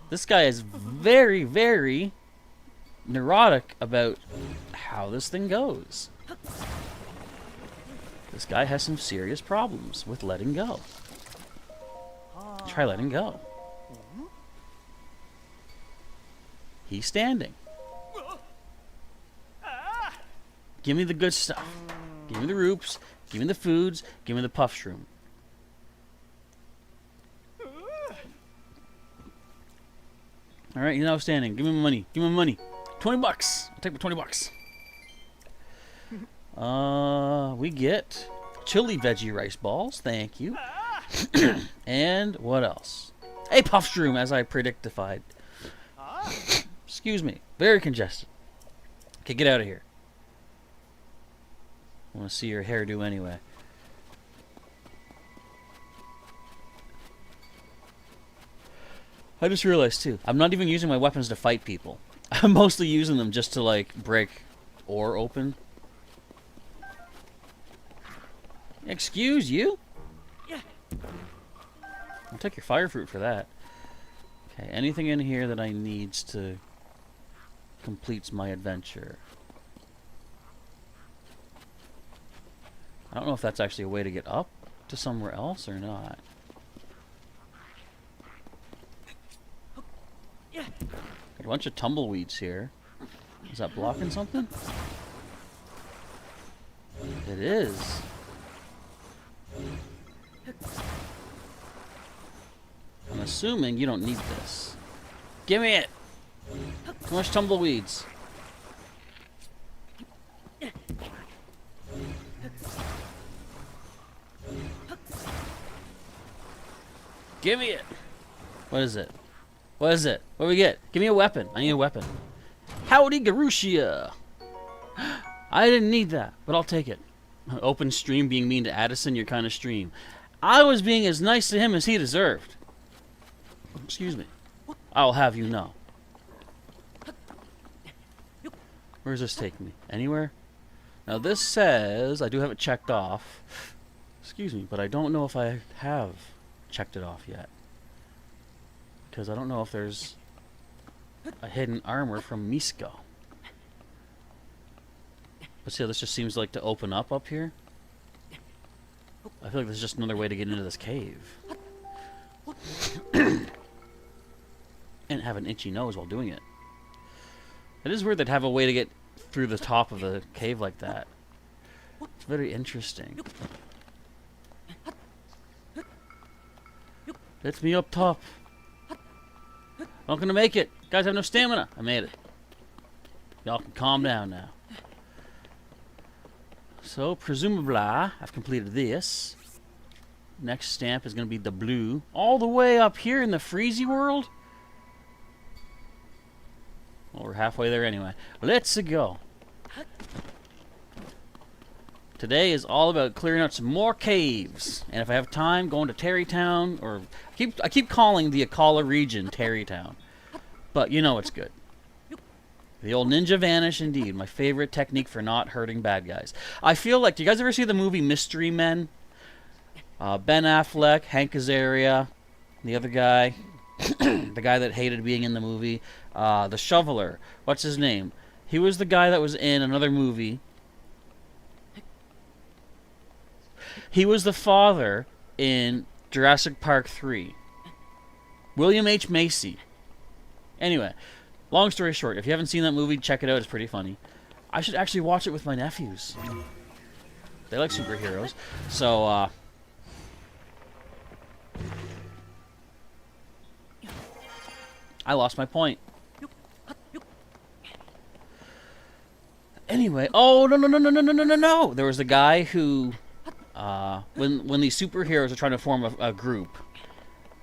This guy is very, very neurotic about how this thing goes. This guy has some serious problems with letting go. Try letting go. He's standing. Give me the good stuff. Give me the roops. Give me the foods. Give me the puff shroom. Alright, he's now standing. Give me my money. Give me my money. 20 bucks. I'll take my 20 bucks. We get chili veggie rice balls. Thank you. And what else? A puff shroom, as I predictified. Excuse me. Very congested. Okay, get out of here. I want to see your hairdo anyway. I just realized too, I'm not even using my weapons to fight people. I'm mostly using them just to like break ore open. Excuse you? Yeah. I'll take your fire fruit for that. Okay, anything in here that I need to completes my adventure. I don't know if that's actually a way to get up to somewhere else or not. Yeah. Got a bunch of tumbleweeds here. Is that blocking something? It is. I'm assuming you don't need this. Give me it! Too much tumbleweeds. Give me it! What is it? What is it? What do we get? Give me a weapon. I need a weapon. Howdy, Garushia! I didn't need that, but I'll take it. Open stream being mean to Addison, your kind of stream. I was being as nice to him as he deserved. Excuse me. I'll have you know. Where does this take me? Anywhere? Now this says I do have it checked off. Excuse me, but I don't know if I have checked it off yet. Because I don't know if there's a hidden armor from Misko. But see, this just seems like to open up here. I feel like there's just another way to get into this cave. And have an itchy nose while doing it. It is weird they'd have a way to get through the top of the cave like that. It's very interesting. It's me up top. I'm not gonna make it. Guys, I have no stamina. I made it. Y'all can calm down now. So, presumably, I've completed this. Next stamp is gonna be the blue. All the way up here in the Freezy world? Well, we're halfway there anyway. Let's go. Today is all about clearing out some more caves. And if I have time, going to Terrytown, or I keep calling the Akala region Terrytown. But you know it's good. The old ninja vanish indeed. My favorite technique for not hurting bad guys. I feel like, do you guys ever see the movie Mystery Men? Ben Affleck, Hank Azaria, the other guy, the guy that hated being in the movie, the shoveler. What's his name? He was the guy that was in another movie. He was the father in Jurassic Park 3. William H. Macy. Anyway, long story short, if you haven't seen that movie, check it out. It's pretty funny. I should actually watch it with my nephews. They like superheroes. So, I lost my point. Anyway, oh, no. There was a guy who, when these superheroes are trying to form a group,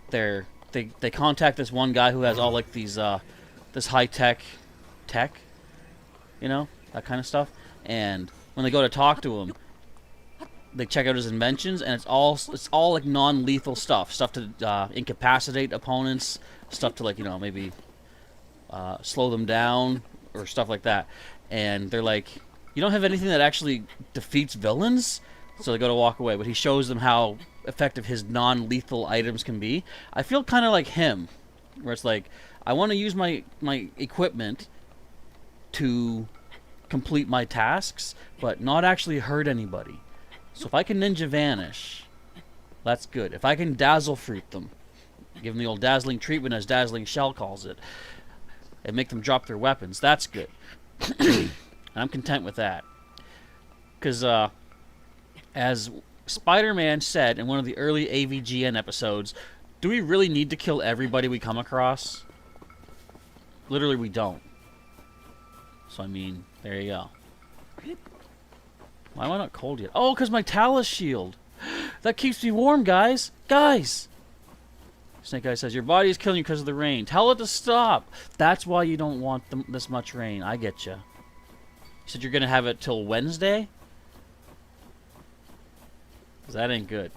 they contact this one guy who has all like these, this high-tech tech, you know, that kind of stuff. And when they go to talk to him, they check out his inventions, and it's all like non-lethal stuff to incapacitate opponents, stuff to, like, you know, maybe slow them down or stuff like that. And they're like, you don't have anything that actually defeats villains? So they go to walk away, but he shows them how effective his non-lethal items can be. I feel kind of like him, where it's like, I want to use my equipment to complete my tasks, but not actually hurt anybody. So if I can ninja vanish, that's good. If I can dazzle fruit them, give them the old dazzling treatment, as Dazzling Shell calls it, and make them drop their weapons, that's good. And I'm content with that. Because, as Spider-Man said in one of the early AVGN episodes, do we really need to kill everybody we come across? Literally, we don't. So, I mean, there you go. Why am I not cold yet? Oh, because my Talus shield. That keeps me warm, guys. Guys! Snake Eye says, your body is killing you because of the rain. Tell it to stop. That's why you don't want this much rain. I get you. You said you're going to have it till Wednesday? Because that ain't good.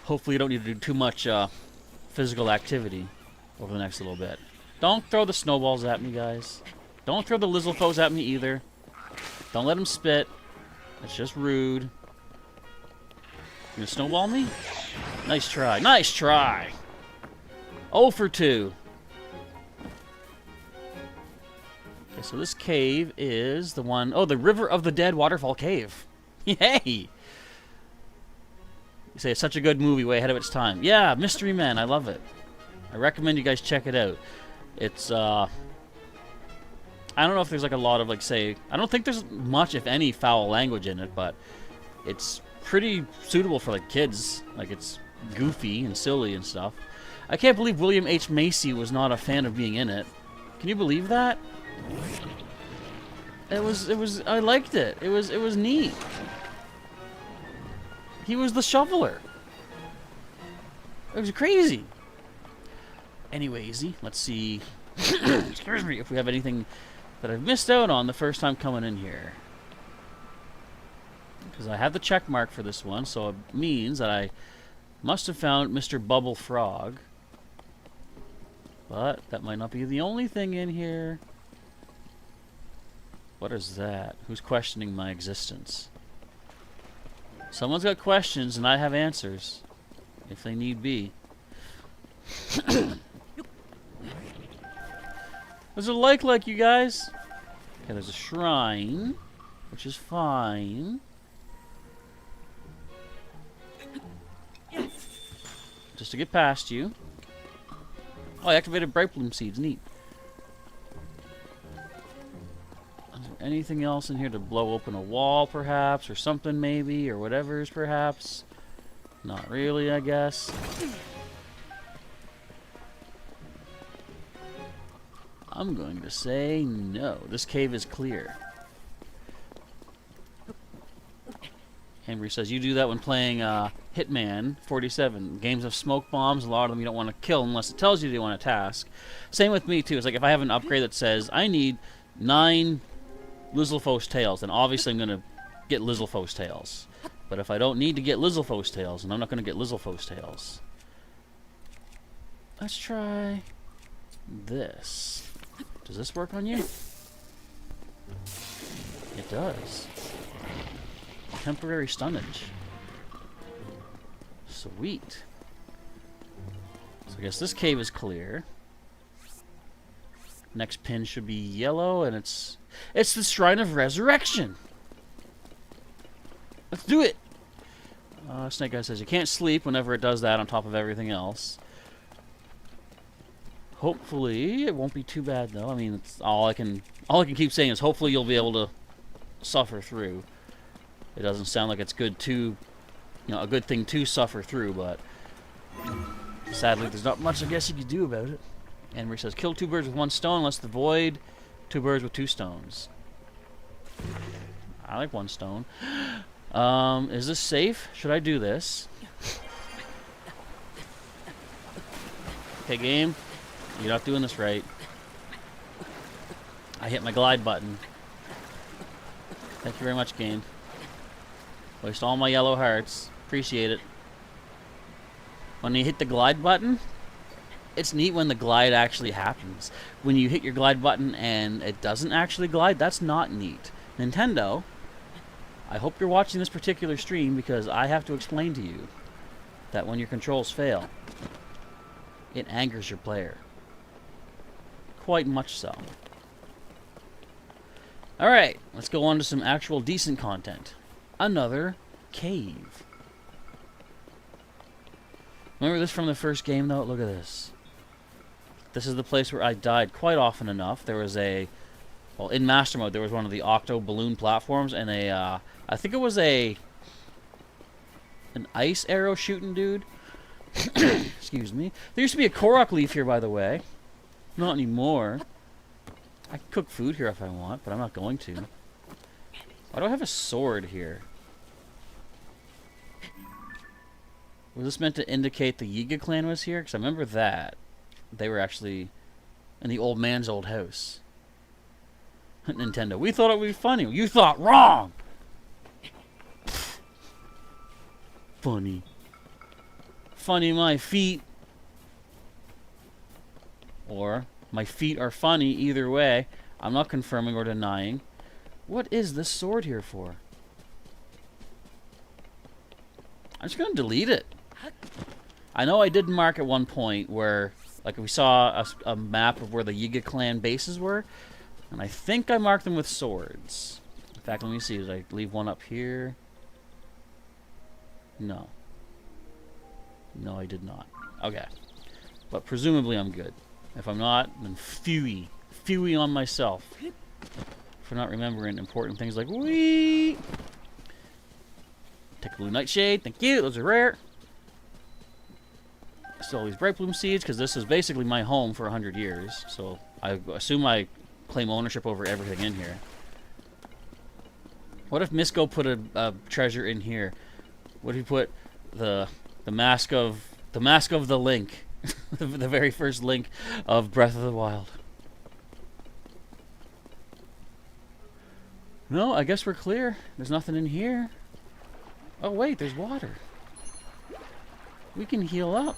Hopefully you don't need to do too much physical activity over the next little bit. Don't throw the snowballs at me, guys. Don't throw the Lizzlefos at me either. Don't let them spit. It's just rude. You gonna snowball me? Nice try. Nice try! 0 for 2. Okay, so this cave is the one... Oh, the River of the Dead Waterfall Cave. Yay! You say it's such a good movie, way ahead of its time. Yeah, Mystery Men. I love it. I recommend you guys check it out. It's, I don't know if there's like a lot of, like, say... I don't think there's much, if any, foul language in it, but it's pretty suitable for, like, kids. Like, it's goofy and silly and stuff. I can't believe William H. Macy was not a fan of being in it. Can you believe that? I liked it. It was neat. He was the shoveler. It was crazy. Anyways, let's see. Excuse me, if we have anything that I've missed out on the first time coming in here. Because I have the check mark for this one, so it means that I must have found Mr. Bubble Frog. But that might not be the only thing in here. What is that? Who's questioning my existence? Someone's got questions and I have answers, if they need be. What's it like you guys? Okay, there's a shrine, which is fine. Just to get past you. Oh, I activated Bright Bloom Seeds. Neat. Is there anything else in here to blow open a wall, perhaps? Or something, maybe? Or whatever's, perhaps? Not really, I guess. I'm going to say no. This cave is clear. Henry says, you do that when playing Hitman 47. Games of smoke bombs, a lot of them you don't want to kill unless it tells you to want a task. Same with me, too. It's like if I have an upgrade that says, I need 9 Lizalfos tails, then obviously I'm going to get Lizalfos tails. But if I don't need to get Lizalfos tails, then I'm not going to get Lizalfos tails. Let's try this. Does this work on you? It does. Temporary stunnage. Sweet. So I guess this cave is clear. Next pin should be yellow, and it's the Shrine of Resurrection. Let's do it. Snake Eye says you can't sleep whenever it does that on top of everything else. Hopefully it won't be too bad though. I mean, it's all I can keep saying is hopefully you'll be able to suffer through. It doesn't sound like it's good to, a good thing to suffer through, but sadly there's not much I guess you could do about it. Henry says kill 2 birds with 1 stone, unless the void 2 birds with 2 stones. I like 1 stone. Is this safe? Should I do this? Okay, game. You're not doing this right. I hit my glide button. Thank you very much, game. Waste all my yellow hearts. Appreciate it. When you hit the glide button, it's neat when the glide actually happens. When you hit your glide button and it doesn't actually glide, that's not neat. Nintendo, I hope you're watching this particular stream because I have to explain to you that when your controls fail, it angers your player. Quite much so. Alright, let's go on to some actual decent content. Another cave. Remember this from the first game, though? Look at this. This is the place where I died quite often enough. There was a... Well, in Master Mode, there was one of the Octo Balloon platforms, and a... I think it was an ice arrow shooting dude. Excuse me. There used to be a Korok leaf here, by the way. Not anymore. I can cook food here if I want, but I'm not going to. Why do I have a sword here? Was this meant to indicate the Yiga clan was here? Because I remember that. They were actually in the old man's old house. Nintendo, we thought it would be funny. You thought wrong! Funny. Funny my feet. Or, my feet are funny either way. I'm not confirming or denying. What is this sword here for? I'm just going to delete it. I know I did mark at one point where, like, we saw a map of where the Yiga clan bases were. And I think I marked them with swords. In fact, let me see. Did I leave one up here? No. No, I did not. Okay. But presumably I'm good. If I'm not, then phewy. Phewy on myself. For not remembering important things like wee. Take a blue nightshade. Thank you. Those are rare. Still all these bright bloom seeds, because this is basically my home for 100 years. So I assume I claim ownership over everything in here. What if Misko put a treasure in here? What if he put the mask of the Link, the very first Link of Breath of the Wild? No, I guess we're clear. There's nothing in here. Oh wait, there's water. We can heal up.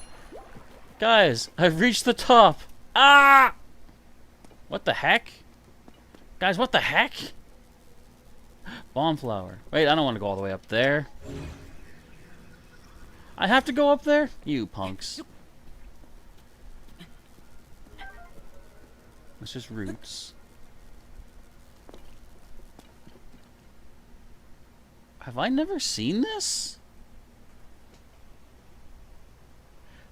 Guys, I've reached the top. Ah! What the heck? Guys, what the heck? Bomb flower. Wait, I don't want to go all the way up there. I have to go up there? You punks. It's just roots. Have I never seen this?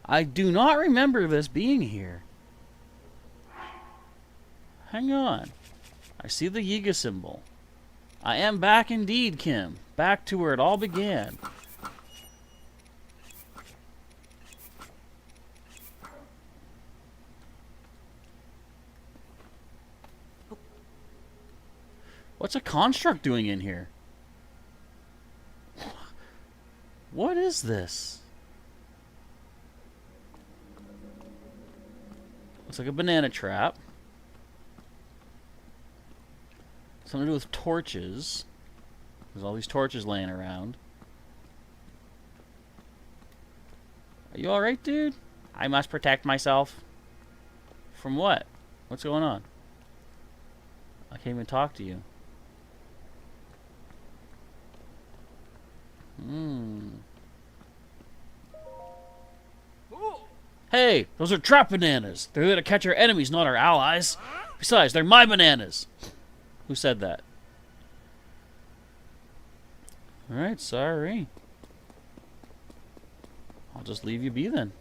I do not remember this being here. Hang on. I see the Yiga symbol. I am back indeed, Kim. Back to where it all began. What's a construct doing in here? What is this? Looks like a banana trap. Something to do with torches. There's all these torches laying around. Are you alright, dude? I must protect myself. From what? What's going on? I can't even talk to you. Hey, those are trap bananas. They're there to catch our enemies, not our allies. Besides, they're my bananas. Who said that? Alright, sorry. I'll just leave you be then.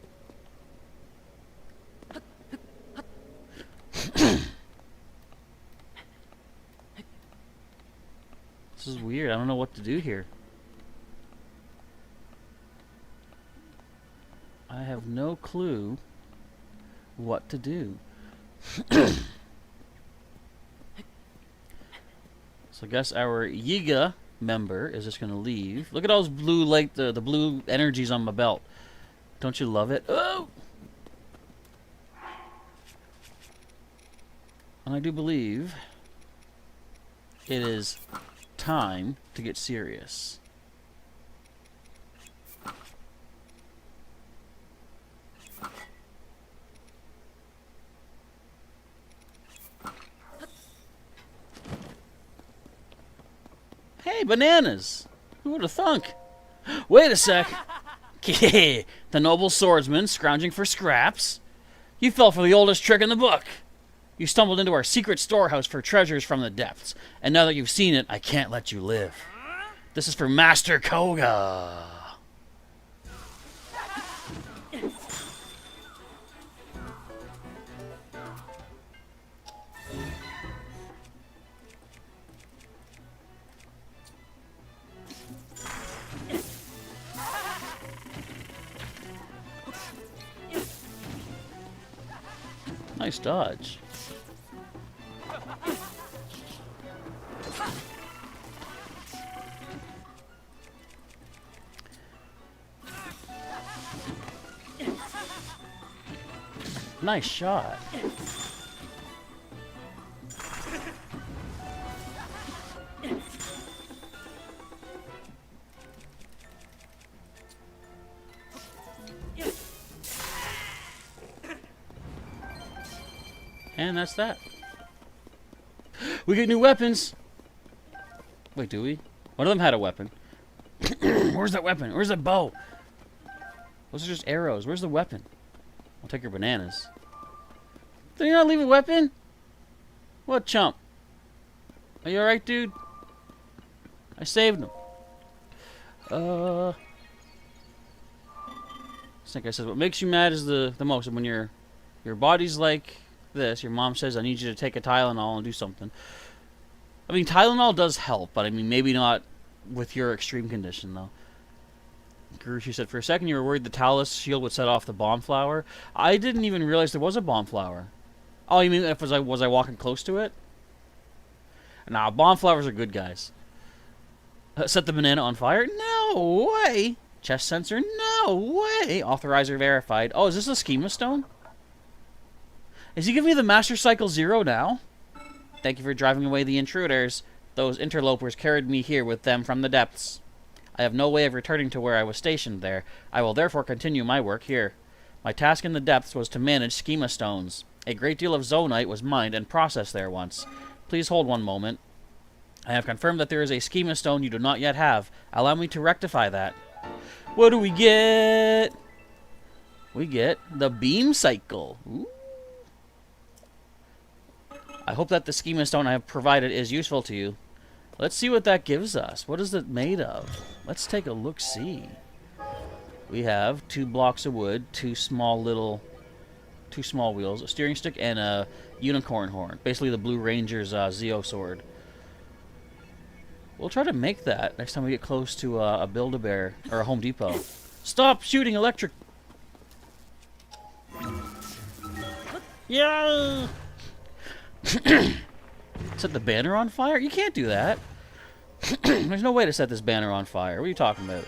This is weird. I don't know what to do here. I have no clue what to do. So I guess our Yiga member is just gonna leave. Look at all those blue light, the blue energies on my belt. Don't you love it? Oh! And I do believe it is time to get serious. Hey, bananas! Who would have thunk? Wait a sec! The noble swordsman scrounging for scraps? You fell for the oldest trick in the book! You stumbled into our secret storehouse for treasures from the depths, and now that you've seen it, I can't let you live. This is for Master Koga! Nice dodge. Nice shot. And that's that. We get new weapons. Wait, do we? One of them had a weapon. Where's that weapon? Where's that bow? Those are just arrows. Where's the weapon? I'll take your bananas. Did you not leave a weapon? What chump? Are you alright, dude? I saved him. I think I said what makes you mad is the most. When your body's like this, your mom says, I need you to take a Tylenol and do something. I mean, Tylenol does help, but I mean, maybe not with your extreme condition, though. Gurushi said, for a second you were worried the Talus shield would set off the bomb flower. I didn't even realize there was a bomb flower. Oh, you mean was I walking close to it? Nah, bomb flowers are good guys. Set the banana on fire? No way! Chest sensor? No way! Authorizer verified. Oh, is this a schema stone? Is he giving me the Master Cycle 0 now? Thank you for driving away the intruders. Those interlopers carried me here with them from the depths. I have no way of returning to where I was stationed there. I will therefore continue my work here. My task in the depths was to manage schema stones. A great deal of Zonite was mined and processed there once. Please hold one moment. I have confirmed that there is a schema stone you do not yet have. Allow me to rectify that. What do we get? We get the beam cycle. Ooh. I hope that the schema stone I have provided is useful to you. Let's see what that gives us. What is it made of? Let's take a look-see. We have 2 blocks of wood, 2 small wheels, a steering stick, and a unicorn horn. Basically the Blue Ranger's Zeo sword. We'll try to make that next time we get close to a Build-A-Bear or a Home Depot. Stop shooting electric! Yeah! Set the banner on fire? You can't do that. There's no way to set this banner on fire. What are you talking about?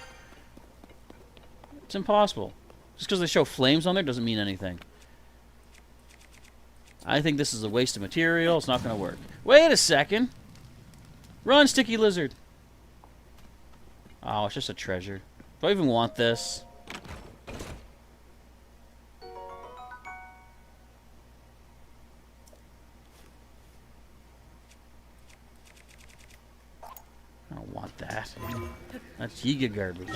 It's impossible. Just because they show flames on there doesn't mean anything. I think this is a waste of material. It's not going to work. Wait a second. Run, sticky lizard. Oh, it's just a treasure. Do I even want this? I don't want that. That's Yiga garbage.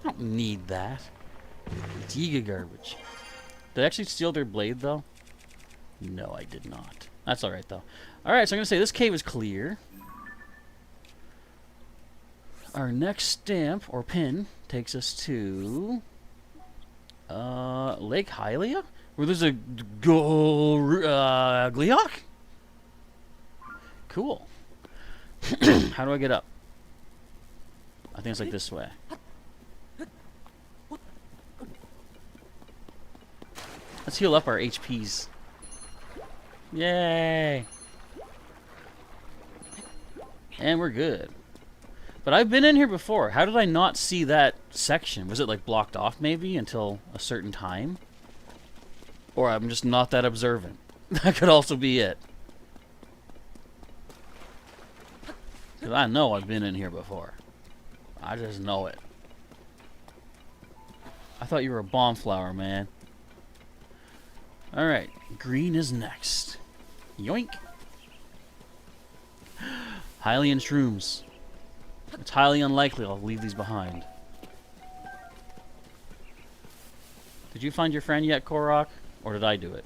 I don't need that. It's Yiga garbage. Did I actually steal their blade, though? No, I did not. That's alright, though. Alright, so I'm going to say this cave is clear. Our next stamp, or pin, takes us to... Lake Hylia? Where there's a Gleeok? Cool. How do I get up? I think it's like this way. Let's heal up our HPs. Yay! And we're good. But I've been in here before. How did I not see that section? Was it like blocked off maybe until a certain time? Or I'm just not that observant. That could also be it. Because I know I've been in here before. I just know it. I thought you were a bomb flower, man. Alright, green is next. Yoink! Hylian shrooms. It's highly unlikely I'll leave these behind. Did you find your friend yet, Korok? Or did I do it?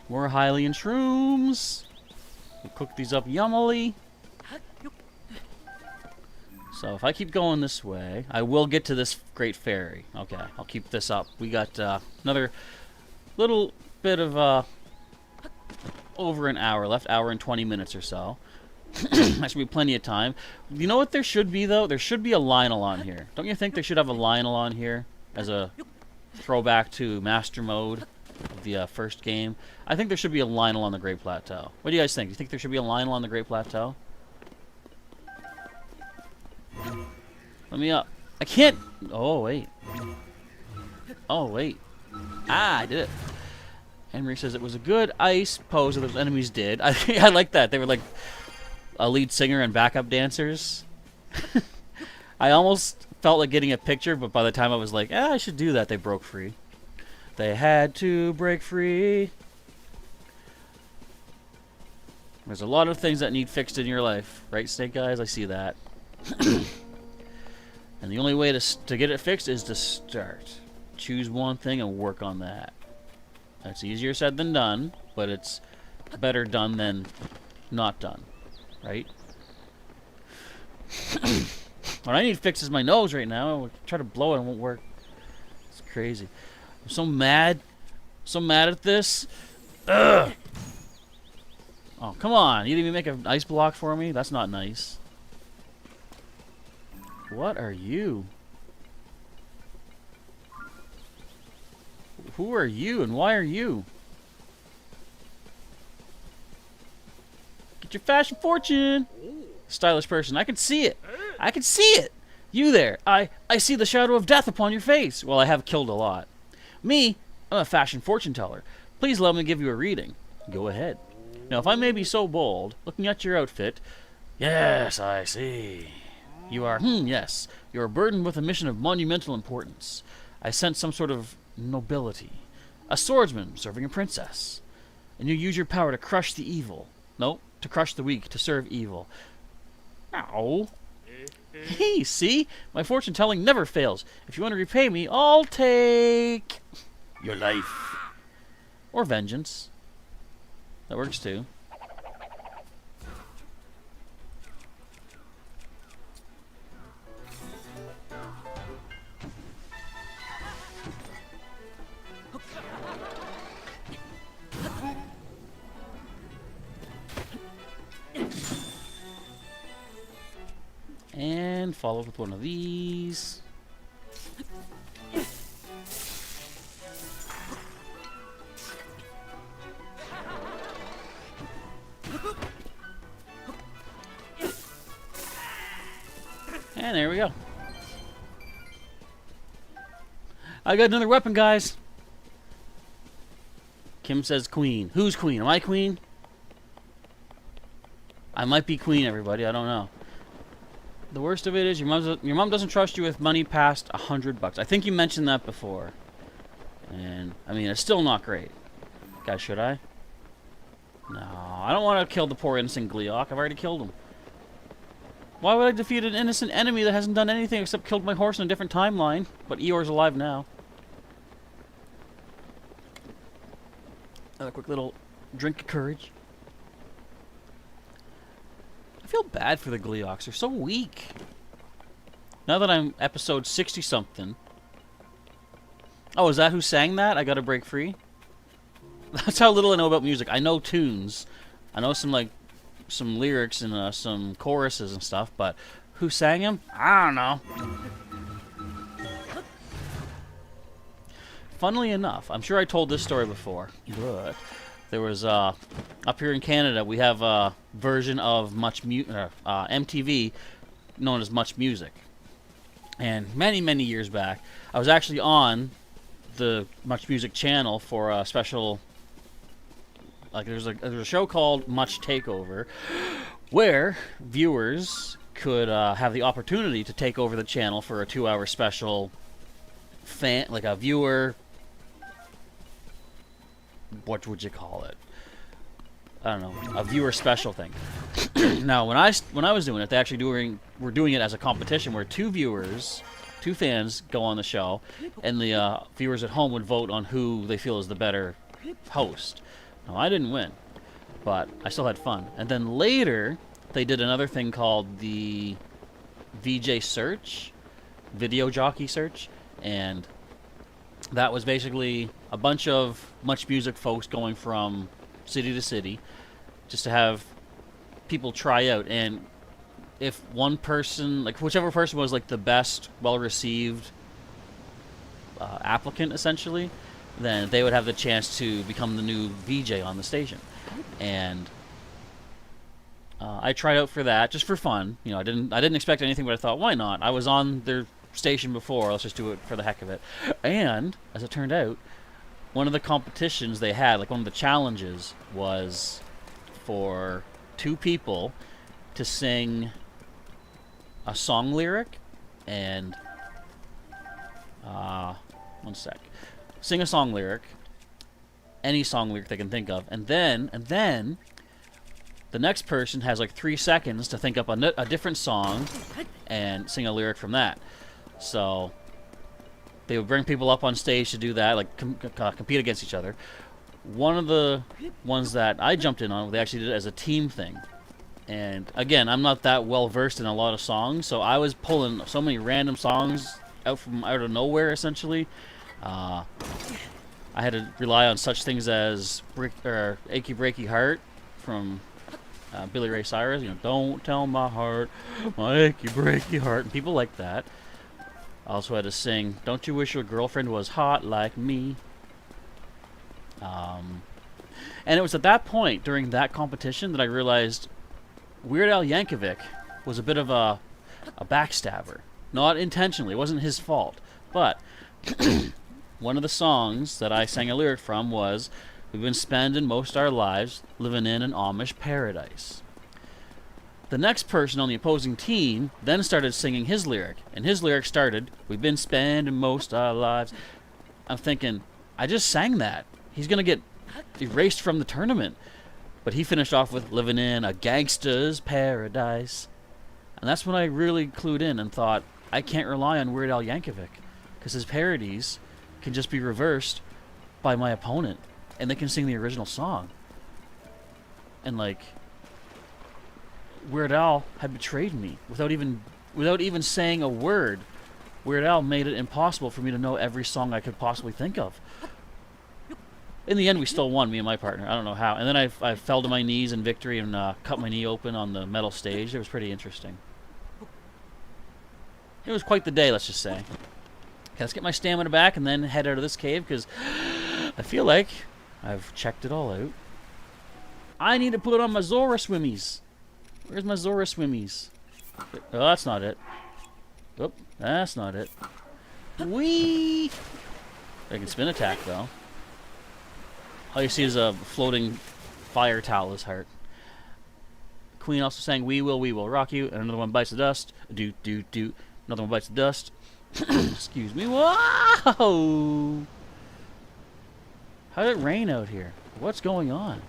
More Hylian shrooms! We'll cook these up yummily. So if I keep going this way, I will get to this great fairy. Okay, I'll keep this up. We got another little bit of over an hour left, hour and 20 minutes or so. That should be plenty of time. You know what there should be, though? There should be a Lionel on here. Don't you think there should have a Lionel on here as a throwback to Master Mode of the first game? I think there should be a Lionel on the Great Plateau. What do you guys think? Do you think there should be a Lionel on the Great Plateau? Let me up. I can't... Oh, wait. Oh, wait. Ah, I did it. Henry says it was a good ice pose that those enemies did. I like that. They were like a lead singer and backup dancers. I almost felt like getting a picture, but by the time I was like, I should do that, they broke free. They had to break free. There's a lot of things that need fixed in your life. Right, Snake Eyes? I see that. And the only way to get it fixed is to start. Choose one thing and work on that. That's easier said than done, but it's better done than not done. Right? What I need fixed is my nose right now. I'll try to blow it and it won't work. It's crazy. I'm so mad. So mad at this. Ugh! Oh, come on. You didn't even make an ice block for me? That's not nice. What are you? Who are you and why are you? Get your fashion fortune! Stylish person. I can see it. I can see it! You there. I see the shadow of death upon your face. Well, I have killed a lot. Me, I'm a fashion fortune teller. Please let me give you a reading. Go ahead. Now, if I may be so bold, looking at your outfit... Yes, I see. You are, yes. You are burdened with a mission of monumental importance. I sense some sort of nobility. A swordsman serving a princess. And you use your power to crush the evil. No, to crush the weak, to serve evil. Ow. Hey, see? My fortune telling never fails. If you want to repay me, I'll take... your life. Or vengeance. That works too. And follow with one of these. And there we go. I got another weapon, guys. Kim says queen. Who's queen? Am I queen? I might be queen, everybody. I don't know. The worst of it is your mom doesn't trust you with money past $100. I think you mentioned that before. And, I mean, it's still not great. Guys, should I? No, I don't want to kill the poor innocent Gleeok. I've already killed him. Why would I defeat an innocent enemy that hasn't done anything except killed my horse in a different timeline? But Eeyore's alive now. Another quick little drink of courage. I feel bad for the Gleeoks. They're so weak. Now that I'm episode 60-something. Oh, is that who sang that? I Gotta Break Free? That's how little I know about music. I know tunes. I know some lyrics and some choruses and stuff, but who sang them? I don't know. Funnily enough, I'm sure I told this story before, but there was, up here in Canada, we have a version of MTV known as Much Music. And many, many years back, I was actually on the Much Music channel for a special... there's a show called Much Takeover, where viewers could have the opportunity to take over the channel for a 2-hour special a viewer. What would you call it? I don't know, a viewer special thing. Now, when I was doing it, they actually were doing it as a competition where two fans go on the show, and the viewers at home would vote on who they feel is the better host. No, I didn't win, but I still had fun. And then later, they did another thing called the VJ Search, Video Jockey Search, and that was basically a bunch of Much Music folks going from city to city just to have people try out. And if one person, whichever person was the best, well-received applicant, essentially, then they would have the chance to become the new VJ on the station. And I tried out for that just for fun. You know, I didn't expect anything, but I thought, why not? I was on their station before. Let's just do it for the heck of it. And as it turned out, one of the competitions they had, one of the challenges, was for two people to sing a song lyric and one sec. Sing a song lyric, any song lyric they can think of, and then the next person has 3 seconds to think up a different song and sing a lyric from that. So they would bring people up on stage to do that, compete against each other. One of the ones that I jumped in on, they actually did it as a team thing. And again, I'm not that well versed in a lot of songs, so I was pulling so many random songs out of nowhere, essentially. I had to rely on such things as Achy Breaky Heart from Billy Ray Cyrus. You know, don't tell my heart, my achy breaky heart, and people like that. I also had to sing Don't You Wish Your Girlfriend Was Hot Like Me. And it was at that point, during that competition, that I realized Weird Al Yankovic was a bit of a backstabber. Not intentionally, it wasn't his fault. But one of the songs that I sang a lyric from was, "We've been spending most our lives living in an Amish paradise." The next person on the opposing team then started singing his lyric, and his lyric started, "We've been spending most our lives." I'm thinking, I just sang that. He's going to get erased from the tournament. But he finished off with, "Living in a gangster's paradise." And that's when I really clued in and thought, I can't rely on Weird Al Yankovic, because his parodies can just be reversed by my opponent, and they can sing the original song. And Weird Al had betrayed me without even saying a word. Weird Al made it impossible for me to know every song I could possibly think of. In the end, we still won, me and my partner. I don't know how. And then I fell to my knees in victory and cut my knee open on the metal stage. It was pretty interesting. It was quite the day, let's just say. Okay, let's get my stamina back and then head out of this cave, because I feel like I've checked it all out. I need to put on my Zora swimmies. Where's my Zora swimmies? Oh, that's not it. Oh, that's not it. Whee! I can spin attack, though. All you see is a floating fire towel as heart. Queen also sang, we will rock you. And another one bites the dust. Doot, doot, doot. Another one bites the dust. Excuse me. Whoa! How did it rain out here? What's going on?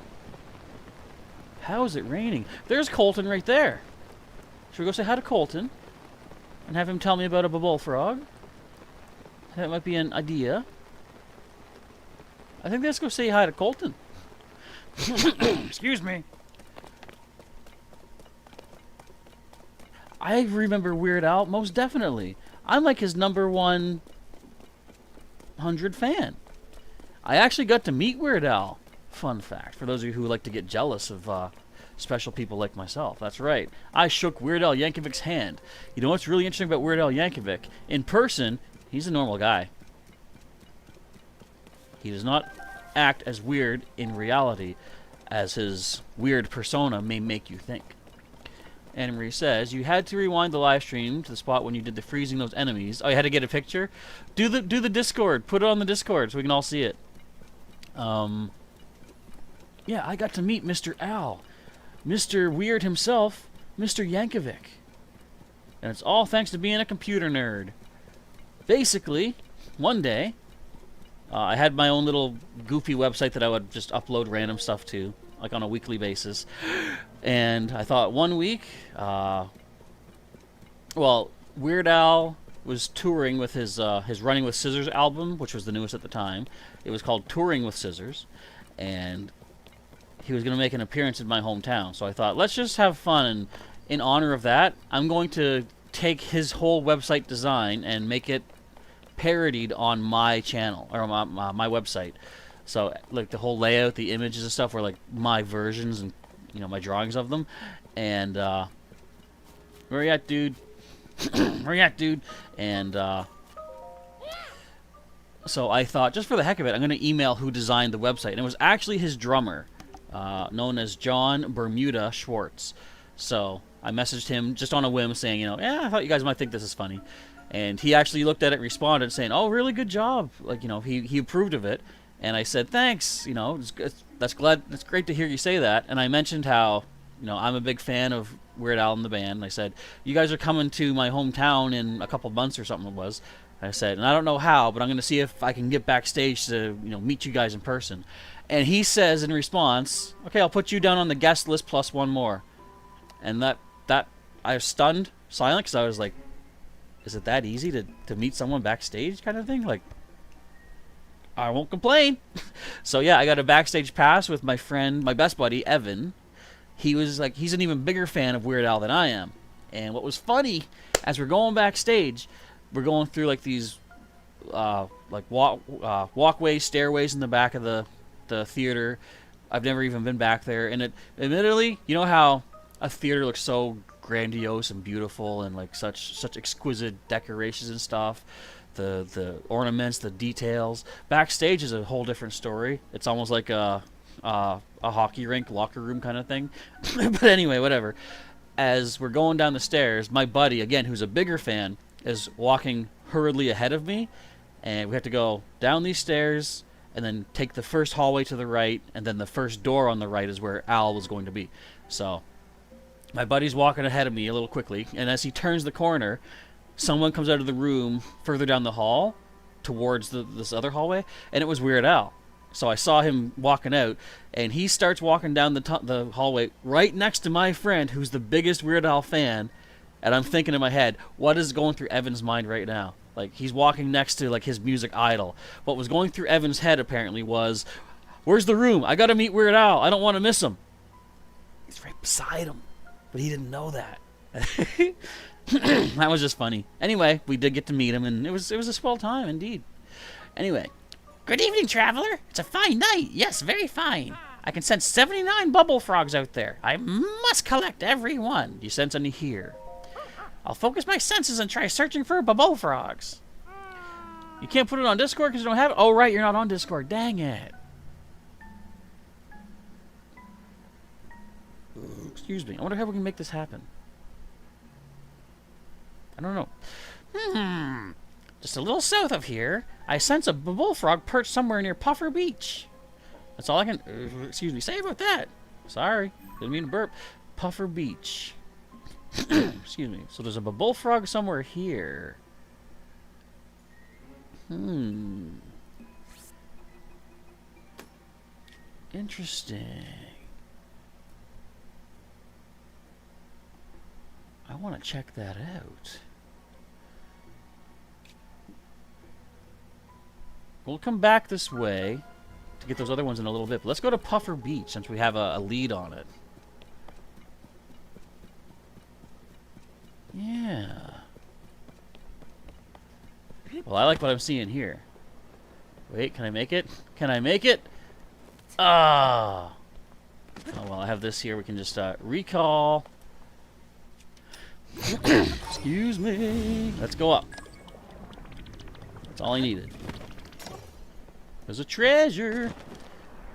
How is it raining? There's Colton right there. Should we go say hi to Colton? And have him tell me about a bullfrog? That might be an idea. I think let's go say hi to Colton. Excuse me. I remember Weird Al, most definitely. I'm like his number 100 fan. I actually got to meet Weird Al. Fun fact, for those of you who like to get jealous of special people like myself. That's right. I shook Weird Al Yankovic's hand. You know what's really interesting about Weird Al Yankovic? In person, he's a normal guy. He does not act as weird in reality as his weird persona may make you think. Anna Marie says, you had to rewind the live stream to the spot when you did the freezing those enemies. Oh, you had to get a picture? Do the Discord. Put it on the Discord so we can all see it. Yeah, I got to meet Mr. Al. Mr. Weird himself, Mr. Yankovic. And it's all thanks to being a computer nerd. Basically, one day, I had my own little goofy website that I would just upload random stuff to, like on a weekly basis. And I thought one week, well, Weird Al was touring with his Running with Scissors album, which was the newest at the time. It was called Touring with Scissors, and he was going to make an appearance in my hometown. So I thought, let's just have fun, and in honor of that, I'm going to take his whole website design and make it parodied on my channel, or my website. So, like, the whole layout, the images and stuff were, like, my versions and, you know, my drawings of them. And, where you at, dude? Where you at, dude? And, so I thought, just for the heck of it, I'm going to email who designed the website. And it was actually his drummer, known as John Bermuda Schwartz. So I messaged him just on a whim saying, you know, yeah, I thought you guys might think this is funny. And he actually looked at it and responded saying, oh, really good job. Like, you know, he approved of it. And I said, thanks, you know, that's great to hear you say that. And I mentioned how, you know, I'm a big fan of Weird Al and the band. And I said, you guys are coming to my hometown in a couple months or something it was. I said, and I don't know how, but I'm going to see if I can get backstage to, you know, meet you guys in person. And he says in response, okay, I'll put you down on the guest list plus one more. And that I was stunned, silent, because I was like, is it that easy to meet someone backstage kind of thing? Like, I won't complain. So yeah, I got a backstage pass with my friend, my best buddy, Evan. He was like, he's an even bigger fan of Weird Al than I am. And what was funny, as we're going backstage, we're going through like these walkways, stairways in the back of the theater. I've never even been back there, and it admittedly, you know how a theater looks so grandiose and beautiful and like such exquisite decorations and stuff, the ornaments, the details. Backstage is a whole different story. It's almost like a hockey rink locker room kind of thing. But anyway, whatever. As we're going down the stairs, my buddy, again, who's a bigger fan, is walking hurriedly ahead of me, and we have to go down these stairs and then take the first hallway to the right, and then the first door on the right is where Al was going to be. So my buddy's walking ahead of me a little quickly, and as he turns the corner, someone comes out of the room further down the hall towards this other hallway, and it was Weird Al. So I saw him walking out, and he starts walking down the hallway right next to my friend, who's the biggest Weird Al fan. And I'm thinking in my head, what is going through Evan's mind right now? Like, he's walking next to, like, his music idol. What was going through Evan's head, apparently, was, where's the room? I gotta meet Weird Al. I don't want to miss him. He's right beside him. But he didn't know that. That was just funny. Anyway, we did get to meet him, and it was a swell time, indeed. Anyway. Good evening, traveler. It's a fine night. Yes, very fine. I can sense 79 bubble frogs out there. I must collect every one. Do you sense any here? I'll focus my senses and try searching for bubble frogs. You can't put it on Discord because you don't have it? Oh, right, you're not on Discord. Dang it. Excuse me. I wonder how we can make this happen. I don't know. Just a little south of here, I sense a bullfrog perched somewhere near Puffer Beach. That's all I can, say about that. Sorry, didn't mean to burp. Puffer Beach. Excuse me. So there's a bullfrog somewhere here. Interesting. I want to check that out. We'll come back this way to get those other ones in a little bit. But let's go to Puffer Beach since we have a lead on it. Yeah. Well, I like what I'm seeing here. Wait, can I make it? Can I make it? Ah. Oh, well, I have this here. We can just recall. Excuse me. Let's go up. That's all I needed. There's a treasure.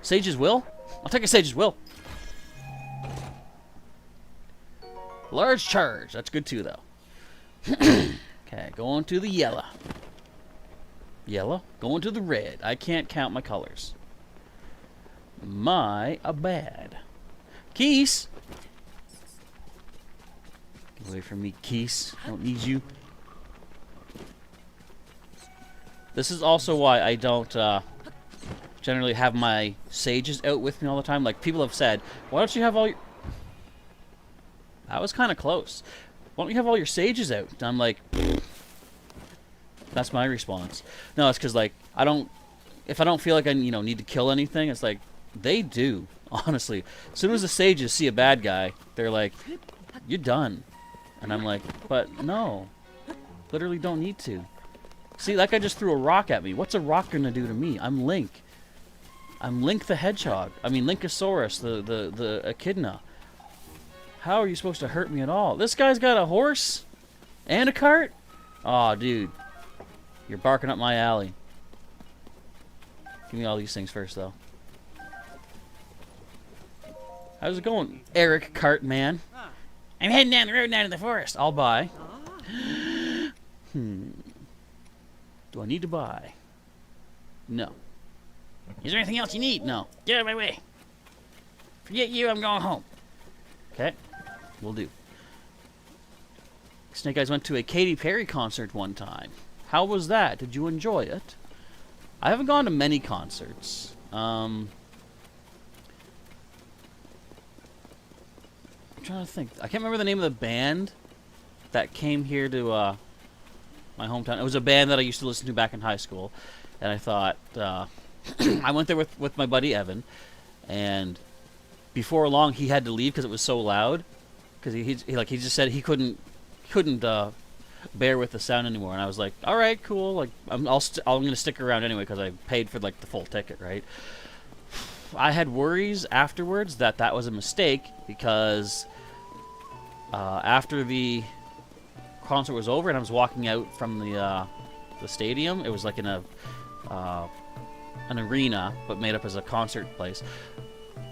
Sage's Will? I'll take a Sage's Will. Large charge. That's good too, though. Okay, going to the yellow. Yellow. Going to the red. I can't count my colors. My bad. Keys. Get away from me, Keys. Don't need you. This is also why I don't generally have my sages out with me all the time. Like, people have said, why don't you have all your... That was kind of close. Why don't you have all your sages out? And I'm like, pfft. That's my response. No, it's because, like, if I don't feel like I, need to kill anything, it's like, they do, honestly. As soon as the sages see a bad guy, they're like, you're done. And I'm like, but no. Literally don't need to. See, that guy just threw a rock at me. What's a rock gonna do to me? I'm Link. I'm Link the Hedgehog. I mean, Linkosaurus, the echidna. How are you supposed to hurt me at all? This guy's got a horse and a cart? Aw, dude. You're barking up my alley. Give me all these things first, though. How's it going, Eric Cartman? I'm heading down the road down to the forest. I'll buy. Do I need to buy? No. Is there anything else you need? No. Get out of my way. Forget you, I'm going home. Okay. Will do. Snake Eyes went to a Katy Perry concert one time. How was that? Did you enjoy it? I haven't gone to many concerts. I'm trying to think. I can't remember the name of the band that came here to my hometown. It was a band that I used to listen to back in high school, and I thought I went there with my buddy Evan, and before long he had to leave because it was so loud. Because he just said he couldn't bear with the sound anymore, and I was like, all right, cool. Like I'm gonna stick around anyway because I paid for like the full ticket, right? I had worries afterwards that was a mistake because after the concert was over and I was walking out from the stadium, it was like in an arena but made up as a concert place.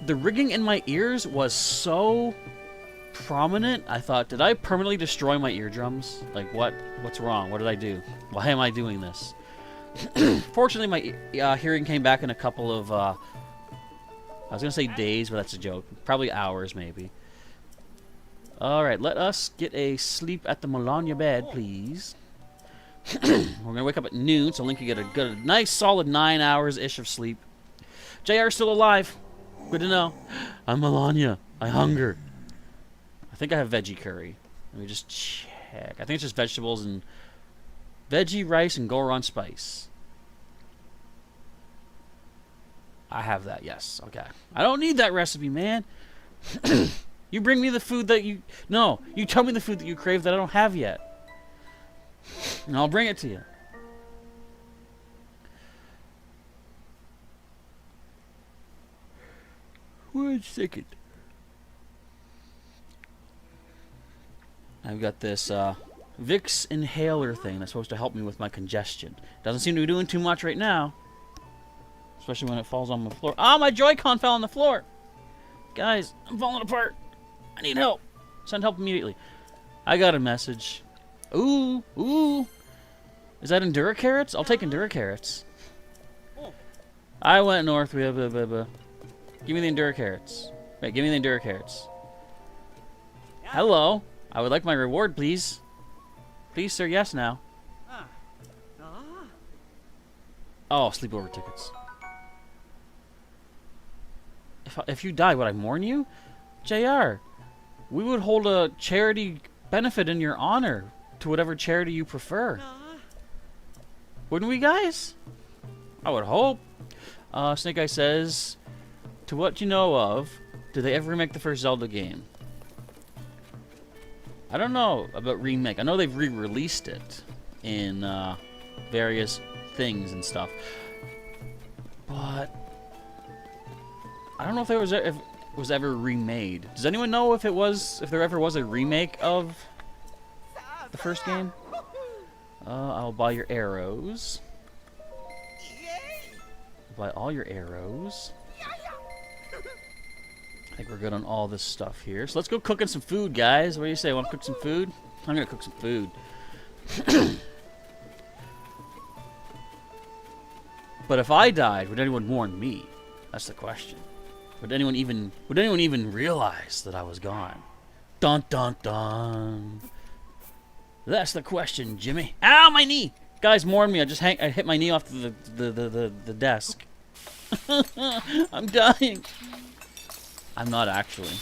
The ringing in my ears was so prominent. I thought, did I permanently destroy my eardrums? Like, what's wrong? What did I do? Why am I doing this? Fortunately, my hearing came back in a couple of I was gonna say days, but that's a joke. Probably hours, maybe. Alright, let us get a sleep at the Melania bed, please. We're gonna wake up at noon, so Link can get a nice solid 9 hours-ish of sleep. JR's still alive. Good to know. I'm Melania. I hunger. I think I have veggie curry. Let me just check. I think it's just vegetables and veggie, rice, and Goron spice. I have that, yes. Okay. I don't need that recipe, man. You bring me the food that you... No, you tell me the food that you crave that I don't have yet. And I'll bring it to you. One second. I've got this Vicks inhaler thing that's supposed to help me with my congestion. Doesn't seem to be doing too much right now. Especially when it falls on the floor. Ah, my Joy-Con fell on the floor! Guys, I'm falling apart. I need help. Send help immediately. I got a message. Ooh, ooh. Is that Endura carrots? I'll take Endura carrots. I went north. Give me the Endura carrots. Wait, give me the Endura carrots. Hello. I would like my reward, please. Please, sir. Yes, now. Oh, sleepover tickets. If you die, would I mourn you? JR, we would hold a charity benefit in your honor to whatever charity you prefer. Wouldn't we, guys? I would hope. Snake Eye says, to what you know of, did they ever remake the first Zelda game? I don't know about remake. I know they've re-released it in various things and stuff. But I don't know if there was if it was ever remade. Does anyone know if there ever was a remake of the first game? I'll buy your arrows. Buy all your arrows. I think we're good on all this stuff here. So let's go cooking some food, guys. What do you say? Want to cook some food? I'm gonna cook some food. But if I died, would anyone mourn me? That's the question. Would anyone even realize that I was gone? Dun dun dun. That's the question, Jimmy. Ow, my knee! Guys, mourn me. I hit my knee off the desk. I'm dying. I'm not actually.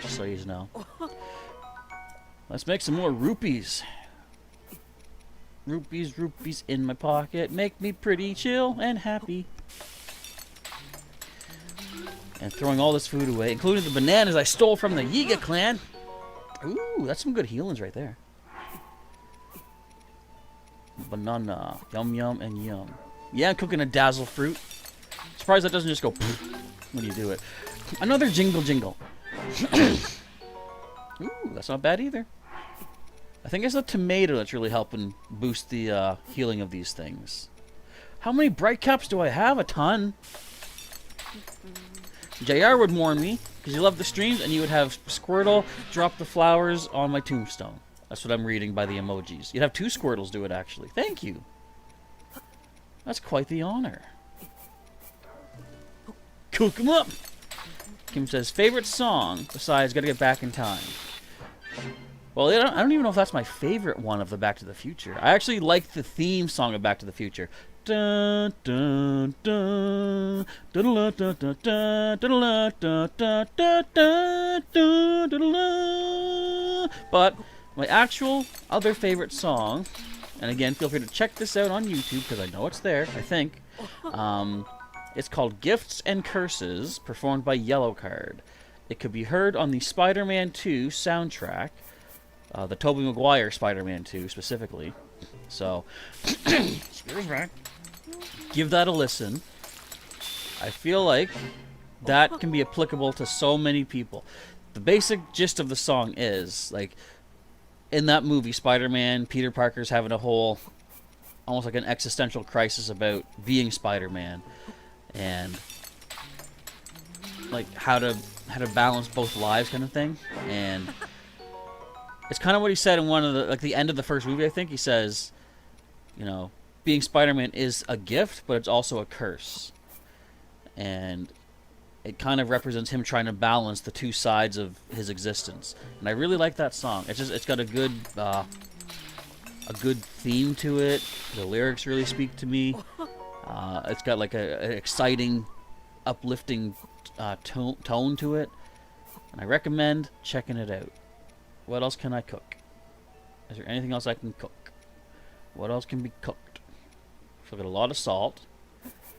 Just so you know. Let's make some more rupees. Rupees in my pocket. Make me pretty chill and happy. And throwing all this food away, including the bananas I stole from the Yiga clan. Ooh, that's some good healings right there. Banana. Yum, yum, and yum. Yeah, I'm cooking a dazzle fruit. Surprised that doesn't just go poof when you do it. Another jingle jingle. Ooh, that's not bad either. I think it's the tomato that's really helping boost the healing of these things. How many bright caps do I have? A ton. JR would mourn me because you love the streams and you would have Squirtle drop the flowers on my tombstone. That's what I'm reading by the emojis. You'd have 2 Squirtles do it, actually. Thank you. That's quite the honor. Cook 'em up! Kim says, favorite song besides Gotta Get Back in Time. Well, I don't even know if that's my favorite one of the Back to the Future. I actually like the theme song of Back to the Future. Dun, dun, dun, dun, dun, dun, dun, dun, dun, dun, dun, dun, dun. But my actual other favorite song, and again, feel free to check this out on YouTube because I know it's there, I think. It's called Gifts and Curses, performed by Yellowcard. It could be heard on the Spider-Man 2 soundtrack, the Tobey Maguire Spider-Man 2 specifically. So, excuse me. Give that a listen. I feel like that can be applicable to so many people. The basic gist of the song is, like, in that movie, Spider-Man, Peter Parker's having a whole, almost like an existential crisis about being Spider-Man. And like how to balance both lives kind of thing. And it's kind of what he said in one of the end of the first movie, I think. He says, you know, being Spider-Man is a gift, but it's also a curse. And it kind of represents him trying to balance the 2 sides of his existence. And I really like that song. It's got a good theme to it. The lyrics really speak to me. It's got like an exciting, uplifting tone to it. And I recommend checking it out. What else can I cook? Is there anything else I can cook? What else can be cooked? So I've got a lot of salt.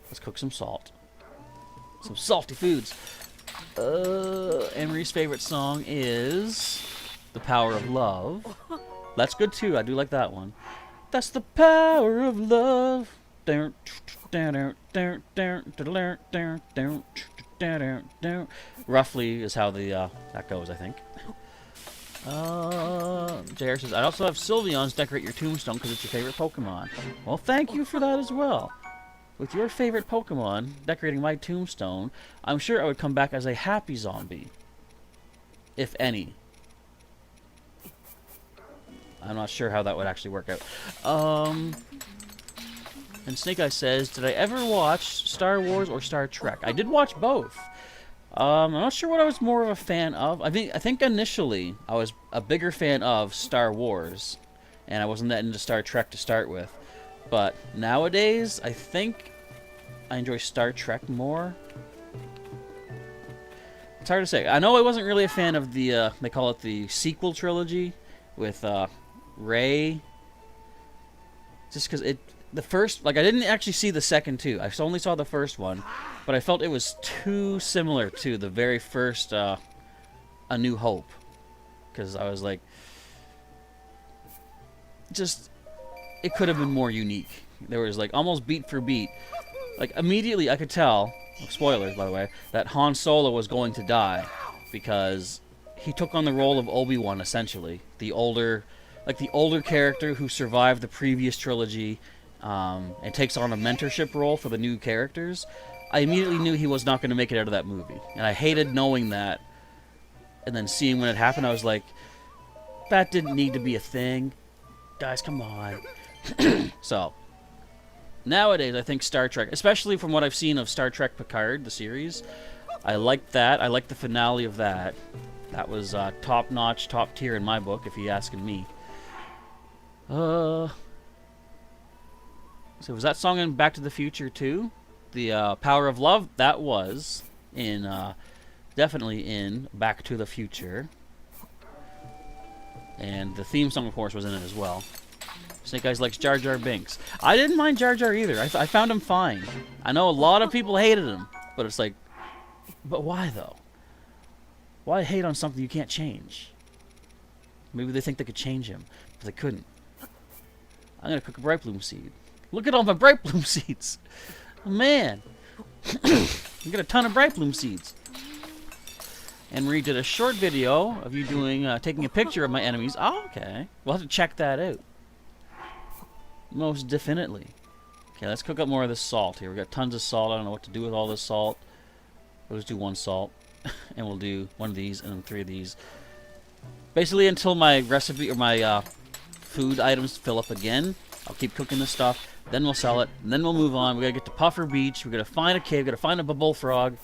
Let's cook some salt. Some salty foods. Emery's favorite song is The Power of Love. That's good too. I do like that one. That's the power of love. Roughly is how the that goes, I think. JR says, I also have Sylveon's decorate your tombstone because it's your favorite Pokemon. Well, thank you for that as well. With your favorite Pokemon decorating my tombstone, I'm sure I would come back as a happy zombie. If any. I'm not sure how that would actually work out. And Snake Eyes says, did I ever watch Star Wars or Star Trek? I did watch both. I'm not sure what I was more of a fan of. I think initially I was a bigger fan of Star Wars, and I wasn't that into Star Trek to start with. But nowadays, I think I enjoy Star Trek more. It's hard to say. I know I wasn't really a fan of the, they call it the sequel trilogy with Rey. Just because the first, like, I didn't actually see the second two. I only saw the first one, but I felt it was too similar to the very first A New Hope. Because I was like, just, it could have been more unique. There was, like, almost beat for beat. Like, immediately I could tell, spoilers by the way, that Han Solo was going to die. Because he took on the role of Obi-Wan, essentially. The older character who survived the previous trilogy. And takes on a mentorship role for the new characters. I immediately knew he was not going to make it out of that movie. And I hated knowing that. And then seeing when it happened, I was like, that didn't need to be a thing. Guys, come on. So, nowadays, I think Star Trek, especially from what I've seen of Star Trek Picard, the series, I liked that. I liked the finale of that. That was top-notch, top tier in my book, if you're asking me. So was that song in Back to the Future too? The Power of Love? That was in, definitely in Back to the Future. And the theme song, of course, was in it as well. Snake Eyes likes Jar Jar Binks. I didn't mind Jar Jar either. I found him fine. I know a lot of people hated him, but it's like, but why though? Why hate on something you can't change? Maybe they think they could change him, but they couldn't. I'm gonna cook a Bright Bloom seed. Look at all my Bright Bloom seeds. Oh, man. You got a ton of Bright Bloom seeds. And Marie did a short video of you doing, taking a picture of my enemies. Oh, okay. We'll have to check that out. Most definitely. Okay, let's cook up more of this salt here. We got tons of salt. I don't know what to do with all this salt. We'll just do one salt. And we'll do one of these and then 3 of these. Basically until my recipe or my food items fill up again. I'll keep cooking this stuff. Then we'll sell it, and then we'll move on. We gotta get to Puffer Beach. We gotta find a cave. We gotta find a bullfrog.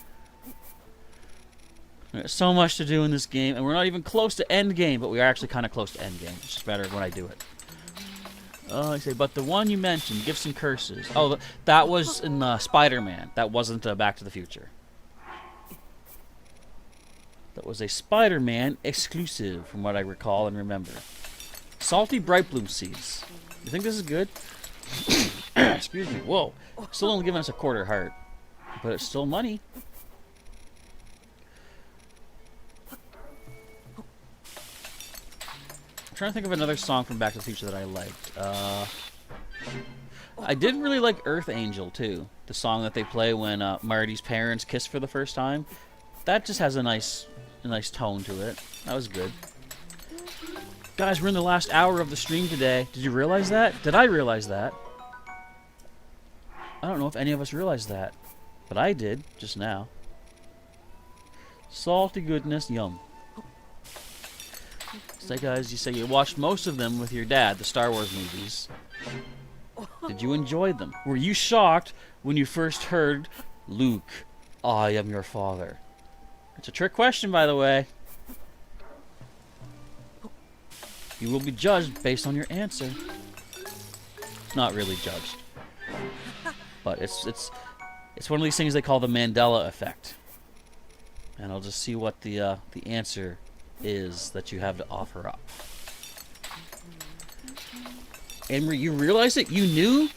There's so much to do in this game, and we're not even close to end game, but we are actually kind of close to end game. It's just better when I do it. Oh, I say, but the one you mentioned, Gifts and Curses. Oh, that was in Spider-Man. That wasn't Back to the Future. That was a Spider-Man exclusive, from what I recall and remember. Salty Bright Bloom seeds. You think this is good? Excuse me. Whoa. Still only giving us a quarter heart. But it's still money. I'm trying to think of another song from Back to the Future that I liked. I did really like Earth Angel, too. The song that they play when Marty's parents kiss for the first time. That just has a nice tone to it. That was good. Guys, we're in the last hour of the stream today. Did you realize that? Did I realize that? I don't know if any of us realized that. But I did, just now. Salty goodness, yum. So guys, you say you watched most of them with your dad, the Star Wars movies. Did you enjoy them? Were you shocked when you first heard, Luke, I am your father? It's a trick question, by the way. You will be judged based on your answer. Not really judged. But it's one of these things they call the Mandela effect. And I'll just see what the answer is that you have to offer up. And you realize it? You knew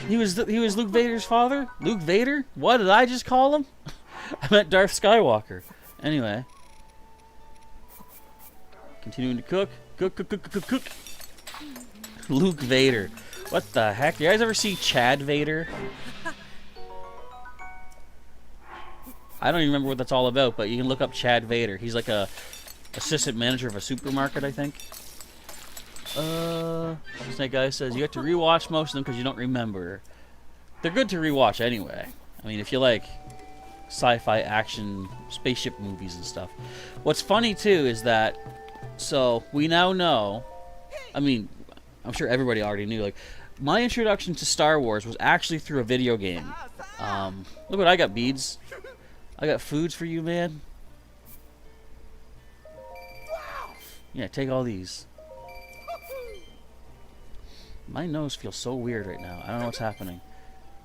he was Luke Vader's father? Luke Vader? What did I just call him? I meant Darth Skywalker. Anyway. Continuing to cook. Cook. Luke Vader. What the heck? You guys ever see Chad Vader? I don't even remember what that's all about, but you can look up Chad Vader. He's like a assistant manager of a supermarket, I think. Snake Guy says you have to rewatch most of them because you don't remember. They're good to rewatch anyway. I mean, if you like sci-fi action spaceship movies and stuff. What's funny too is that, so we now know, I mean, I'm sure everybody already knew, like, my introduction to Star Wars was actually through a video game. Look what I got, Beads. I got foods for you, man. Yeah, take all these. My nose feels so weird right now. I don't know what's happening.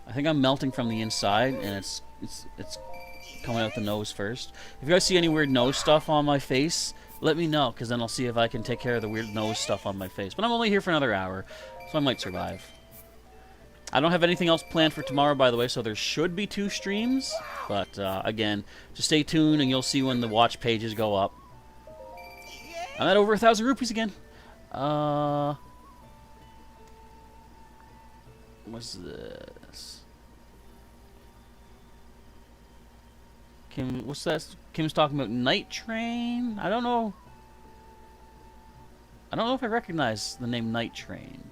I think I'm melting from the inside, and it's coming out the nose first. If you guys see any weird nose stuff on my face, let me know, because then I'll see if I can take care of the weird nose stuff on my face. But I'm only here for another hour, so I might survive. I don't have anything else planned for tomorrow, by the way, so there should be 2 streams. But, again, just stay tuned, and you'll see when the watch pages go up. I'm at over 1,000 rupees again. What's this? Kim, what's that? Kim's talking about Night Train? I don't know. I don't know if I recognize the name Night Train.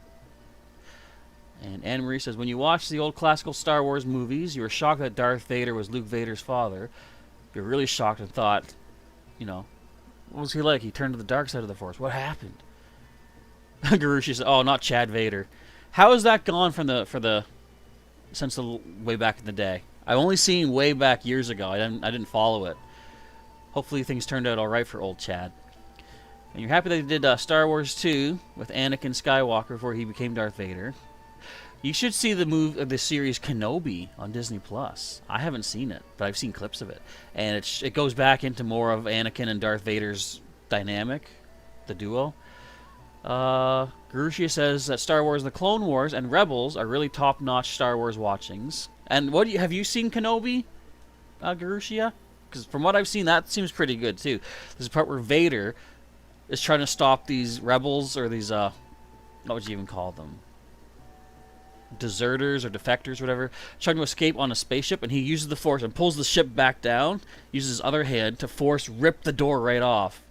And Anne Marie says, when you watch the old classical Star Wars movies, you were shocked that Darth Vader was Luke Vader's father. You're really shocked and thought, you know, what was he like? He turned to the dark side of the Force. What happened? Garushi says, oh, not Chad Vader. How has that gone from since the way back in the day? I've only seen way back years ago. I didn't follow it. Hopefully things turned out all right for old Chad. And you're happy they did Star Wars 2 with Anakin Skywalker before he became Darth Vader. You should see the series Kenobi on Disney Plus. I haven't seen it, but I've seen clips of it, and it goes back into more of Anakin and Darth Vader's dynamic, the duo. Garushia says that Star Wars: The Clone Wars and Rebels are really top-notch Star Wars watchings. And have you seen Kenobi, Garushia? Because from what I've seen, that seems pretty good too. There's a part where Vader is trying to stop these rebels, or these what would you even call them? Deserters or defectors, whatever, trying to escape on a spaceship, and he uses the Force and pulls the ship back down, uses his other hand to force rip the door right off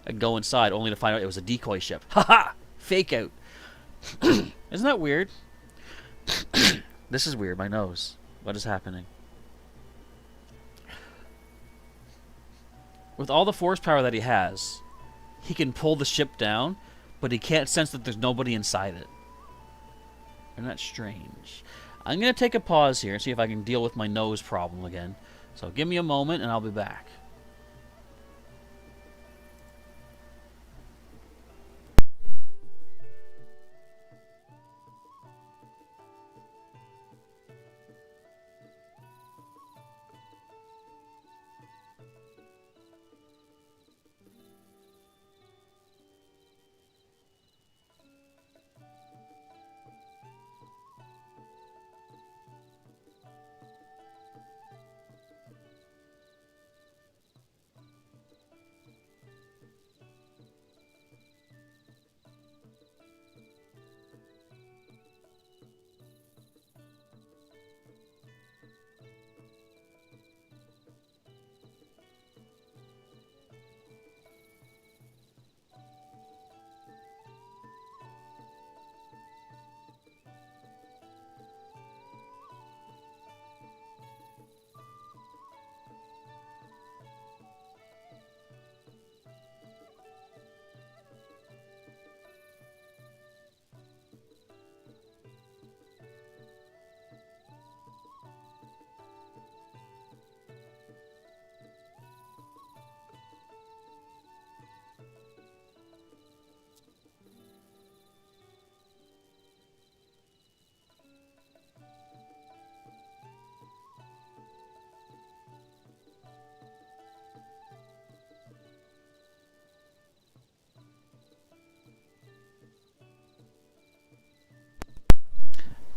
and go inside, only to find out it was a decoy ship. Haha! Fake out. Isn't that weird? This is weird. My nose. What is happening? With all the force power that he has, he can pull the ship down, but he can't sense that there's nobody inside it. Isn't that strange? I'm going to take a pause here and see if I can deal with my nose problem again. So give me a moment and I'll be back.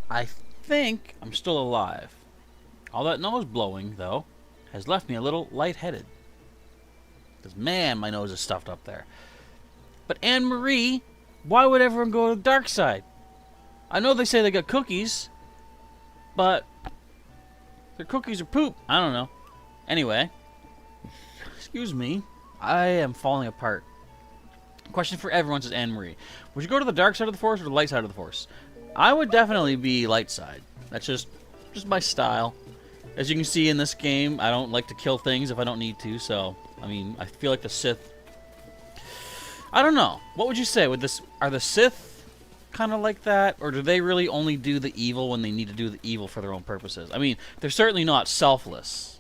I think I'm still alive. All that nose blowing, though, has left me a little lightheaded. Because, man, my nose is stuffed up there. But Anne-Marie, why would everyone go to the dark side? I know they say they got cookies, but their cookies are poop. I don't know. Anyway, excuse me. I am falling apart. Question for everyone, says Anne-Marie. Would you go to the dark side of the Force or the light side of the Force? I would definitely be light side. That's just my style. As you can see in this game, I don't like to kill things if I don't need to, so, I mean, I feel like the Sith... I don't know. What would you say? Are the Sith kind of like that? Or do they really only do the evil when they need to do the evil for their own purposes? I mean, they're certainly not selfless,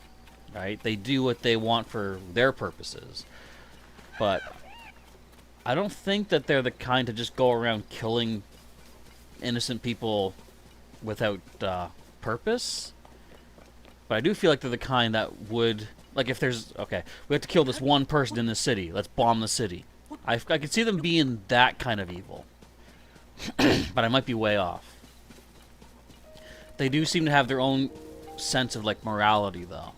right? They do what they want for their purposes. But I don't think that they're the kind to just go around killing innocent people without purpose. But I do feel like they're the kind that would... Like, if there's... Okay, we have to kill this one person in this city. Let's bomb the city. I could see them being that kind of evil. But I might be way off. They do seem to have their own sense of, like, morality, though.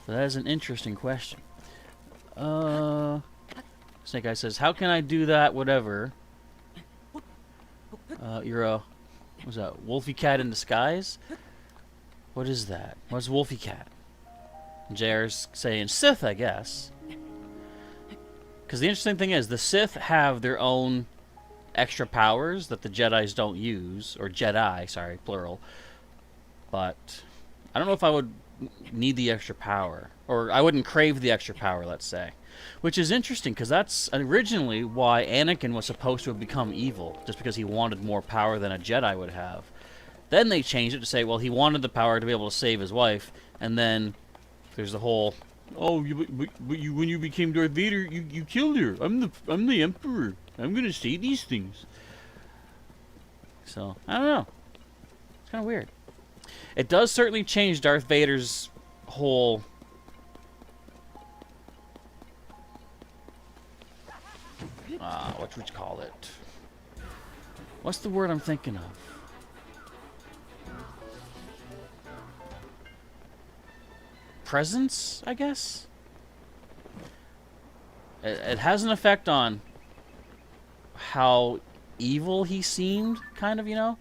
So that is an interesting question. Snake Eye says, how can I do that, whatever? You're a... What's that? Wolfie cat in disguise? What is that? What's Wolfie cat? JR's saying Sith, I guess. Because the interesting thing is, the Sith have their own extra powers that the Jedis don't use. Or Jedi, sorry, plural. But I don't know if I would need the extra power. Or I wouldn't crave the extra power, let's say. Which is interesting, because that's originally why Anakin was supposed to have become evil. Just because he wanted more power than a Jedi would have. Then they changed it to say, well, he wanted the power to be able to save his wife. And then there's the whole, oh, when you became Darth Vader, you killed her. I'm the Emperor. I'm going to say these things. So, I don't know. It's kind of weird. It does certainly change Darth Vader's whole... what would you call it? What's the word I'm thinking of? Presence, I guess? It has an effect on how evil he seemed, kind of, you know?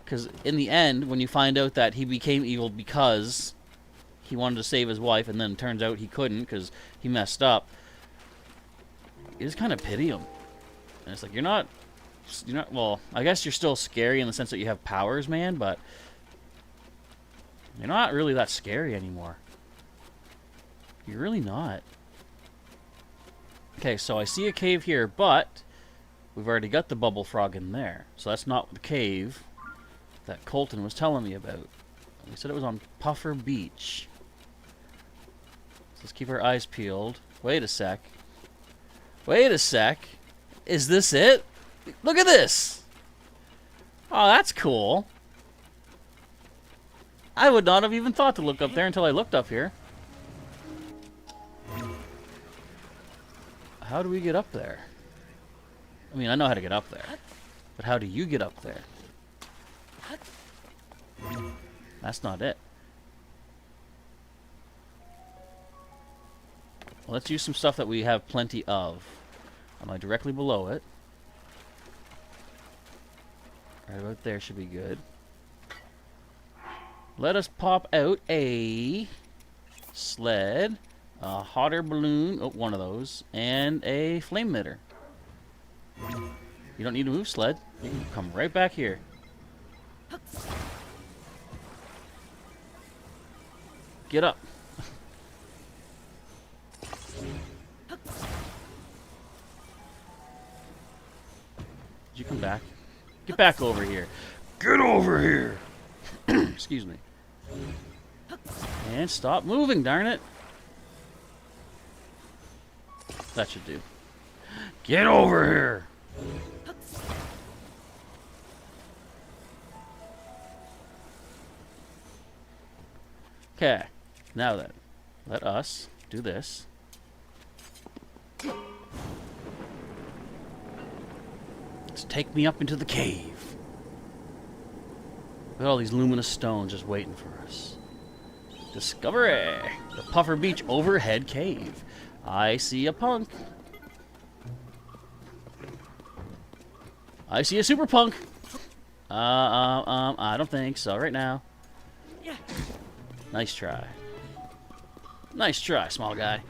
Because in the end, when you find out that he became evil because he wanted to save his wife, and then it turns out he couldn't because he messed up, you just kind of pity him. And it's like, you're not, well, I guess you're still scary in the sense that you have powers, man, but you're not really that scary anymore. You're really not. Okay, so I see a cave here, but we've already got the bubble frog in there. So that's not the cave that Colton was telling me about. He said it was on Puffer Beach. So let's keep our eyes peeled. Wait a sec. Wait a sec. Is this it? Look at this! Oh, that's cool. I would not have even thought to look up there until I looked up here. How do we get up there? I mean, I know how to get up there. But how do you get up there? That's not it. Well, let's use some stuff that we have plenty of. Am I directly below it? Right about there should be good. Let us pop out a sled, a hot air balloon, oh, one of those, and a flame emitter. You don't need to move, sled. You can come right back here. Get up. Did you come back? Get back over here. Get over here! Excuse me. And stop moving, darn it. That should do. Get over here! Okay. Now then, let us do this. Let's take me up into the cave. Look at all these luminous stones just waiting for us. Discovery! The Puffer Beach overhead cave. I see a punk. I see a super punk. I don't think so right now. Yeah. Nice try. Nice try, small guy.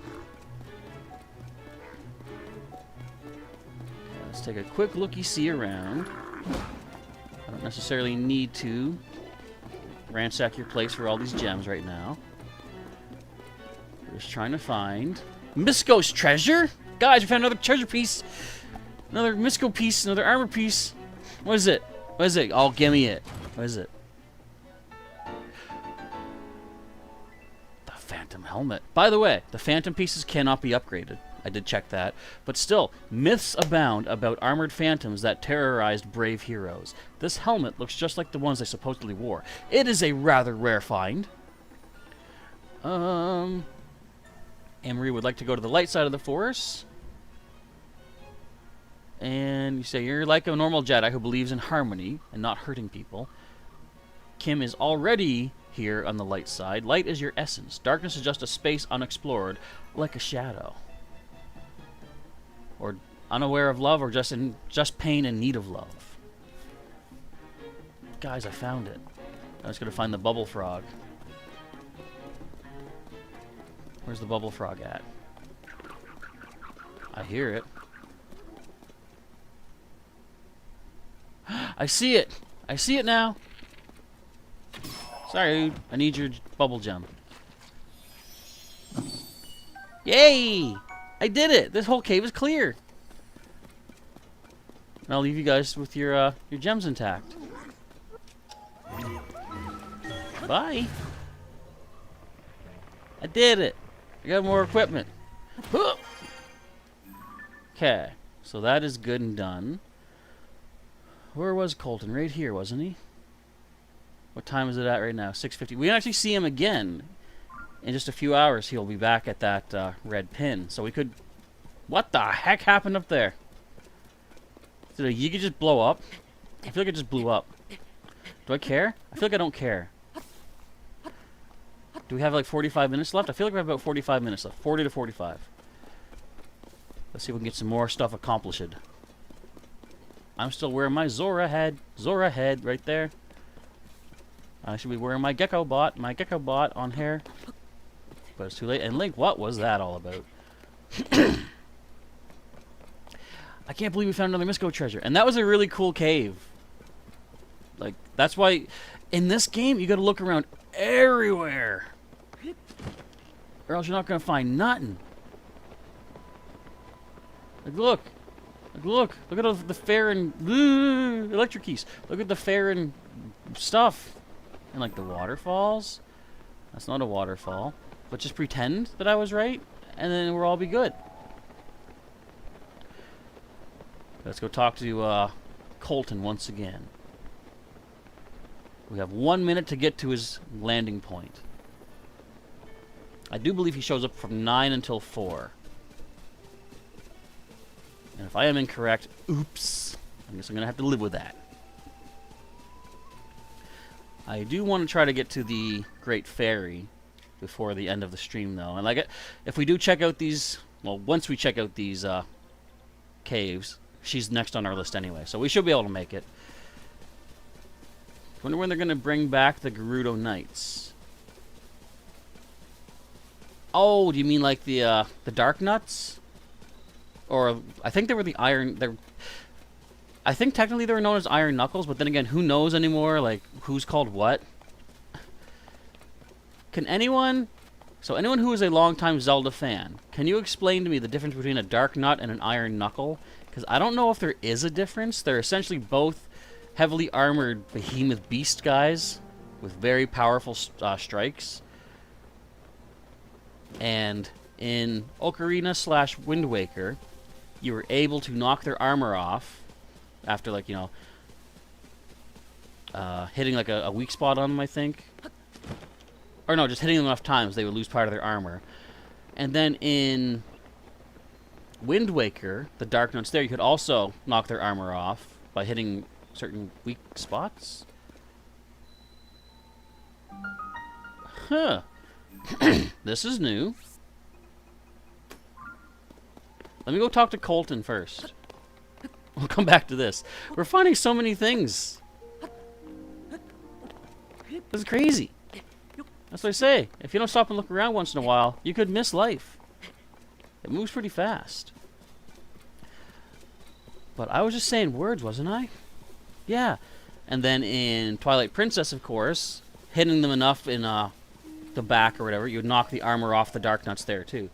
Let's take a quick looky-see around. I don't necessarily need to ransack your place for all these gems right now. We're just trying to find Misko's treasure? Guys, we found another treasure piece. Another Misko piece, another armor piece. What is it? What is it? Oh, give me it. What is it? The Phantom Helmet. By the way, the Phantom pieces cannot be upgraded. I did check that. But still, myths abound about armored phantoms that terrorized brave heroes. This helmet looks just like the ones they supposedly wore. It is a rather rare find. Emery would like to go to the light side of the forest. And you say, you're like a normal Jedi who believes in harmony and not hurting people. Kim is already here on the light side. Light is your essence. Darkness is just a space unexplored, like a shadow. Or unaware of love, or just pain in need of love. Guys, I found it. I was going to find the bubble frog. Where's the bubble frog at? I hear it. I see it! I see it now! Sorry, I need your bubble gem. Yay! I did it! This whole cave is clear! And I'll leave you guys with your gems intact. Bye! I did it! I got more equipment. Okay, so that is good and done. Where was Colton? Right here, wasn't he? What time is it at right now? 6:50. We can actually see him again. In just a few hours, he'll be back at that red pin. So we could... What the heck happened up there? Did a Yiga just blow up? I feel like it just blew up. Do I care? I feel like I don't care. Do we have like 45 minutes left? I feel like we have about 45 minutes left. 40 to 45. Let's see if we can get some more stuff accomplished. I'm still wearing my Zora head. Zora head right there. I should be wearing my gecko bot on hair. But it's too late. And Link, what was that all about? I can't believe we found another Misko treasure. And that was a really cool cave. Like, that's why in this game you gotta look around everywhere. Or else you're not gonna find nothing. Like, look. Like, look at the fair and electric keys. Look at the fair and stuff. And like the waterfalls. That's not a waterfall. But just pretend that I was right, and then we'll all be good. Let's go talk to Colton once again. We have 1 minute to get to his landing point. I do believe he shows up from 9 until 4. And if I am incorrect, oops. I guess I'm going to have to live with that. I do want to try to get to the Great Fairy before the end of the stream, though. And like, if we do check out these... Well, once we check out these caves, she's next on our list anyway. So we should be able to make it. Wonder when they're going to bring back the Gerudo Knights. Oh, do you mean like the Dark Nuts? Or I think they were the Iron... I think technically they were known as Iron Knuckles, but then again, who knows anymore? Like, who's called what? Can anyone... So anyone who is a longtime Zelda fan, can you explain to me the difference between a Dark Nut and an Iron Knuckle? Because I don't know if there is a difference. They're essentially both heavily armored behemoth beast guys with very powerful strikes. And in Ocarina / Wind Waker, you were able to knock their armor off after, like, you know, hitting like a weak spot on them, I think. Or no, just hitting them enough times, they would lose part of their armor. And then in Wind Waker, the Dark Nuts there, you could also knock their armor off by hitting certain weak spots. Huh. This is new. Let me go talk to Colton first. We'll come back to this. We're finding so many things. This is crazy. That's what I say. If you don't stop and look around once in a while, you could miss life. It moves pretty fast. But I was just saying words, wasn't I? Yeah. And then in Twilight Princess, of course, hitting them enough in the back or whatever, you would knock the armor off the Dark Nuts there too.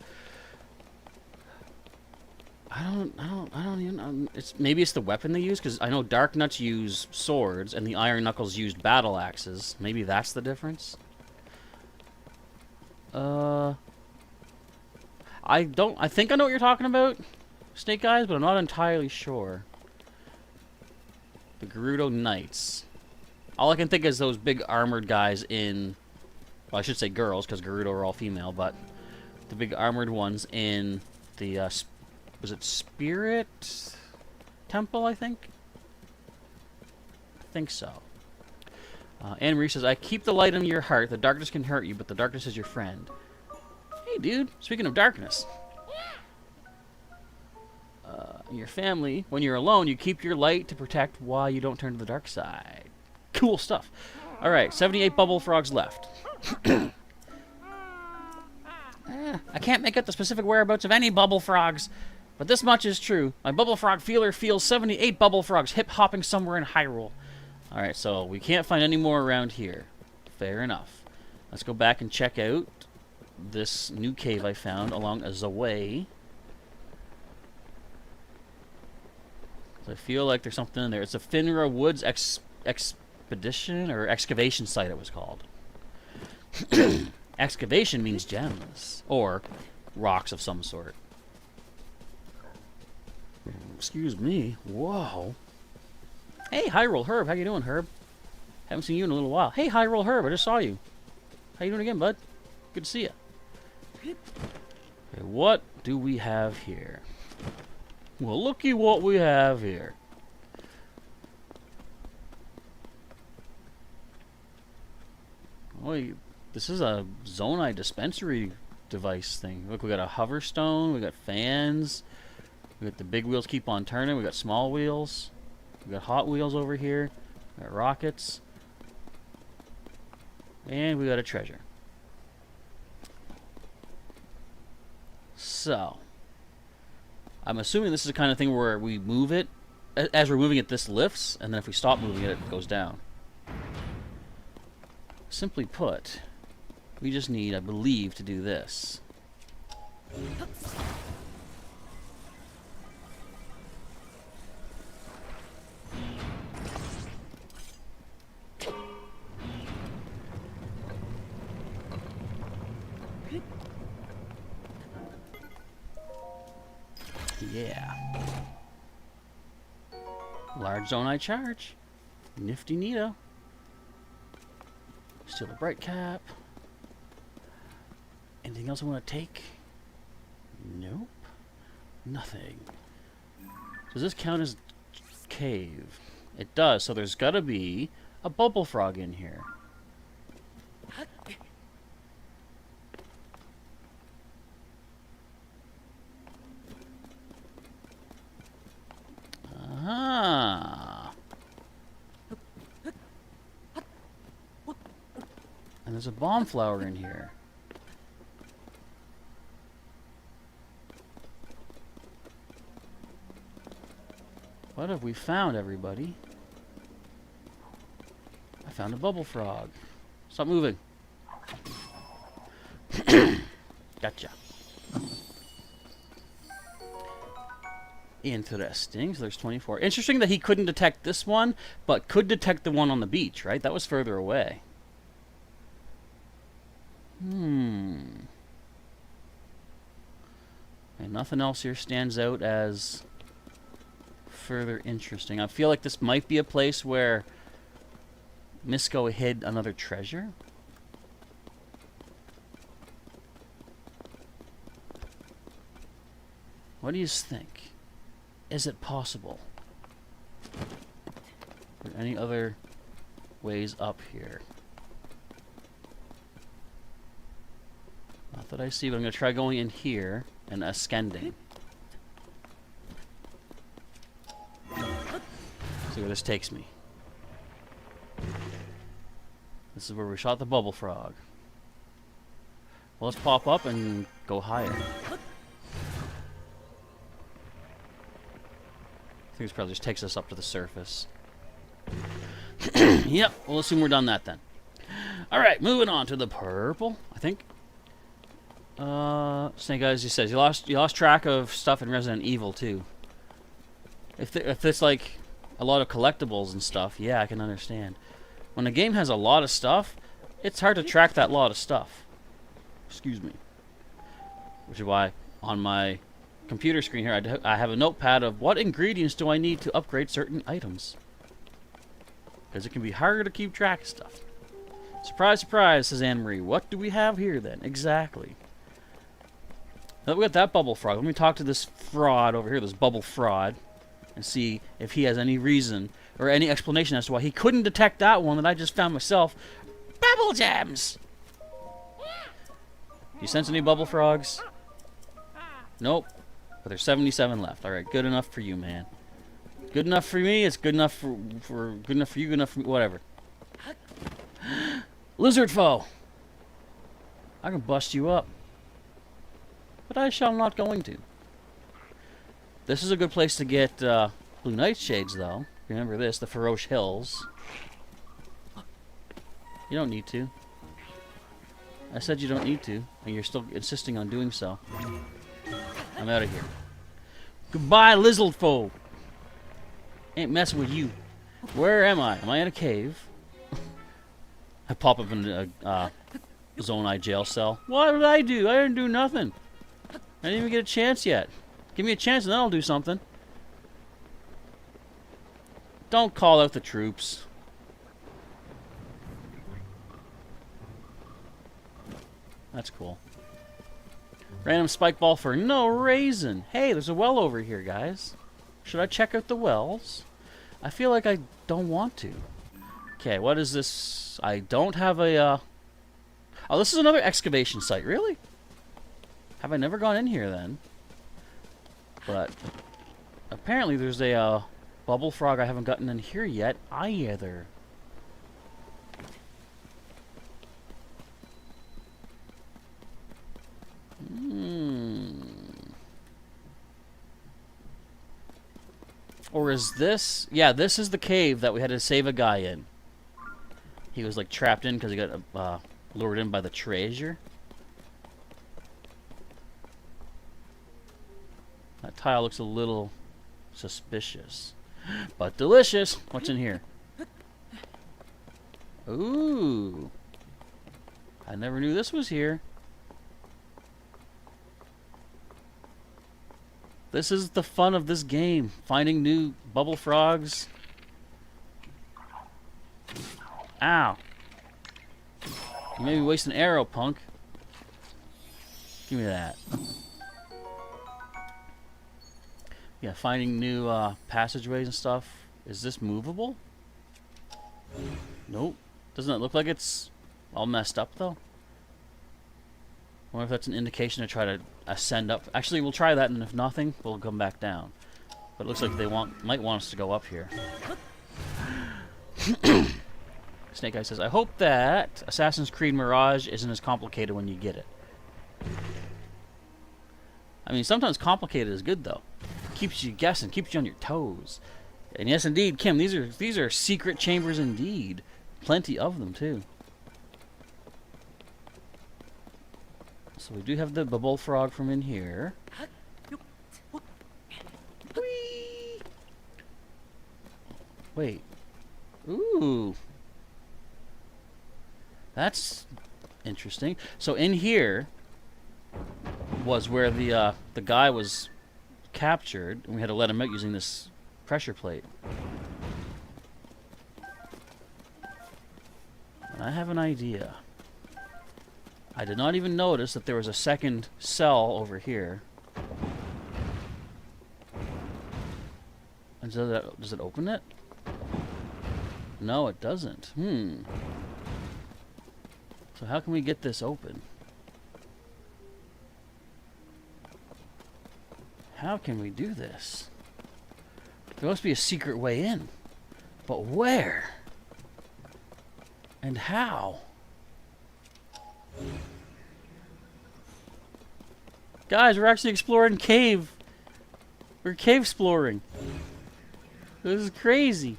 I don't even know. Maybe it's the weapon they use, because I know Dark Nuts use swords and the Iron Knuckles used battle axes. Maybe that's the difference. I think I know what you're talking about, Snake Eyes, but I'm not entirely sure. The Gerudo Knights. All I can think is those big armored guys in... Well, I should say girls, because Gerudo are all female, but the big armored ones in the... was it Spirit Temple, I think? I think so. Anne Marie says, I keep the light in your heart. The darkness can hurt you, but the darkness is your friend. Hey, dude. Speaking of darkness. Your family, when you're alone, you keep your light to protect while you don't turn to the dark side. Cool stuff. Alright, 78 bubble frogs left. I can't make out the specific whereabouts of any bubble frogs, but this much is true. My bubble frog feeler feels 78 bubble frogs hip-hopping somewhere in Hyrule. Alright, so we can't find any more around here. Fair enough. Let's go back and check out this new cave I found along the way. I feel like there's something in there. It's a Finra Woods expedition or excavation site, it was called. Excavation means gems or rocks of some sort. Excuse me. Whoa. Hey, Hyrule Herb. How you doing, Herb? Haven't seen you in a little while. Hey, Hyrule Herb. I just saw you. How you doing again, bud? Good to see you. Okay, what do we have here? Well, looky what we have here. Oh, this is a Zonai dispensary device thing. Look, we got a hover stone, we got fans, we got the big wheels keep on turning, we got small wheels, we got Hot Wheels over here, we got rockets, and we got a treasure. So, I'm assuming this is the kind of thing where we move it. As we're moving it, this lifts, and then if we stop moving it, it goes down. Simply put, we just need, I believe, to do this. Yeah. Large Zonai charge. Nifty neato. Steal the bright cap. Anything else I want to take? Nope. Nothing. Does this count as cave? It does, so there's gotta be a bubble frog in here. Ah. And there's a bomb flower in here. What have we found, everybody? I found a bubble frog. Stop moving. Gotcha. Interesting. So there's 24. Interesting that he couldn't detect this one, but could detect the one on the beach, right? That was further away. And nothing else here stands out as further interesting. I feel like this might be a place where Misko hid another treasure. What do you think? Is it possible? Are there any other ways up here? Not that I see, but I'm going to try going in here and ascending. See where this takes me. This is where we shot the bubble frog. Well, let's pop up and go higher. I think this probably just takes us up to the surface. Yep, we'll assume we're done that then. Alright, moving on to the purple, I think. Snake Eyes, he says, you lost track of stuff in Resident Evil too. If it's like a lot of collectibles and stuff, yeah, I can understand. When a game has a lot of stuff, it's hard to track that lot of stuff. Excuse me. Which is why on my computer screen here, I have a notepad of what ingredients do I need to upgrade certain items. Because it can be harder to keep track of stuff. Surprise, surprise, says Anne-Marie. What do we have here then? Exactly. Now that we got that bubble frog, let me talk to this fraud over here, this bubble fraud, and see if he has any reason or any explanation as to why he couldn't detect that one that I just found myself. Bubble gems! Do you sense any bubble frogs? Nope. But there's 77 left. Alright, good enough for you, man. Good enough for me, it's good enough for good enough for you, good enough for me, whatever. Lizard foe! I can bust you up. But I shall not going to. This is a good place to get blue nightshades, though. Remember this, the Feroce Hills. You don't need to. I said you don't need to, and you're still insisting on doing so. I'm out of here. Goodbye, lizard foe! Ain't messing with you. Where am I? Am I in a cave? I pop up in a Zone I jail cell. What did I do? I didn't do nothing. I didn't even get a chance yet. Give me a chance and then I'll do something. Don't call out the troops. That's cool. Random spike ball for no reason. Hey, there's a well over here, guys. Should I check out the wells? I feel like I don't want to. Okay, what is this? I don't have a, Oh, this is another excavation site. Really? Have I never gone in here, then? But apparently there's a bubble frog I haven't gotten in here yet either. Or is this... Yeah, this is the cave that we had to save a guy in. He was, like, trapped in because he got lured in by the treasure. That tile looks a little suspicious. But delicious! What's in here? Ooh. I never knew this was here. This is the fun of this game. Finding new bubble frogs. Ow. You made me waste an arrow, punk. Give me that. Yeah, finding new passageways and stuff. Is this movable? Nope. Doesn't it look like it's all messed up, though? I wonder if that's an indication to try to ascend up. Actually, we'll try that, and if nothing, we'll come back down. But it looks like they might want us to go up here. Snake Eye says, I hope that Assassin's Creed Mirage isn't as complicated when you get it. I mean, sometimes complicated is good, though. Keeps you guessing, keeps you on your toes. And yes, indeed, Kim, these are secret chambers indeed. Plenty of them, too. So we do have the bubble frog from in here. Whee! Wait. Ooh. That's interesting. So in here was where the guy was captured, and we had to let him out using this pressure plate. And I have an idea. I did not even notice that there was a second cell over here. And does it open it? No, it doesn't. So how can we get this open? How can we do this? There must be a secret way in. But where? And how? Guys, we're actually exploring cave. We're cave exploring. This is crazy.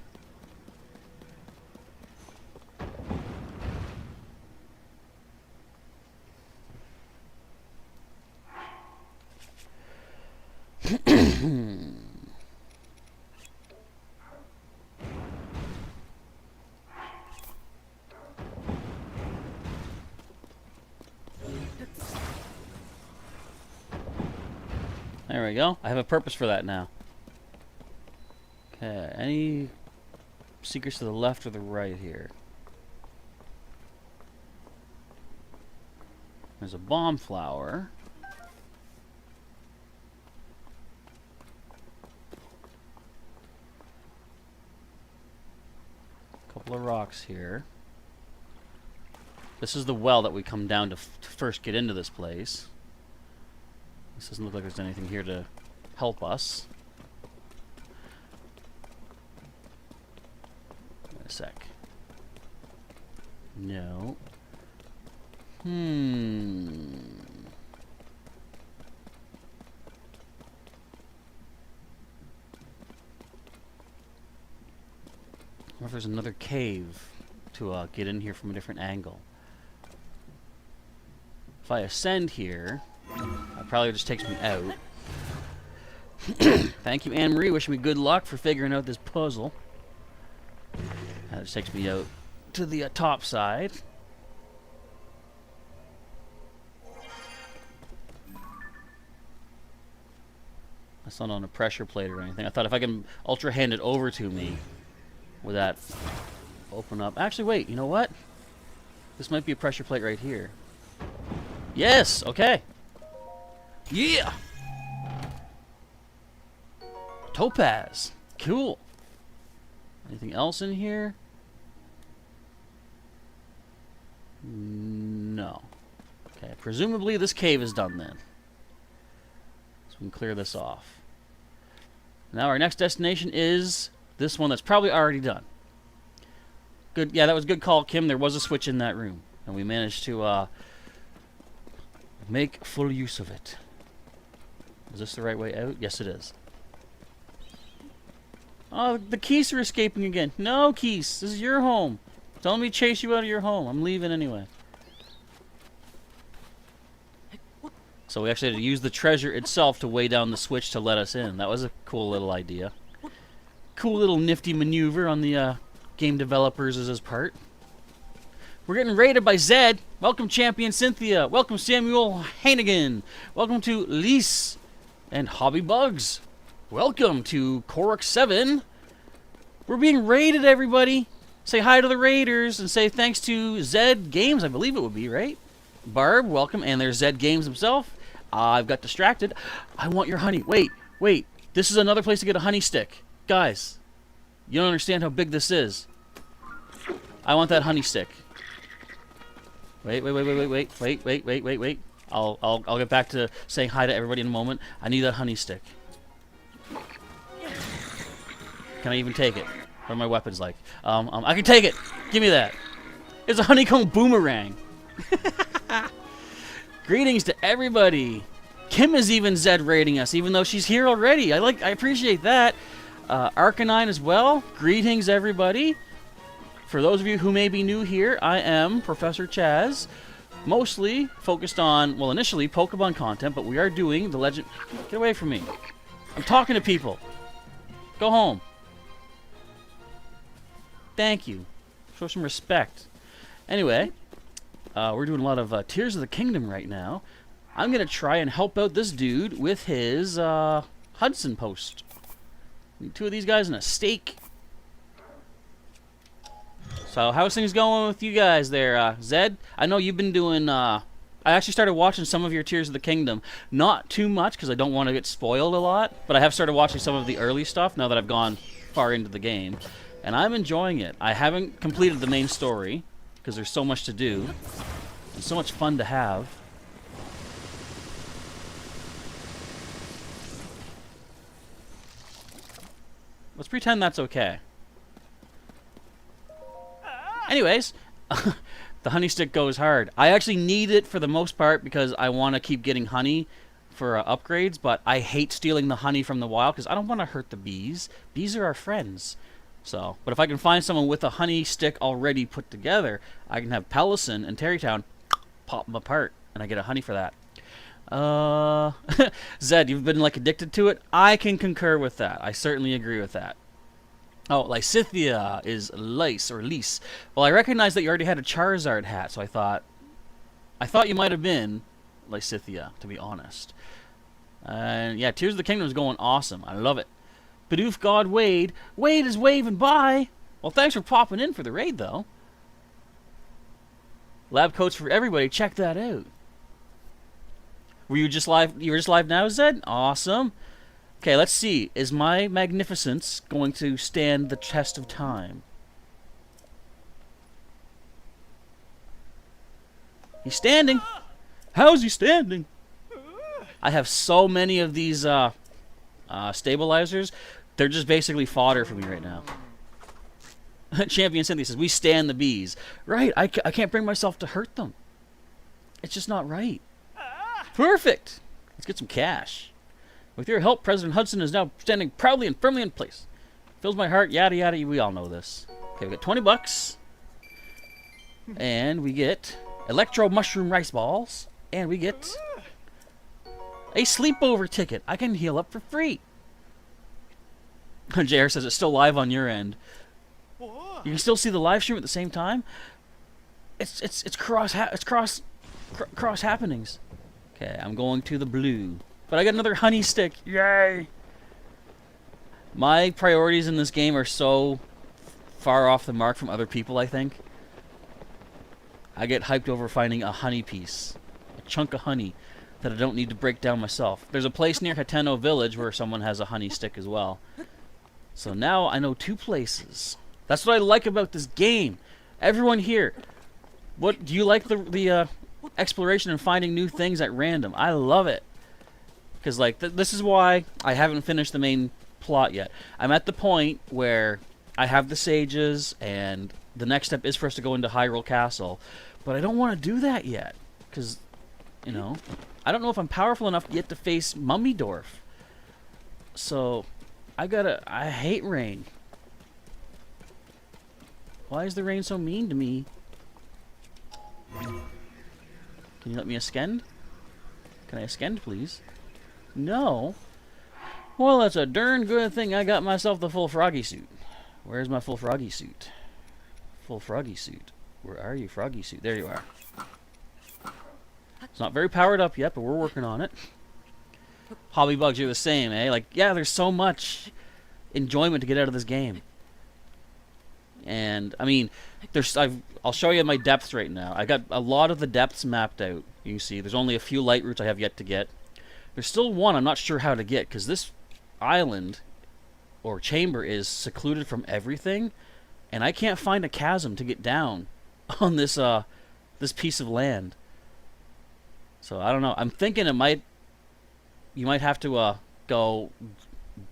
There we go. I have a purpose for that now. Okay, any secrets to the left or the right here? There's a bomb flower. Couple of rocks here. This is the well that we come down to first get into this place. This doesn't look like there's anything here to help us. Wait a sec. No. I wonder if there's another cave to get in here from a different angle. If I ascend here, it probably just takes me out. Thank you, Anne-Marie. Wishing me good luck for figuring out this puzzle. That just takes me out to the top side. That's not on a pressure plate or anything. I thought if I can ultra hand it over to me, would that open up? Actually, wait. You know what? This might be a pressure plate right here. Yes. Okay. Yeah! Topaz. Cool. Anything else in here? No. Okay, presumably this cave is done then. So we can clear this off. Now our next destination is this one that's probably already done. Good. Yeah, that was a good call, Kim. There was a switch in that room. And we managed to make full use of it. Is this the right way out? Yes, it is. Oh, the keys are escaping again. No, Keys. This is your home. Don't let me chase you out of your home. I'm leaving anyway. So we actually had to use the treasure itself to weigh down the switch to let us in. That was a cool little idea. Cool little nifty maneuver on the game developers' part. We're getting raided by Zed. Welcome, Champion Cynthia. Welcome, Samuel Hannigan. Welcome to Lise and Hobby Bugs. Welcome to Korok 7. We're being raided, everybody. Say hi to the raiders and say thanks to Zed Games, I believe it would be, right? Barb, welcome. And there's Zed Games himself. I've got distracted. I want your honey. Wait. This is another place to get a honey stick. Guys, you don't understand how big this is. I want that honey stick. Wait. I'll get back to saying hi to everybody in a moment. I need that honey stick. Can I even take it? What are my weapons like? I can take it. Give me that. It's a honeycomb boomerang. Greetings to everybody. Kim is even Zed raiding us, even though she's here already. I appreciate that. Arcanine as well. Greetings, everybody. For those of you who may be new here, I am Professor Chaz. Mostly focused on, well, initially Pokemon content, but we are doing the Legend. Get away from me. I'm talking to people. Go home. Thank you. Show some respect. Anyway, we're doing a lot of Tears of the Kingdom right now. I'm going to try and help out this dude with his Hudson post. Need two of these guys and a steak. So, how's things going with you guys there, Zed? I know you've been doing, I actually started watching some of your Tears of the Kingdom. Not too much, because I don't want to get spoiled a lot, but I have started watching some of the early stuff now that I've gone far into the game. And I'm enjoying it. I haven't completed the main story, because there's so much to do. And so much fun to have. Let's pretend that's okay. Anyways, the honey stick goes hard. I actually need it for the most part because I want to keep getting honey for upgrades, but I hate stealing the honey from the wild because I don't want to hurt the bees. Bees are our friends. So, but if I can find someone with a honey stick already put together, I can have Pelison and Terrytown pop them apart, and I get a honey for that. Zed, you've been like addicted to it? I can concur with that. I certainly agree with that. Oh, Lysithia is lice or lease. Well, I recognize that you already had a Charizard hat, so I thought you might have been Lysithia, to be honest. And yeah, Tears of the Kingdom is going awesome. I love it. Bidoof God Wade. Wade is waving by. Well, thanks for popping in for the raid, though. Lab coats for everybody. Check that out. Were you just live? You were just live now, Zed? Awesome. Okay, let's see. Is my magnificence going to stand the test of time? He's standing. How's he standing? I have so many of these stabilizers. They're just basically fodder for me right now. Champion Cynthia says, we stand the bees. Right, I can't bring myself to hurt them. It's just not right. Perfect. Let's get some cash. With your help, President Hudson is now standing proudly and firmly in place. Fills my heart, yada yada, we all know this. Okay, we got 20 bucks. And we get Electro Mushroom Rice Balls. And we get a sleepover ticket. I can heal up for free. JR says it's still live on your end. You can still see the live stream at the same time. It's cross happenings. Okay, I'm going to the blue. But I got another honey stick. Yay! My priorities in this game are so far off the mark from other people, I think. I get hyped over finding a honey piece. A chunk of honey that I don't need to break down myself. There's a place near Hateno Village where someone has a honey stick as well. So now I know 2 places. That's what I like about this game. Everyone here, what do you like the exploration and finding new things at random? I love it. Because like this is why I haven't finished the main plot yet. I'm at the point where I have the sages and the next step is for us to go into Hyrule Castle, but I don't want to do that yet because, you know, I don't know if I'm powerful enough yet to face Mummydorf. So I hate rain. Why is the rain so mean to me? Can you let me ascend? Can I ascend, please? No. Well, that's a darn good thing I got myself the full froggy suit. Where's my full froggy suit? Full froggy suit. Where are you, froggy suit? There you are. It's not very powered up yet, but we're working on it. Hobby bugs are the same, eh? Like, yeah, there's so much enjoyment to get out of this game. And, I mean, I'll show you my depths right now. I got a lot of the depths mapped out. You can see there's only a few light routes I have yet to get. There's still one I'm not sure how to get, because this island or chamber is secluded from everything, and I can't find a chasm to get down on this this piece of land. So I don't know. I'm thinking you might have to go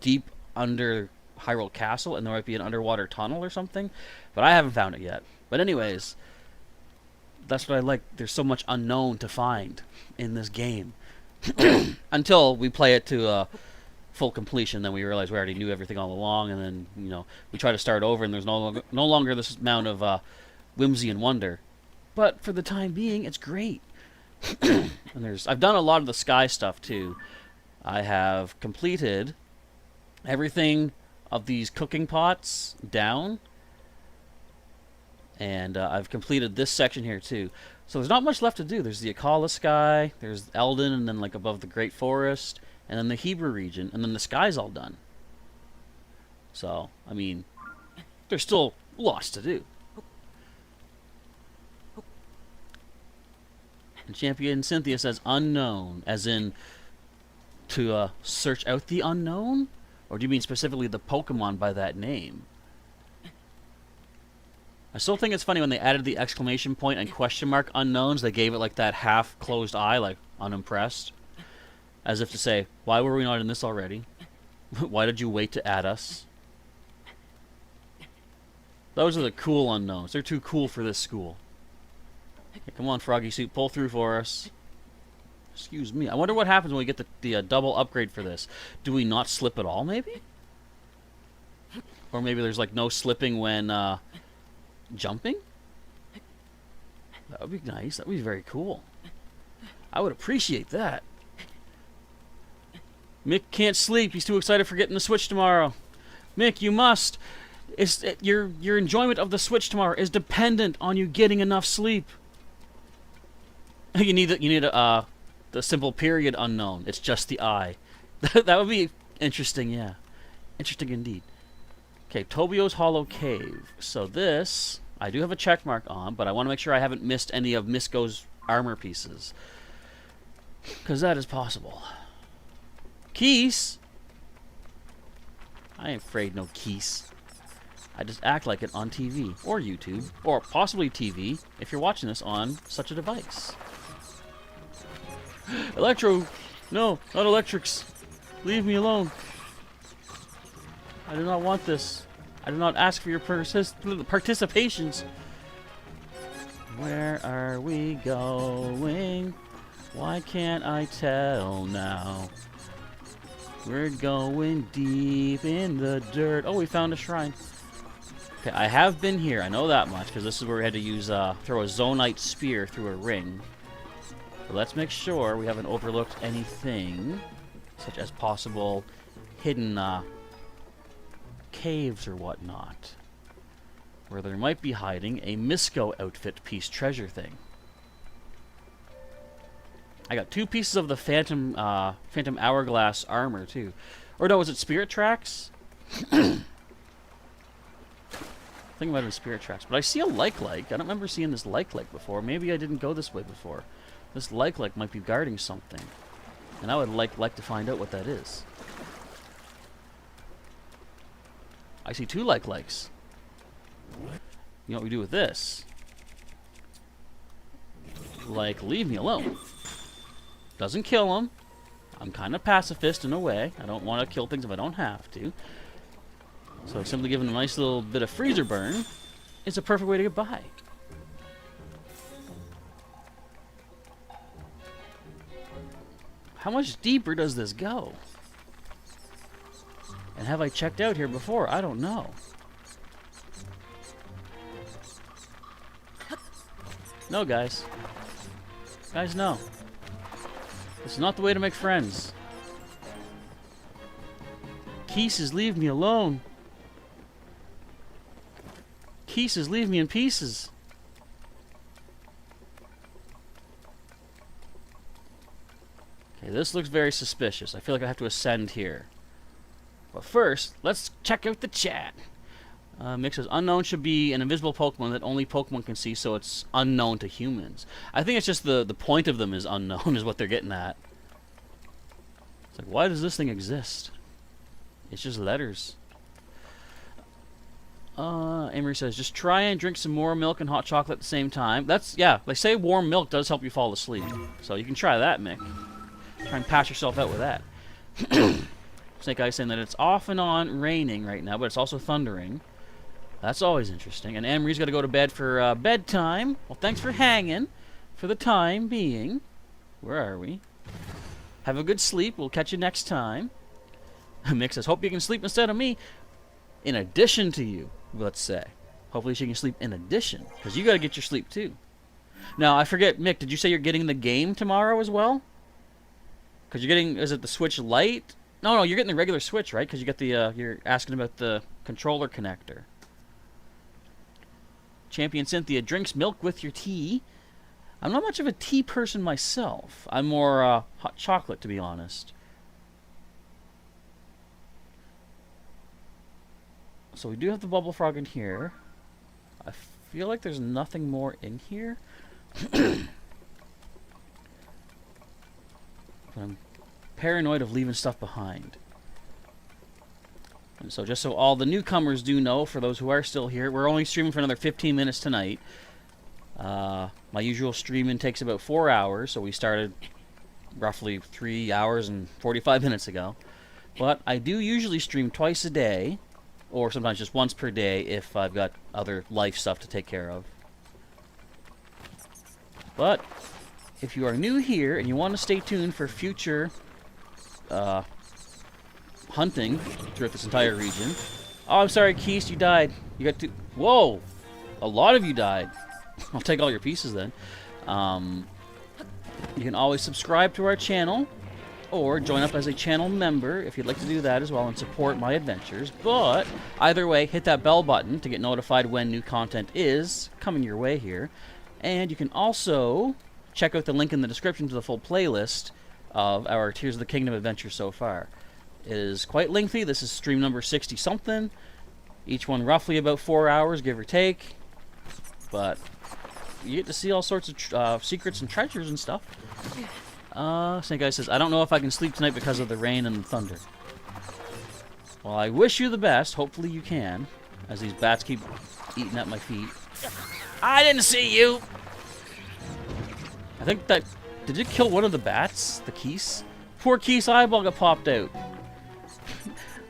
deep under Hyrule Castle, and there might be an underwater tunnel or something, but I haven't found it yet. But anyways, that's what I like. There's so much unknown to find in this game. Until we play it to full completion, then we realize we already knew everything all along, and then, you know, we try to start over, and there's no longer this amount of whimsy and wonder. But for the time being, it's great. And I've done a lot of the sky stuff too. I have completed everything of these cooking pots down, and I've completed this section here too. So there's not much left to do. There's the Akala Sky, there's Eldon, and then like above the Great Forest, and then the Hebrew region, and then the sky's all done. So, I mean, there's still lots to do. And Champion Cynthia says unknown, as in to search out the unknown? Or do you mean specifically the Pokemon by that name? I still think it's funny when they added the exclamation point and question mark unknowns, they gave it like that half-closed eye, like unimpressed. As if to say, why were we not in this already? Why did you wait to add us? Those are the cool unknowns. They're too cool for this school. Okay, come on, Froggy Suit, pull through for us. Excuse me. I wonder what happens when we get the double upgrade for this. Do we not slip at all, maybe? Or maybe there's like no slipping when jumping? That would be nice. That would be very cool. I would appreciate that. Mick can't sleep. He's too excited for getting the Switch tomorrow. Mick, you must. Your enjoyment of the Switch tomorrow is dependent on you getting enough sleep. You need the simple period unknown. It's just the I. That would be interesting, yeah. Interesting indeed. Okay, Tobio's Hollow Cave. So this, I do have a check mark on, but I want to make sure I haven't missed any of Misko's armor pieces. Because that is possible. Keys? I ain't afraid no keys. I just act like it on TV, or YouTube, or possibly TV, if you're watching this on such a device. Electro! No, not electrics. Leave me alone. I do not want this. I do not ask for your participations. Where are we going? Why can't I tell now? We're going deep in the dirt. Oh, we found a shrine. Okay, I have been here. I know that much, because this is where we had to use, throw a zonite spear through a ring. But let's make sure we haven't overlooked anything, such as possible hidden, caves or whatnot, where there might be hiding a Misko outfit piece treasure thing. I got 2 pieces of the Phantom Hourglass armor, too. Or no, was it Spirit Tracks? I think it might have been Spirit Tracks. But I see a like. I don't remember seeing this like before. Maybe I didn't go this way before. This like might be guarding something. And I would like to find out what that is. I see 2 likes. You know what we do with this? Like, leave me alone. Doesn't kill them. I'm kind of pacifist in a way. I don't want to kill things if I don't have to. So simply giving a nice little bit of freezer burn is a perfect way to get by. How much deeper does this go? And have I checked out here before? I don't know. No, guys. Guys, no. This is not the way to make friends. Pieces, leave me alone. Pieces, leave me in pieces. Okay, this looks very suspicious. I feel like I have to ascend here. But first, let's check out the chat. Mick says, unknown should be an invisible Pokemon that only Pokemon can see, so it's unknown to humans. I think it's just the point of them is unknown, is what they're getting at. It's like, why does this thing exist? It's just letters. Amory says, just try and drink some more milk and hot chocolate at the same time. That's, yeah, they say warm milk does help you fall asleep. So you can try that, Mick. Try and pass yourself out with that. Snake Eyes saying that it's off and on raining right now, but it's also thundering. That's always interesting. And Amory's got to go to bed for bedtime. Well, thanks for hanging for the time being. Where are we? Have a good sleep. We'll catch you next time. Mick says, hope you can sleep instead of me. In addition to you, let's say. Hopefully she can sleep in addition, because you got to get your sleep too. Now, I forget, Mick, did you say you're getting the game tomorrow as well? Because you're getting, is it the Switch Lite? No, you're getting the regular Switch, right? Because you got the, you're asking about the controller connector. Champion Cynthia drinks milk with your tea. I'm not much of a tea person myself. I'm more hot chocolate, to be honest. So we do have the Bubble Frog in here. I feel like there's nothing more in here. But I'm paranoid of leaving stuff behind. And so just so all the newcomers do know, for those who are still here, we're only streaming for another 15 minutes tonight. My usual streaming takes about 4 hours, so we started roughly 3 hours and 45 minutes ago. But I do usually stream twice a day, or sometimes just once per day if I've got other life stuff to take care of. But if you are new here and you want to stay tuned for future hunting throughout this entire region. Oh, I'm sorry, Keist, you died. You got to... Whoa! A lot of you died. I'll take all your pieces then. You can always subscribe to our channel or join up as a channel member if you'd like to do that as well and support my adventures. But either way, hit that bell button to get notified when new content is coming your way here. And you can also check out the link in the description to the full playlist of our Tears of the Kingdom adventures so far. It is quite lengthy. This is stream number 60-something. Each one roughly about 4 hours, give or take. But you get to see all sorts of secrets and treasures and stuff. Snake Eyes says, I don't know if I can sleep tonight because of the rain and the thunder. Well, I wish you the best. Hopefully you can. As these bats keep eating at my feet. I didn't see you! I think that... Did it kill one of the bats? The Keese? Poor Keese eyeball got popped out.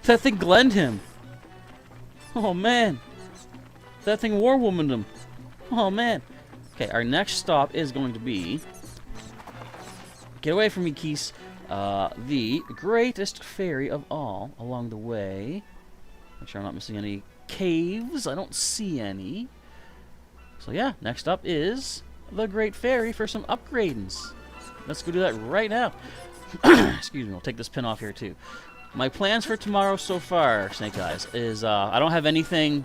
That thing glenned him. Oh, man. That thing war womaned him. Oh, man. Okay, our next stop is going to be... Get away from me, Keese. The greatest fairy of all along the way. Make sure I'm not missing any caves. I don't see any. So, yeah, next up is the Great Fairy for some upgradings. Let's go do that right now. Excuse me, I'll take this pin off here, too. My plans for tomorrow so far, Snake Eyes, is I don't have anything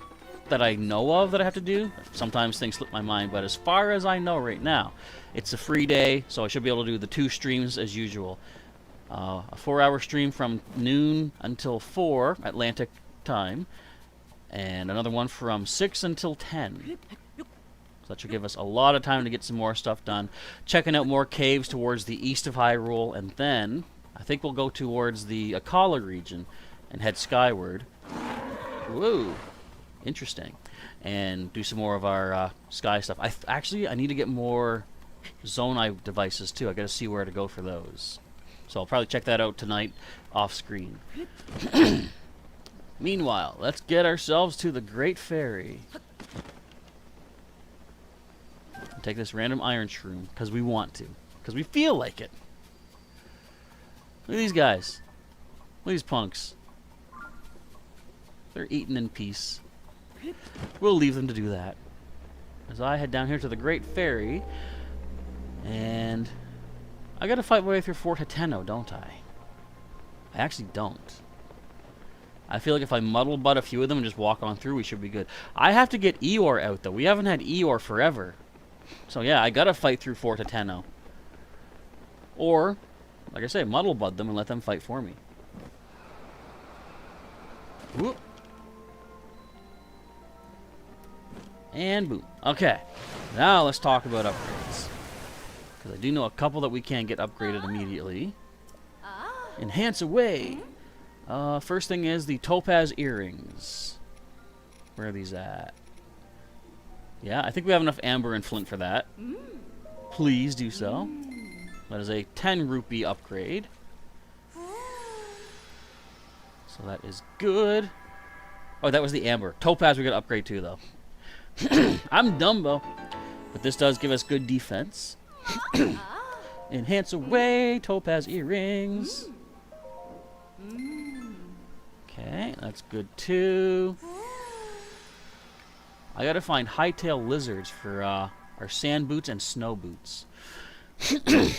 that I know of that I have to do. Sometimes things slip my mind, but as far as I know right now, it's a free day, so I should be able to do the 2 streams as usual. A 4-hour stream from noon until 4 Atlantic time, and another one from 6 until 10. So that should give us a lot of time to get some more stuff done. Checking out more caves towards the east of Hyrule, and then I think we'll go towards the Akala region and head skyward. Whoa, interesting. And do some more of our sky stuff. Actually, I need to get more Zonai devices too. I got to see where to go for those. So I'll probably check that out tonight off screen. Meanwhile, let's get ourselves to the Great Fairy. Take this random iron shroom because we want to, because we feel like it. Look at these guys. Look at these punks. They're eating in peace. We'll leave them to do that. As I head down here to the Great Fairy, and I gotta fight my way through Fort Hateno, don't I? I actually don't. I feel like if I muddle butt a few of them and just walk on through, we should be good. I have to get Eeyore out, though. We haven't had Eeyore forever. So yeah, I gotta fight through Fort Hateno. Or, like I say, muddle bud them and let them fight for me. Whoop. And boom. Okay. Now let's talk about upgrades. Because I do know a couple that we can get upgraded immediately. Enhance away. First thing is the topaz earrings. Where are these at? Yeah, I think we have enough amber and flint for that. Please do so. That is a 10 rupee upgrade. So that is good. Oh, that was the amber. Topaz we got to upgrade too, though. I'm Dumbo. But this does give us good defense. Enhance away. Topaz earrings. Okay, that's good too. I gotta find hightail lizards for our sand boots and snow boots. And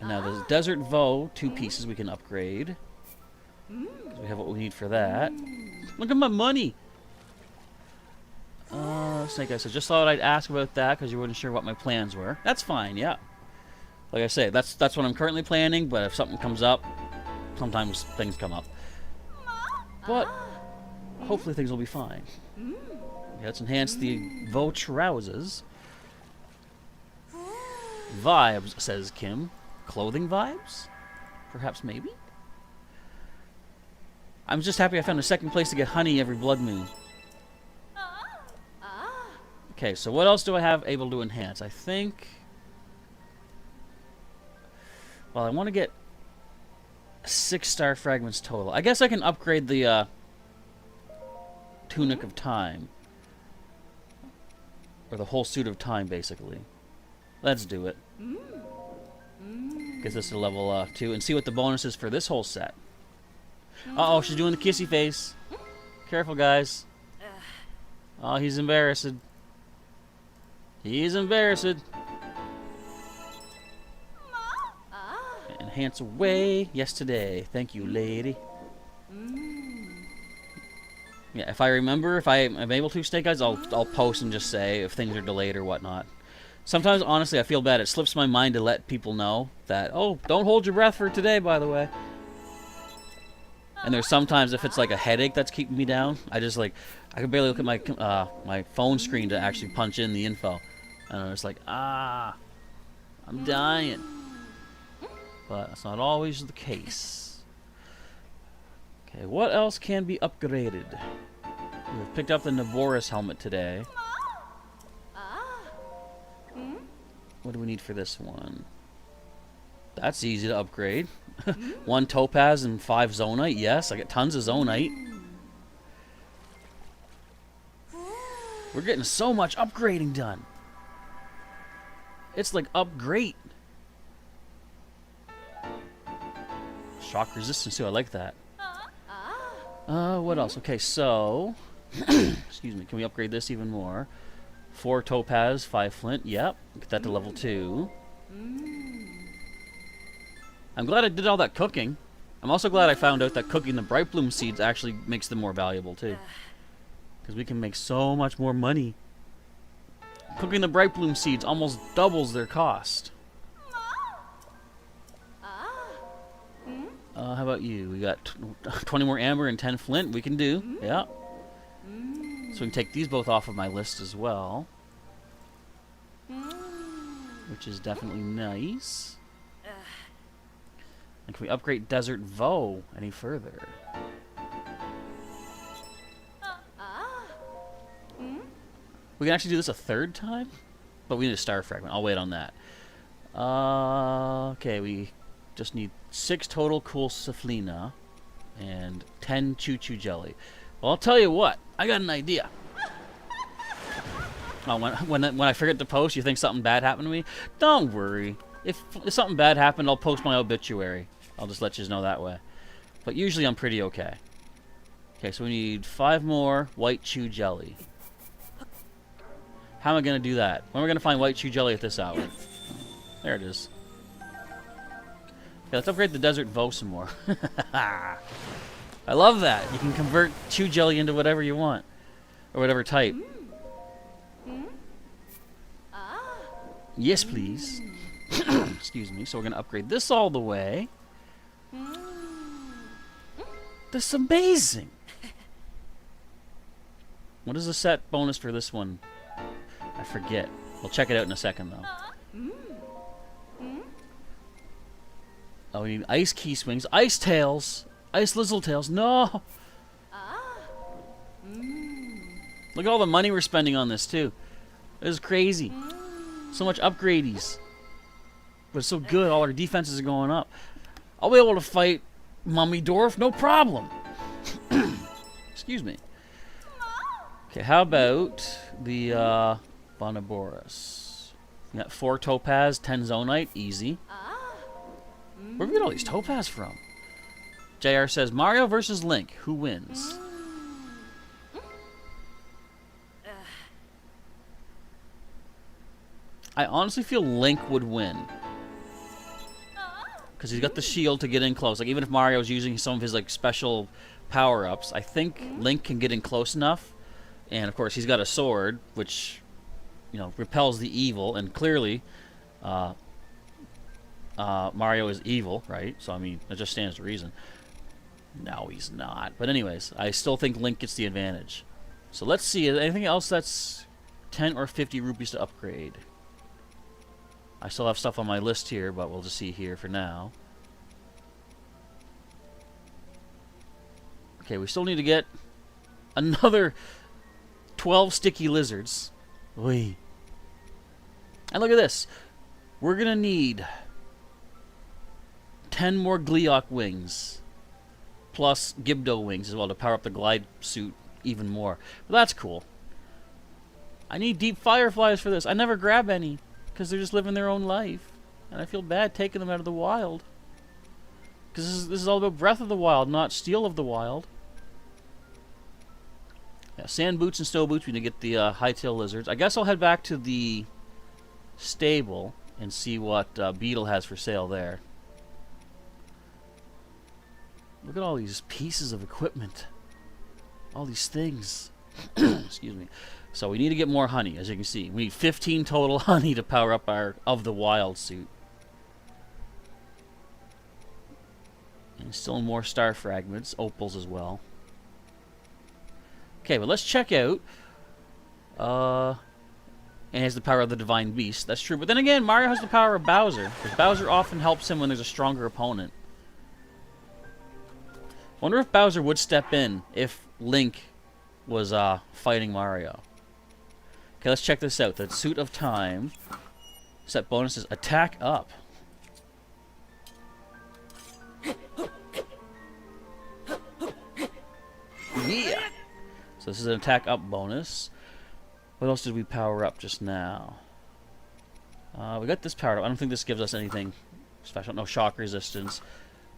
now there's Desert Vo, 2 pieces we can upgrade. 'Cause we have what we need for that. Look at my money! Snake Eyes said, just thought I'd ask about that because you weren't sure what my plans were. That's fine, yeah. Like I say, that's what I'm currently planning, but if something comes up, sometimes things come up. But hopefully things will be fine. Let's enhance the Vo trousers. Vibes, says Kim. Clothing vibes? Perhaps maybe? I'm just happy I found a second place to get honey every blood moon. Okay, so what else do I have able to enhance? I think... Well, I want to get 6 star fragments total. I guess I can upgrade the Tunic of Time. Or the whole suit of time, basically. Let's do it. Gets us to level 2 and see what the bonus is for this whole set. Uh-oh, she's doing the kissy face. Careful, guys. Oh, he's embarrassed. He's embarrassed. Enhance away. Yes, today. Thank you, lady. Yeah, if I remember, if I am able to, Snake Eyes, I'll post and just say if things are delayed or whatnot. Sometimes, honestly, I feel bad. It slips my mind to let people know that, oh, don't hold your breath for today, by the way. And there's sometimes, if it's like a headache that's keeping me down, I just like, I can barely look at my my phone screen to actually punch in the info. And I'm just like, I'm dying. But that's not always the case. Okay, what else can be upgraded? We've picked up the Naboris helmet today. What do we need for this one? That's easy to upgrade. 1 topaz and 5 zonite. Yes, I get tons of zonite. We're getting so much upgrading done. It's like upgrade. Shock resistance too. I like that. What else? Okay, so excuse me. Can we upgrade this even more? 4 topaz, 5 flint. Yep, get that to level 2. I'm glad I did all that cooking. I'm also glad I found out that cooking the bright bloom seeds actually makes them more valuable too, because we can make so much more money. Cooking the bright bloom seeds almost doubles their cost. How about you? We got 20 more amber and 10 flint. We can do. Yeah. So we can take these both off of my list as well, which is definitely nice. And can we upgrade Desert Vo any further? We can actually do this a 3rd time, but we need a star fragment. I'll wait on that. Okay, we just need 6 total cool Saflina and 10 Choo Choo Jelly. Well, I'll tell you what. I got an idea. When I forget to post, you think something bad happened to me? Don't worry. If something bad happened, I'll post my obituary. I'll just let you know that way. But usually I'm pretty okay. Okay, so we need 5 more white chew jelly. How am I going to do that? When am I going to find white chew jelly at this hour? There it is. Okay, let's upgrade the Desert Vo some more. I love that. You can convert chew jelly into whatever you want. Or whatever type. Yes, please. Excuse me. So we're going to upgrade this all the way. This is amazing. What is the set bonus for this one? I forget. We'll check it out in a second, though. Oh, we need ice key swings, ice tails, ice lizzle tails. No. Look at all the money we're spending on this too. This is crazy. So much upgradies. But it's so good. All our defenses are going up. I'll be able to fight Mummy Dwarf, no problem. Excuse me. Okay, how about the Bonaboris? We got 4 topaz, 10 zonite, easy. Where do we get all these topaz from? JR says, Mario versus Link, who wins? I honestly feel Link would win. Because he's got the shield to get in close. Like, even if Mario's using some of his, like, special power-ups, I think Link can get in close enough. And, of course, he's got a sword, which, you know, repels the evil. And clearly, Mario is evil, right? So, I mean, it just stands to reason. No, he's not. But anyways, I still think Link gets the advantage. So let's see. Anything else that's 10 or 50 rupees to upgrade? I still have stuff on my list here, but we'll just see here for now. Okay, we still need to get another 12 sticky lizards. Oy. And look at this. We're going to need 10 more Gleeok wings. Plus Gibdo wings as well to power up the glide suit even more. But that's cool. I need deep fireflies for this. I never grab any because they're just living their own life. And I feel bad taking them out of the wild. Because this is all about Breath of the Wild, not Steel of the Wild. Yeah, sand boots and snow boots. We need to get the hightail lizards. I guess I'll head back to the stable and see what Beetle has for sale there. Look at all these pieces of equipment. All these things. Excuse me. So we need to get more honey, as you can see. We need 15 total honey to power up our Of the Wild suit. And still more star fragments, opals as well. Okay, but let's check out. And has the power of the Divine Beast. That's true. But then again, Mario has the power of Bowser. Because Bowser often helps him when there's a stronger opponent. Wonder if Bowser would step in if Link was fighting Mario. Okay, let's check this out. The Suit of Time. Set bonuses. Attack up. Yeah. So this is an attack up bonus. What else did we power up just now? We got this powered up. I don't think this gives us anything special. No shock resistance.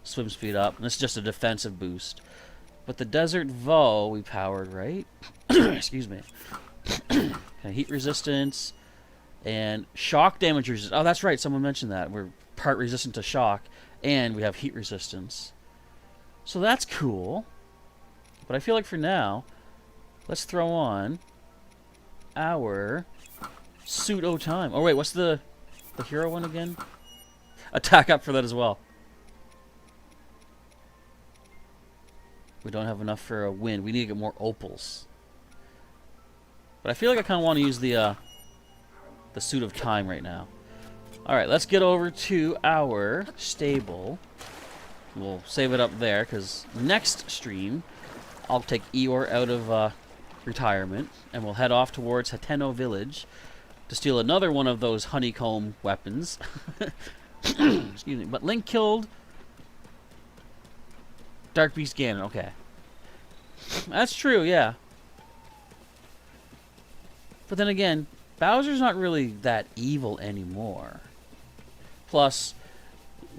Swim speed up. And this is just a defensive boost. But the Desert Voe we powered, right? Excuse me. Okay, heat resistance. And shock damage resistance. Oh, that's right. Someone mentioned that. We're part resistant to shock. And we have heat resistance. So that's cool. But I feel like for now, let's throw on our Suit O' Time. Oh wait, what's the hero one again? Attack up for that as well. We don't have enough for a win. We need to get more opals. But I feel like I kind of want to use the Suit of Time right now. All right, let's get over to our stable. We'll save it up there because next stream I'll take Eeyore out of retirement, and we'll head off towards Hateno Village to steal another one of those honeycomb weapons. Excuse me. But Link killed Dark Beast Ganon. Okay. That's true, yeah. But then again, Bowser's not really that evil anymore. Plus,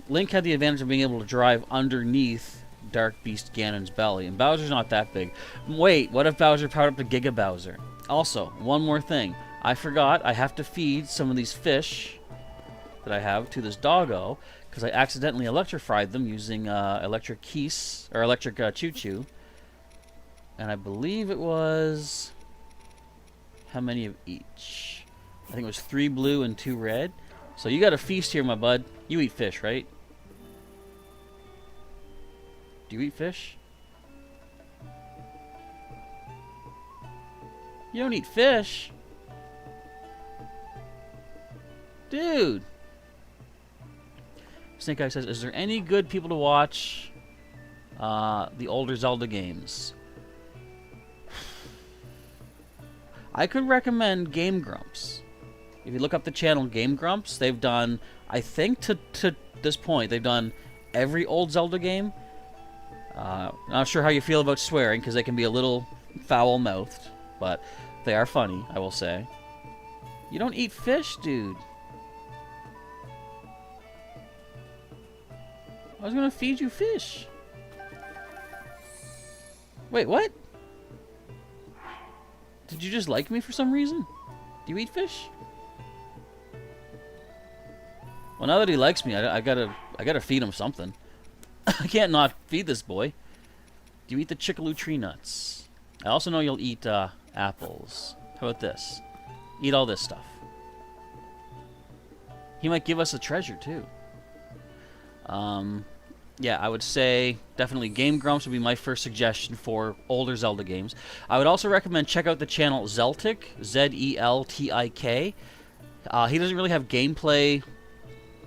Link had the advantage of being able to drive underneath Dark Beast Ganon's belly, and Bowser's not that big. Wait, what if Bowser powered up to Giga Bowser? Also, one more thing. I forgot I have to feed some of these fish that I have to this doggo, because I accidentally electrified them using electric Keese, or electric Choo-Choo. And I believe it was... how many of each? I think it was 3 blue and 2 red. So you got a feast here, my bud. You eat fish, right? Do you eat fish? You don't eat fish? Dude! Snake Eye says, is there any good people to watch the older Zelda games? I could recommend Game Grumps. If you look up the channel Game Grumps, they've done, I think to this point, they've done every old Zelda game. Not sure how you feel about swearing, because they can be a little foul-mouthed, but they are funny, I will say. You don't eat fish, dude. I was gonna feed you fish. Wait, what? Did you just like me for some reason? Do you eat fish? Well, now that he likes me, I gotta feed him something. I can't not feed this boy. Do you eat the Chickaloo tree nuts? I also know you'll eat apples. How about this? Eat all this stuff. He might give us a treasure too. Yeah, I would say definitely Game Grumps would be my first suggestion for older Zelda games. I would also recommend check out the channel Zeltik, Z-E-L-T-I-K. He doesn't really have gameplay,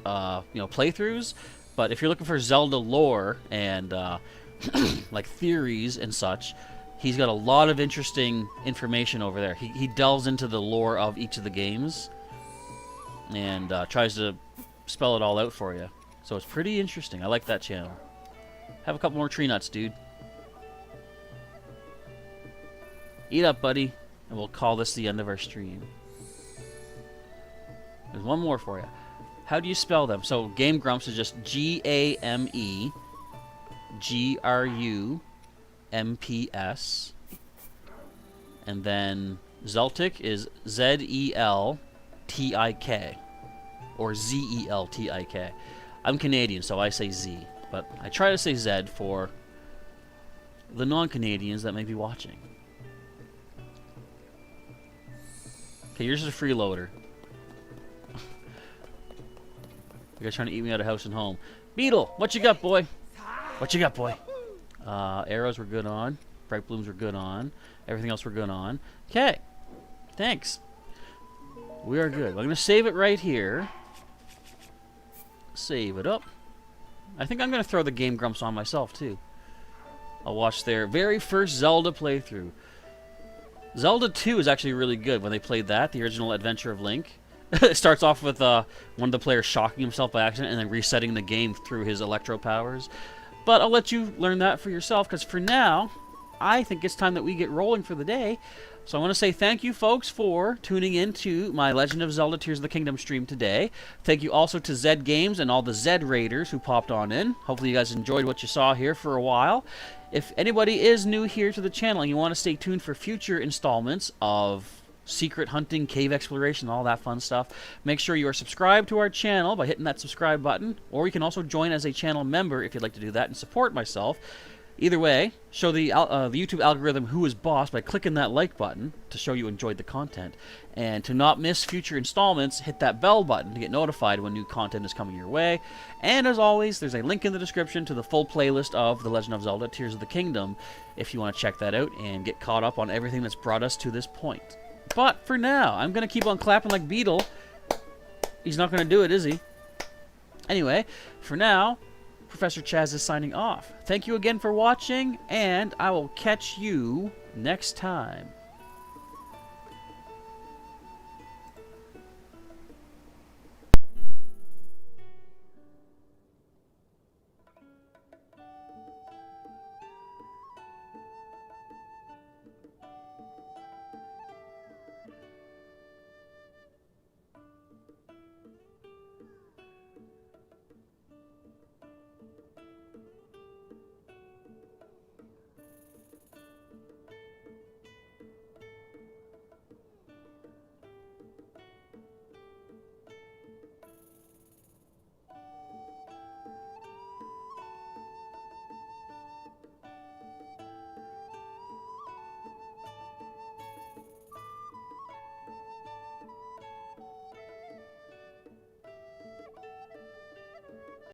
playthroughs, but if you're looking for Zelda lore and like theories and such, he's got a lot of interesting information over there. He delves into the lore of each of the games and tries to spell it all out for you. So it's pretty interesting. I like that channel. Have a couple more tree nuts, dude. Eat up, buddy. And we'll call this the end of our stream. There's one more for you. How do you spell them? So Game Grumps is just GameGrumps. And then Zeltic is Zeltik. Or Zeltik. I'm Canadian, so I say Z. But I try to say Z for the non-Canadians that may be watching. Okay, yours is a freeloader. You guys trying to eat me out of house and home. Beetle, what you got, boy? What you got, boy? Arrows we're good on. Bright blooms we're good on. Everything else we're good on. Okay. Thanks. We are good. I'm going to save it right here. Save it up. I think I'm going to throw the Game Grumps on myself, too. I'll watch their very first Zelda playthrough. Zelda 2 is actually really good when they played that, the original Adventure of Link. It starts off with one of the players shocking himself by accident and then resetting the game through his electro powers. But I'll let you learn that for yourself, because for now, I think it's time that we get rolling for the day. So I want to say thank you, folks, for tuning in to my Legend of Zelda Tears of the Kingdom stream today. Thank you also to Zed Games and all the Zed Raiders who popped on in. Hopefully you guys enjoyed what you saw here for a while. If anybody is new here to the channel and you want to stay tuned for future installments of secret hunting, cave exploration, all that fun stuff, make sure you are subscribed to our channel by hitting that subscribe button, or you can also join as a channel member if you'd like to do that and support myself. Either way, show the YouTube algorithm who is boss by clicking that like button to show you enjoyed the content. And to not miss future installments, hit that bell button to get notified when new content is coming your way. And as always, there's a link in the description to the full playlist of The Legend of Zelda Tears of the Kingdom if you want to check that out and get caught up on everything that's brought us to this point. But for now, I'm going to keep on clapping like Beetle. He's not going to do it, is he? Anyway, for now, Professor Chaz is signing off. Thank you again for watching, and I will catch you next time.